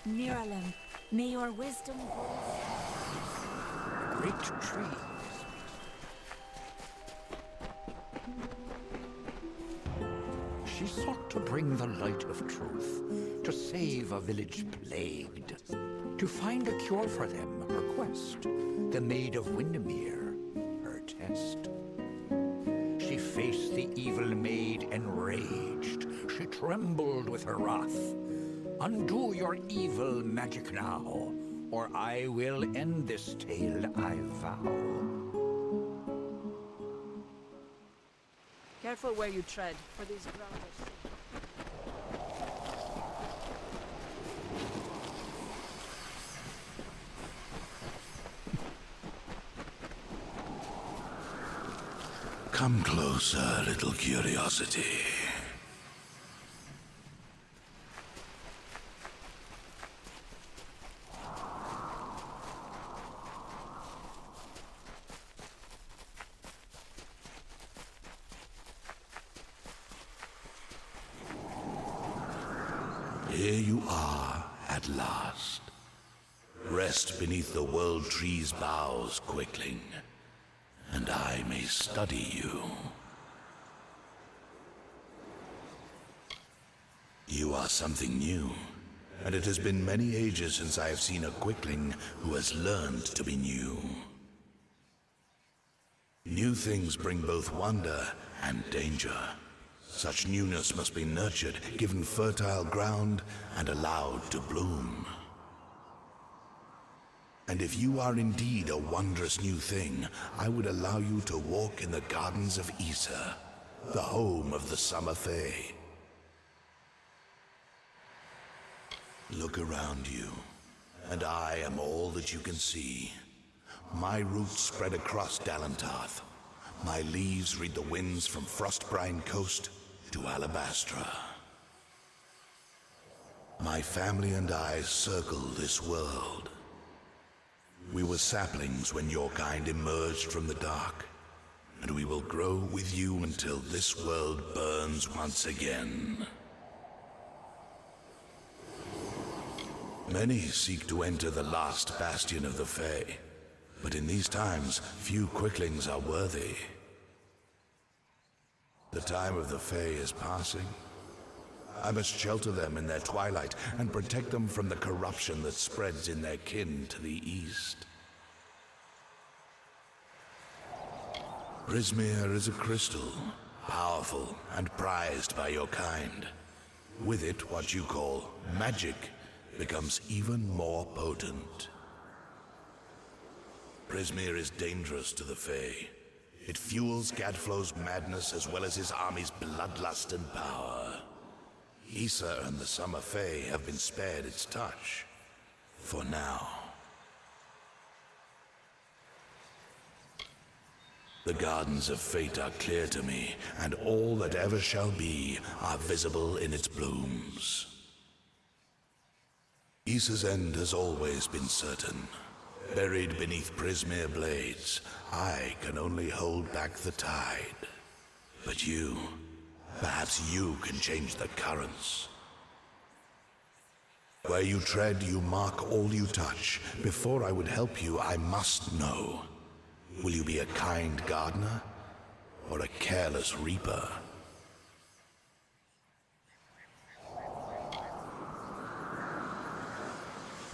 Nerilim, may your wisdom grow. Great tree. She sought to bring the light of truth, to save a village plagued, to find a cure for them, her quest, the Maid of Windermere, her test. She faced the evil maid enraged, she trembled with her wrath. Undo your evil magic now, or I will end this tale, I vow. Careful where you tread, for these grounds are safe. Come closer, little curiosity. Here you are, at last. Rest beneath the World Tree's boughs, Quickling, and I may study you. You are something new, and it has been many ages since I have seen a Quickling who has learned to be new. New things bring both wonder and danger. Such newness must be nurtured, given fertile ground, and allowed to bloom. And if you are indeed a wondrous new thing, I would allow you to walk in the gardens of Issa, the home of the Summer Fae. Look around you, and I am all that you can see. My roots spread across Dalantarth. My leaves read the winds from Frostbrine Coast to Alabastra. My family and I circle this world. We were saplings when your kind emerged from the dark, and we will grow with you until this world burns once again. Many seek to enter the last bastion of the Fae, but in these times, few quicklings are worthy. The time of the Fae is passing. I must shelter them in their twilight and protect them from the corruption that spreads in their kin to the east. Prismeer is a crystal, powerful and prized by your kind. With it, what you call magic becomes even more potent. Prismeer is dangerous to the Fae. It fuels Gadflow's madness as well as his army's bloodlust and power. Issa and the Summer Fae have been spared its touch. For now. The Gardens of Fate are clear to me, and all that ever shall be are visible in its blooms. Issa's end has always been certain. Buried beneath Prismeer blades, I can only hold back the tide. But you, perhaps you can change the currents. Where you tread, you mark all you touch. Before I would help you, I must know. Will you be a kind gardener, or a careless reaper?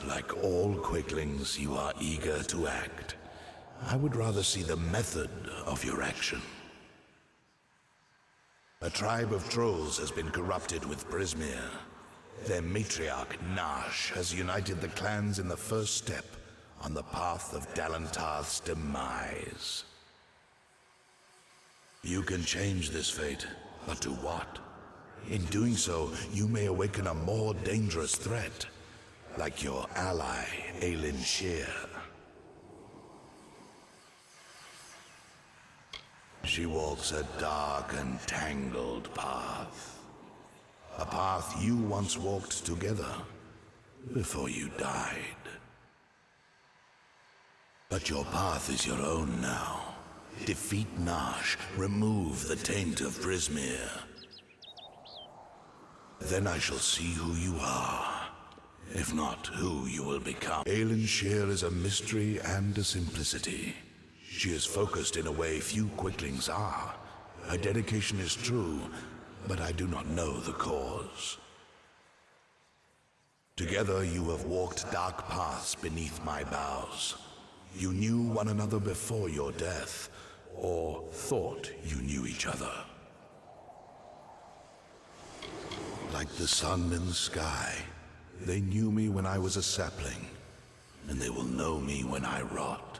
Like all quicklings, you are eager to act. I would rather see the method of your action. A tribe of trolls has been corrupted with Prismeer. Their matriarch, Nash, has united the clans in the first step on the path of Dalantarth's demise. You can change this fate, but to what? In doing so, you may awaken a more dangerous threat, like your ally, Aelin Shear. She walks a dark and tangled path. A path you once walked together, before you died. But your path is your own now. Defeat Nash, remove the taint of Prismeer. Then I shall see who you are. If not, who you will become. Aelin Shear is a mystery and a simplicity. She is focused in a way few quicklings are. Her dedication is true, but I do not know the cause. Together you have walked dark paths beneath my boughs. You knew one another before your death, or thought you knew each other. Like the sun in the sky, they knew me when I was a sapling, and they will know me when I rot.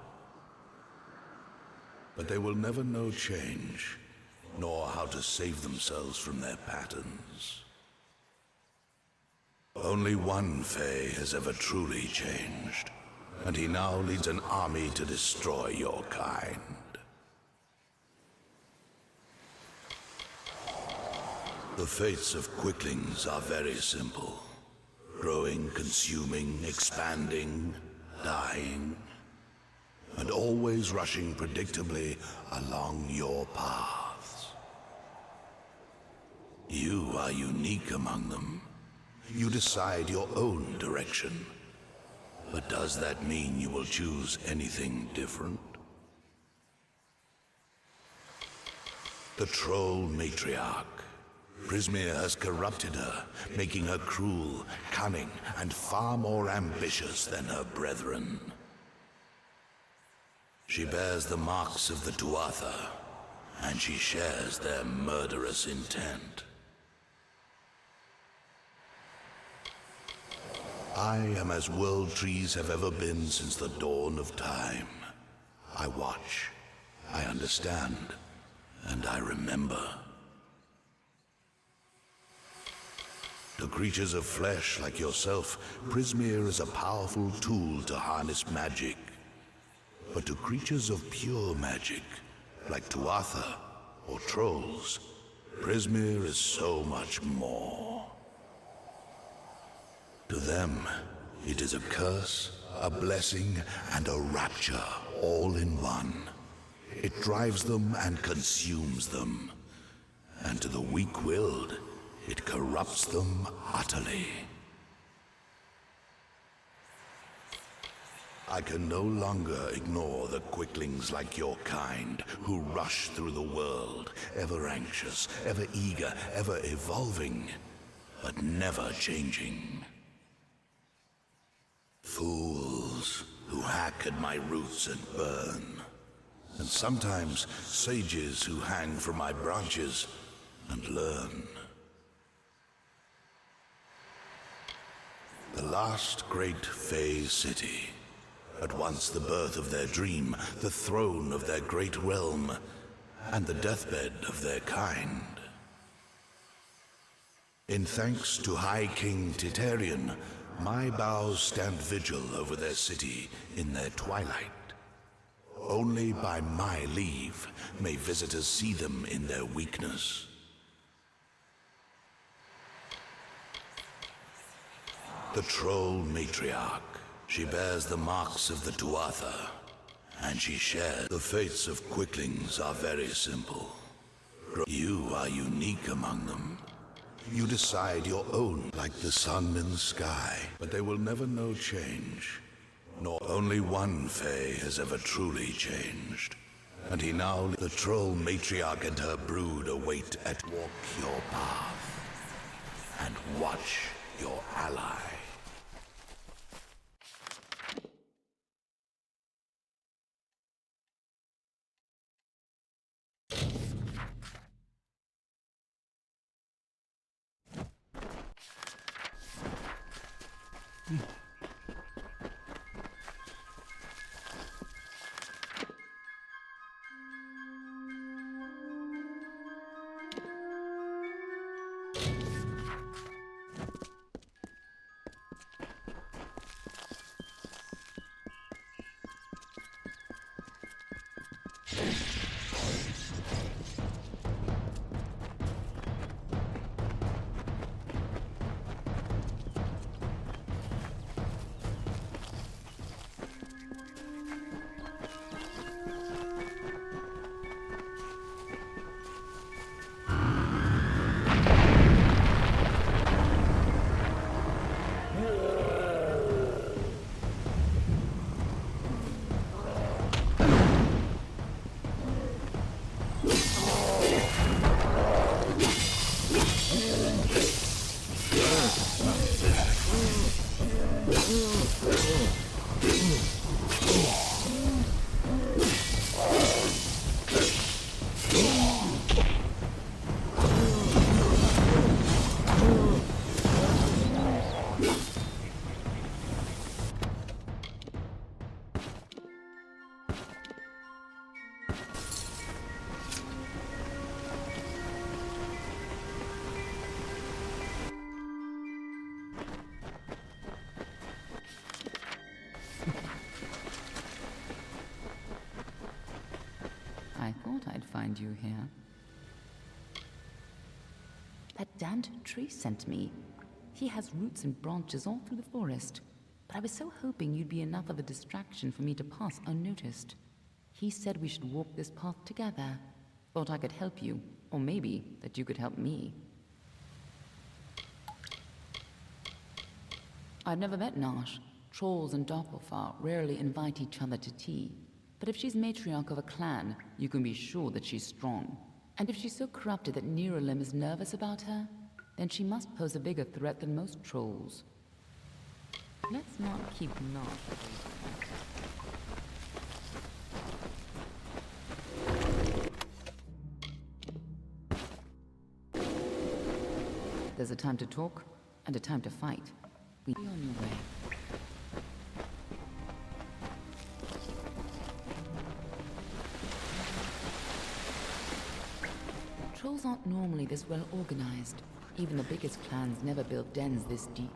But they will never know change, nor how to save themselves from their patterns. Only one Fae has ever truly changed, and he now leads an army to destroy your kind. The fates of quicklings are very simple. Growing, consuming, expanding, dying, and always rushing predictably along your paths. You are unique among them. You decide your own direction. But does that mean you will choose anything different? The Troll Matriarch. Prismeer has corrupted her, making her cruel, cunning, and far more ambitious than her brethren. She bears the marks of the Tuatha, and she shares their murderous intent. I am as world trees have ever been since the dawn of time. I watch, I understand, and I remember. To creatures of flesh like yourself, Prismeer is a powerful tool to harness magic. But to creatures of pure magic, like Tuatha or trolls, Prismeer is so much more. To them, it is a curse, a blessing, and a rapture all in one. It drives them and consumes them. And to the weak-willed, it corrupts them utterly. I can no longer ignore the quicklings like your kind, who rush through the world, ever anxious, ever eager, ever evolving, but never changing. Fools who hack at my roots and burn. And sometimes sages who hang from my branches and learn. The last great Fey city, at once the birth of their dream, the throne of their great realm, and the deathbed of their kind. In thanks to High King Titarian, my boughs stand vigil over their city in their twilight. Only by my leave may visitors see them in their weakness. The troll matriarch, she bears the marks of the Tuatha, and she shares the fates of quicklings are very simple. You are unique among them. You decide your own, like the sun in the sky, but they will never know change. Nor only one Fae has ever truly changed. And he now, the troll matriarch and her brood await at walk your path and watch your ally. I thought I'd find you here. That damned tree sent me. He has roots and branches all through the forest. But I was so hoping you'd be enough of a distraction for me to pass unnoticed. He said we should walk this path together. Thought I could help you, or maybe that you could help me. I've never met Nash. Trolls and Doppelfar rarely invite each other to tea. But if she's matriarch of a clan, you can be sure that she's strong. And if she's so corrupted that Niralim is nervous about her, then she must pose a bigger threat than most trolls. Let's not keep Nash. There's a time to talk, and a time to fight. Be on your way. Trolls aren't normally this well organized. Even the biggest clans never built dens this deep.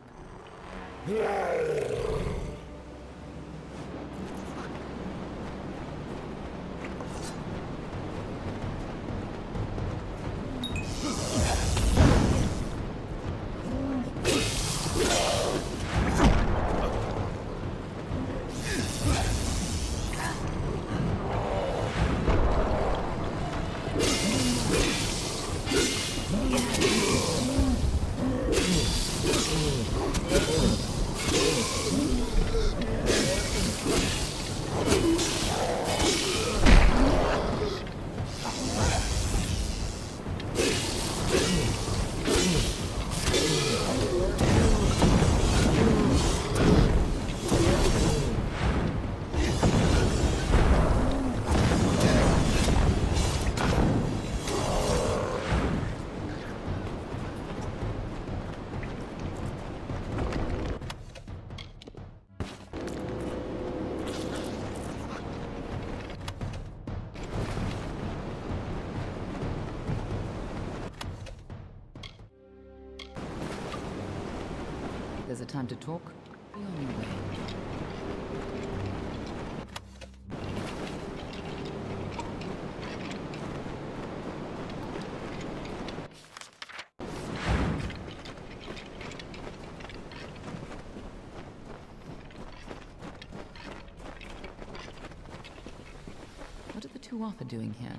there's a time to talk, be on your way. What are the two Arthur doing here?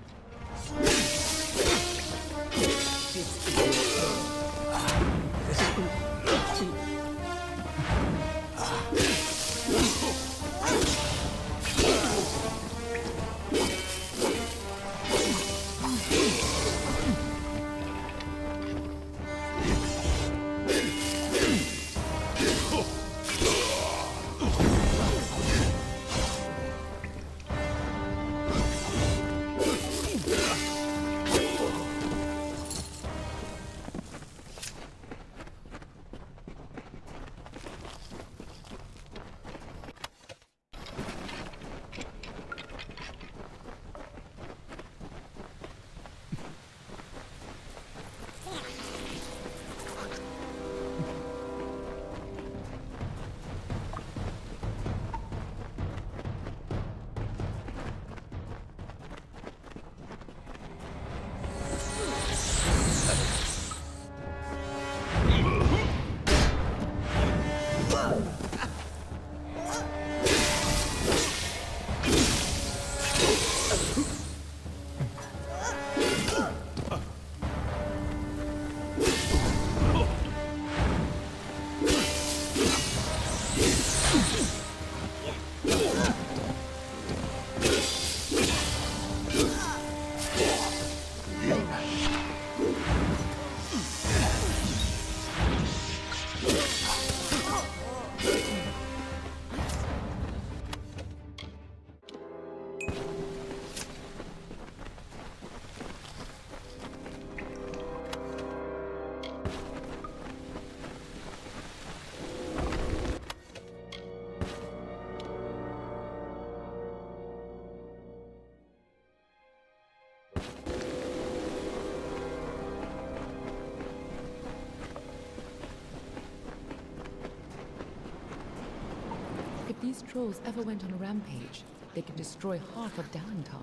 If these trolls ever went on a rampage, they could destroy half of Dalantar.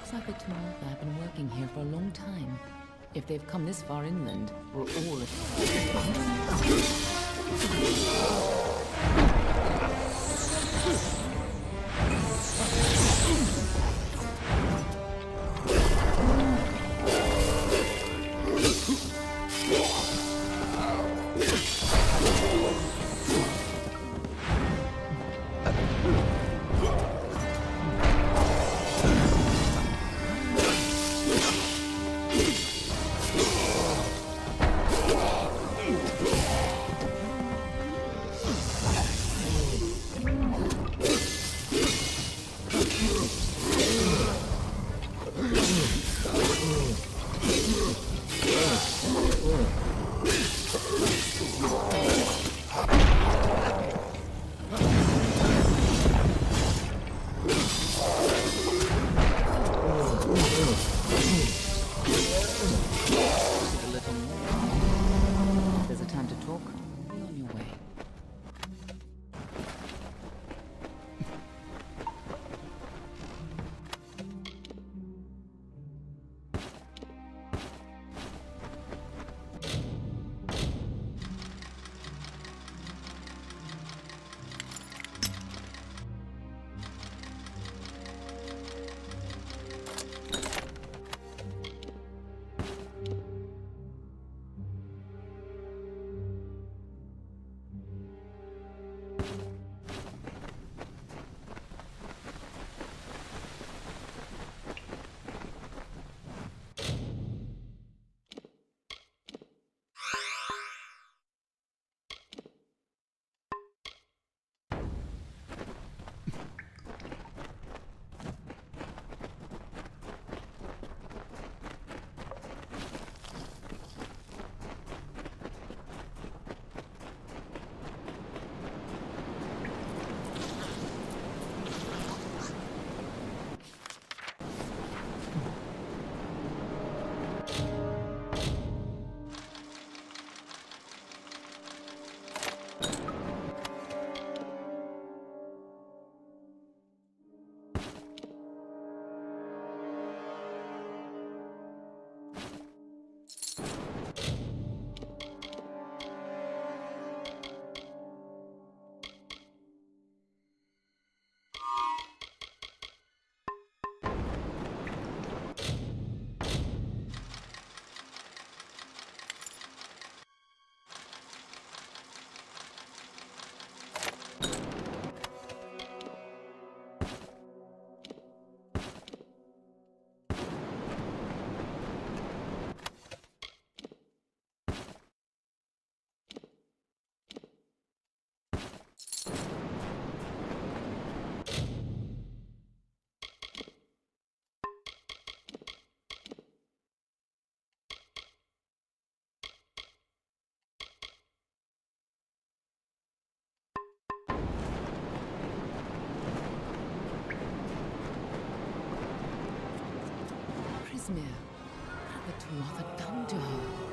Looks like the Tuatha have been working here for a long time. If they've come this far inland, we're all... There's a time to talk. Be on your way. Prismir, what have the Tuatha done to her?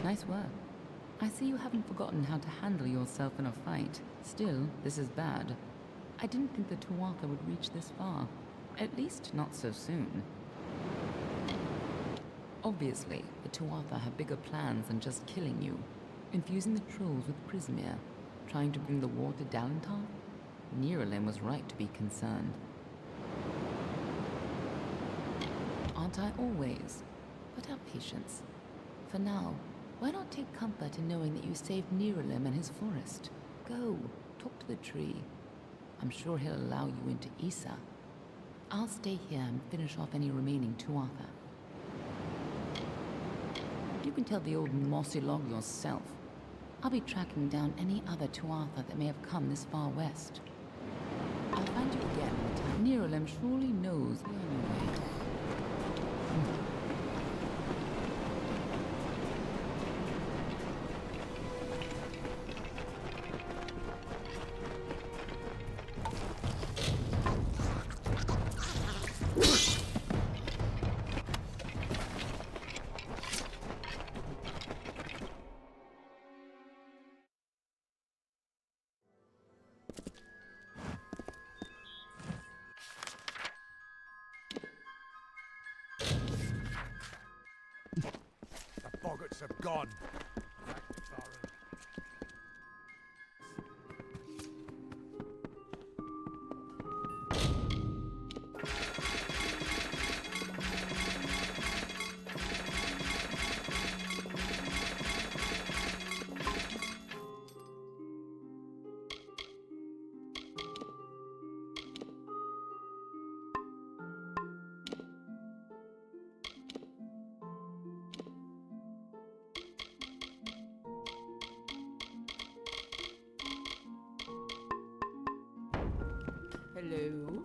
Nice work. I see you haven't forgotten how to handle yourself in a fight. Still, this is bad. I didn't think the Tuatha would reach this far. At least not so soon. Obviously, the Tuatha have bigger plans than just killing you. Infusing the trolls with Prismere, trying to bring the war to Dalentar? Nirelem was right to be concerned. Aren't I always? But have patience. For now, why not take comfort in knowing that you saved Nirelem and his forest? Go, talk to the tree. I'm sure he'll allow you into Issa. I'll stay here and finish off any remaining Tuatha. You can tell the old mossy log yourself. I'll be tracking down any other Tuatha that may have come this far west. I'll find you again in the town. Nirelem surely knows the only way. The boggarts have gone. Hello?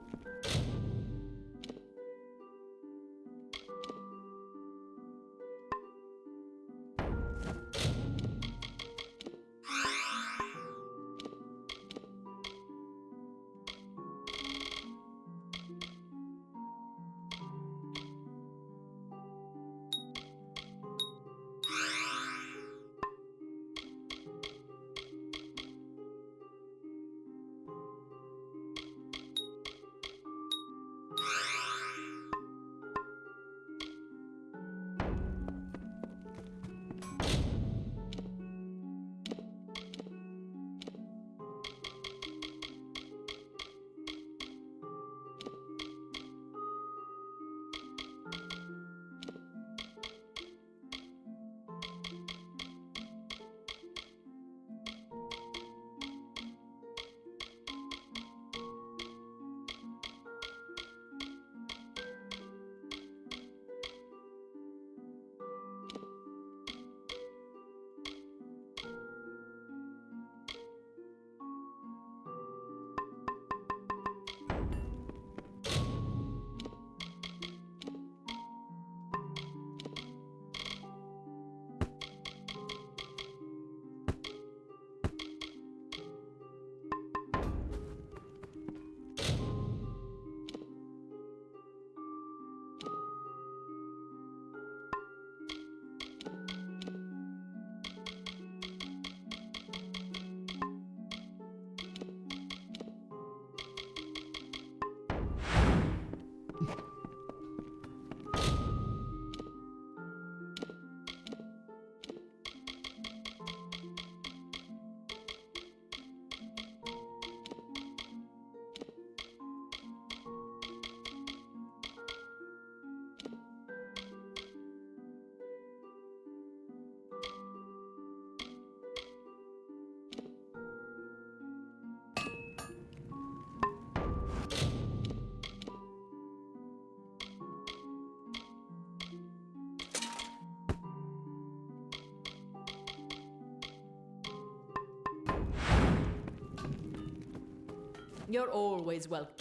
You're always welcome.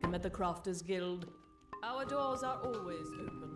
I'm at the Crafters Guild. Our doors are always open.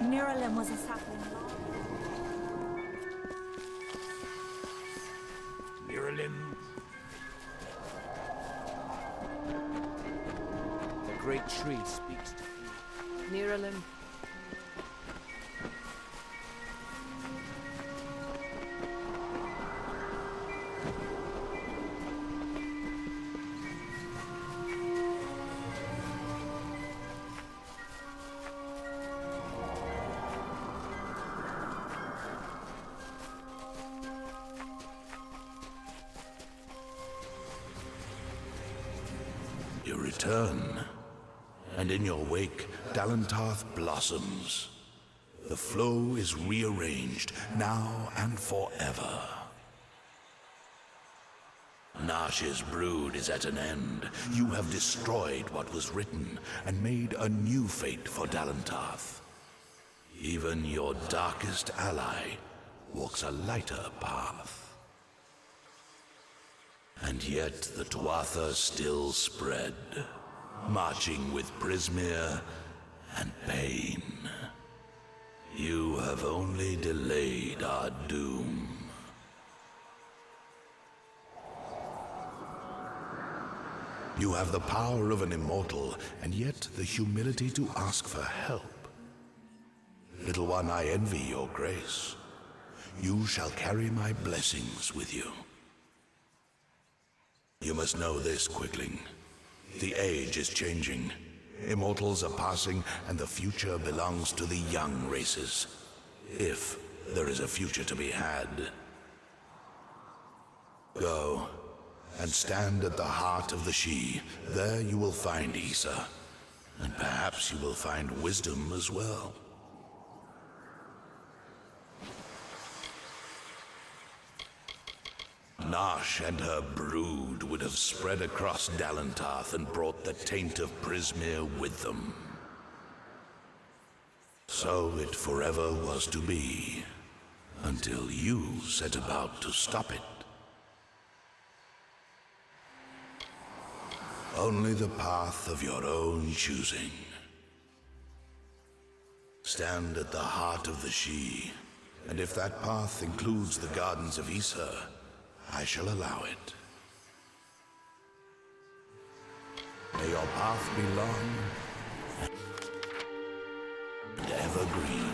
Niralim was a sapling. Niralim. The great tree speaks to you. Niralim. You return, and in your wake, Dalentarth blossoms. The flow is rearranged, now and forever. Nash's brood is at an end. You have destroyed what was written, and made a new fate for Dalentarth. Even your darkest ally walks a lighter path. And yet the Tuatha still spread, marching with Prismere and pain. You have only delayed our doom. You have the power of an immortal, and yet the humility to ask for help. Little one, I envy your grace. You shall carry my blessings with you. You must know this, Quickling. The age is changing. Immortals are passing, and the future belongs to the young races. If there is a future to be had. Go, and stand at the heart of the She. There you will find Issa, and perhaps you will find wisdom as well. Nash and her brood would have spread across Dalentarth and brought the taint of Prismere with them. So it forever was to be, until you set about to stop it. Only the path of your own choosing. Stand at the heart of the She, and if that path includes the gardens of Issa, I shall allow it. May your path be long and evergreen.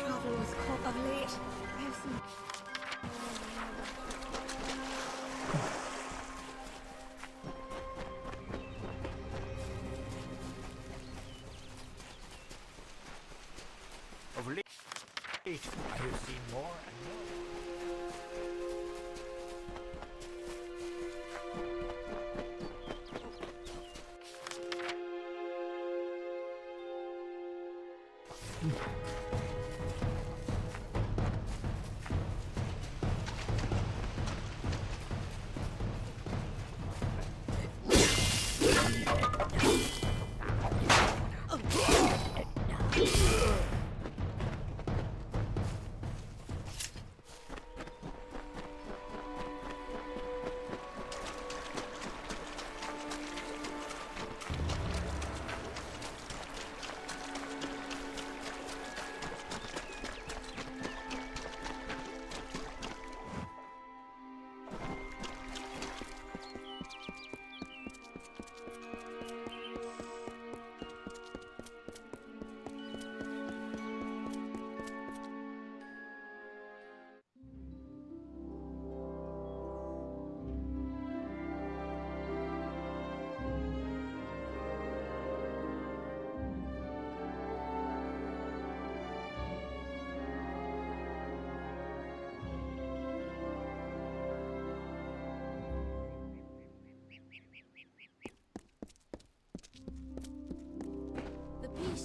Travel was caught of late. I have some... Of late, I have seen more and more.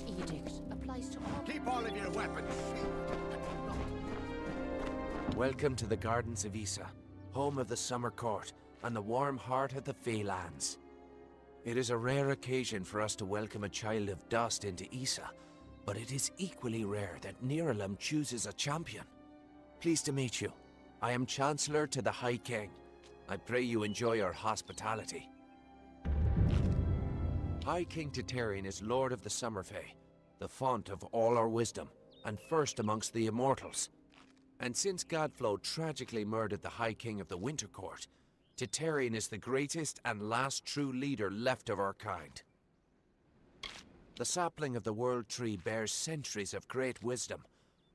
edict applies to all. Keep all of your weapons sheathed. Welcome to the Gardens of Issa, home of the Summer Court and the warm heart of the Feylands. It is a rare occasion for us to welcome a child of dust into Issa, but it is equally rare that Niralim chooses a champion. Pleased to meet you. I am Chancellor to the High King. I pray you enjoy our hospitality. High King Titarian is Lord of the Summerfey, the font of all our wisdom, and first amongst the immortals. And since Godflow tragically murdered the High King of the Winter Court, Titarian is the greatest and last true leader left of our kind. The sapling of the World Tree bears centuries of great wisdom.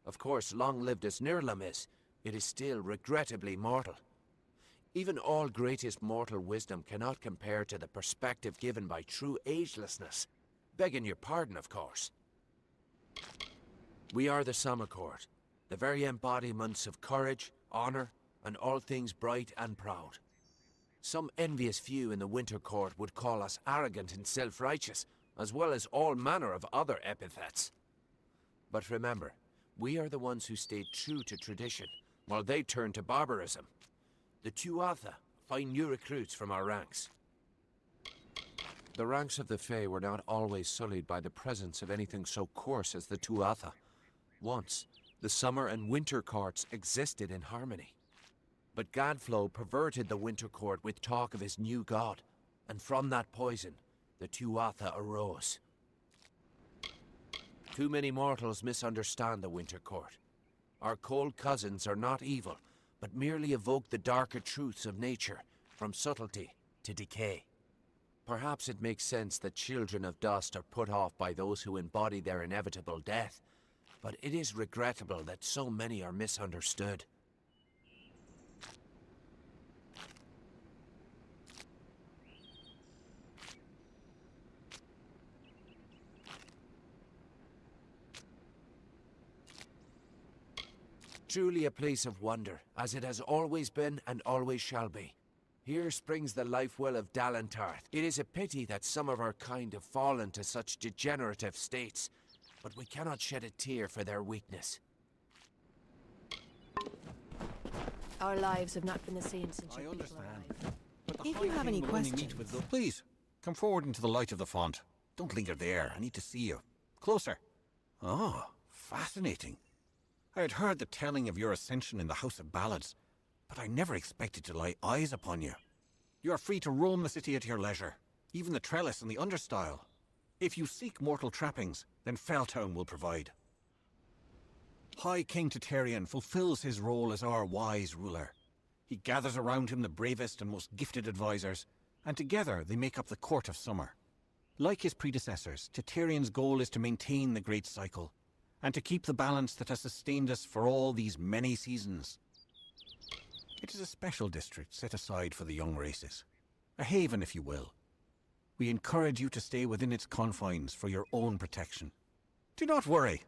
Of course, long-lived as Nirlam is, it is still regrettably mortal. Even all greatest mortal wisdom cannot compare to the perspective given by true agelessness. Begging your pardon, of course. We are the Summer Court, the very embodiments of courage, honor, and all things bright and proud. Some envious few in the Winter Court would call us arrogant and self-righteous, as well as all manner of other epithets. But remember, we are the ones who stayed true to tradition, while they turned to barbarism. The Tuatha find new recruits from our ranks. The ranks of the Fae were not always sullied by the presence of anything so coarse as the Tuatha. Once, the Summer and Winter Courts existed in harmony. But Godflow perverted the Winter Court with talk of his new god, and from that poison, the Tuatha arose. Too many mortals misunderstand the Winter Court. Our cold cousins are not evil, but merely evoke the darker truths of nature, from subtlety to decay. Perhaps it makes sense that children of dust are put off by those who embody their inevitable death, but it is regrettable that so many are misunderstood. Truly a place of wonder, as it has always been and always shall be. Here springs the life well of Dalantarth. It is a pity that some of our kind have fallen to such degenerative states, but we cannot shed a tear for their weakness. Our lives have not been the same since I your people understand. arrived. But the If High you have King any will only meet questions- with the... Please, come forward into the light of the font. Don't linger there. I need to see you. Closer. Oh, fascinating. I had heard the telling of your ascension in the House of Ballads, but I never expected to lay eyes upon you. You are free to roam the city at your leisure, even the trellis and the understyle. If you seek mortal trappings, then Felltown will provide. High King Titarian fulfills his role as our wise ruler. He gathers around him the bravest and most gifted advisors, and together they make up the Court of Summer. Like his predecessors, Titarian's goal is to maintain the Great Cycle, and to keep the balance that has sustained us for all these many seasons. It is a special district set aside for the young races. A haven, if you will. We encourage you to stay within its confines for your own protection. Do not worry.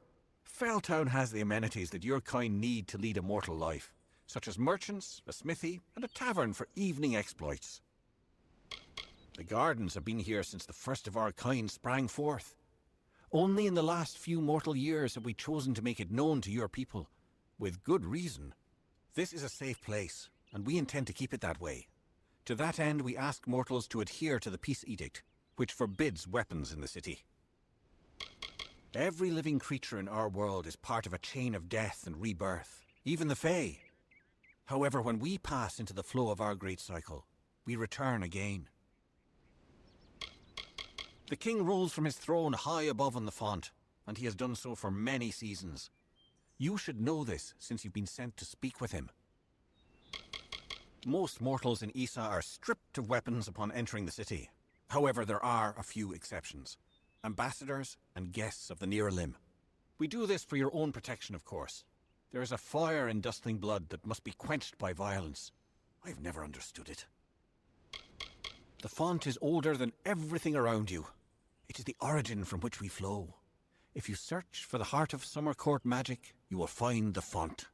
Felltown has the amenities that your kind need to lead a mortal life, such as merchants, a smithy, and a tavern for evening exploits. The gardens have been here since the first of our kind sprang forth. Only in the last few mortal years have we chosen to make it known to your people, with good reason. This is a safe place, and we intend to keep it that way. To that end, we ask mortals to adhere to the Peace Edict, which forbids weapons in the city. Every living creature in our world is part of a chain of death and rebirth, even the Fae. However, when we pass into the flow of our great cycle, we return again. The king rules from his throne high above on the font, and he has done so for many seasons. You should know this, since you've been sent to speak with him. Most mortals in Issa are stripped of weapons upon entering the city. However, there are a few exceptions. Ambassadors and guests of the Niralim. We do this for your own protection, of course. There is a fire in dustling blood that must be quenched by violence. I've never understood it. The font is older than everything around you. It is the origin from which we flow. If you search for the heart of Summer Court magic, you will find the font.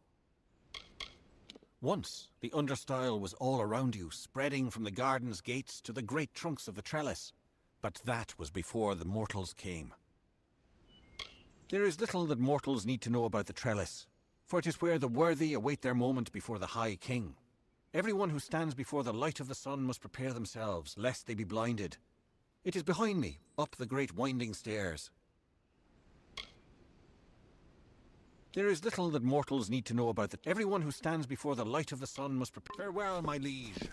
Once, the understyle was all around you, spreading from the garden's gates to the great trunks of the trellis. But that was before the mortals came. There is little that mortals need to know about the trellis, for it is where the worthy await their moment before the High King. Everyone who stands before the light of the sun must prepare themselves, lest they be blinded. It is behind me, up the great winding stairs. There is little that mortals need to know about the... Everyone who stands before the light of the sun must prepare... Farewell, my liege.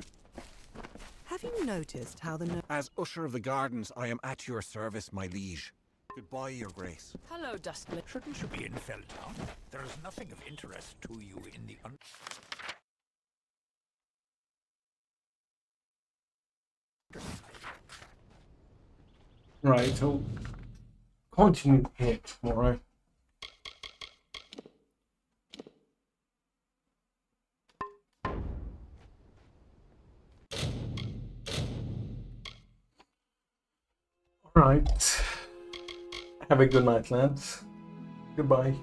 Have you noticed how the... As Usher of the Gardens, I am at your service, my liege. Goodbye, your grace. Hello, Dustman. Shouldn't you be in Feldtown? There is nothing of interest to you in the Right, so continue here tomorrow. Alright. Have a good night, lads. Goodbye.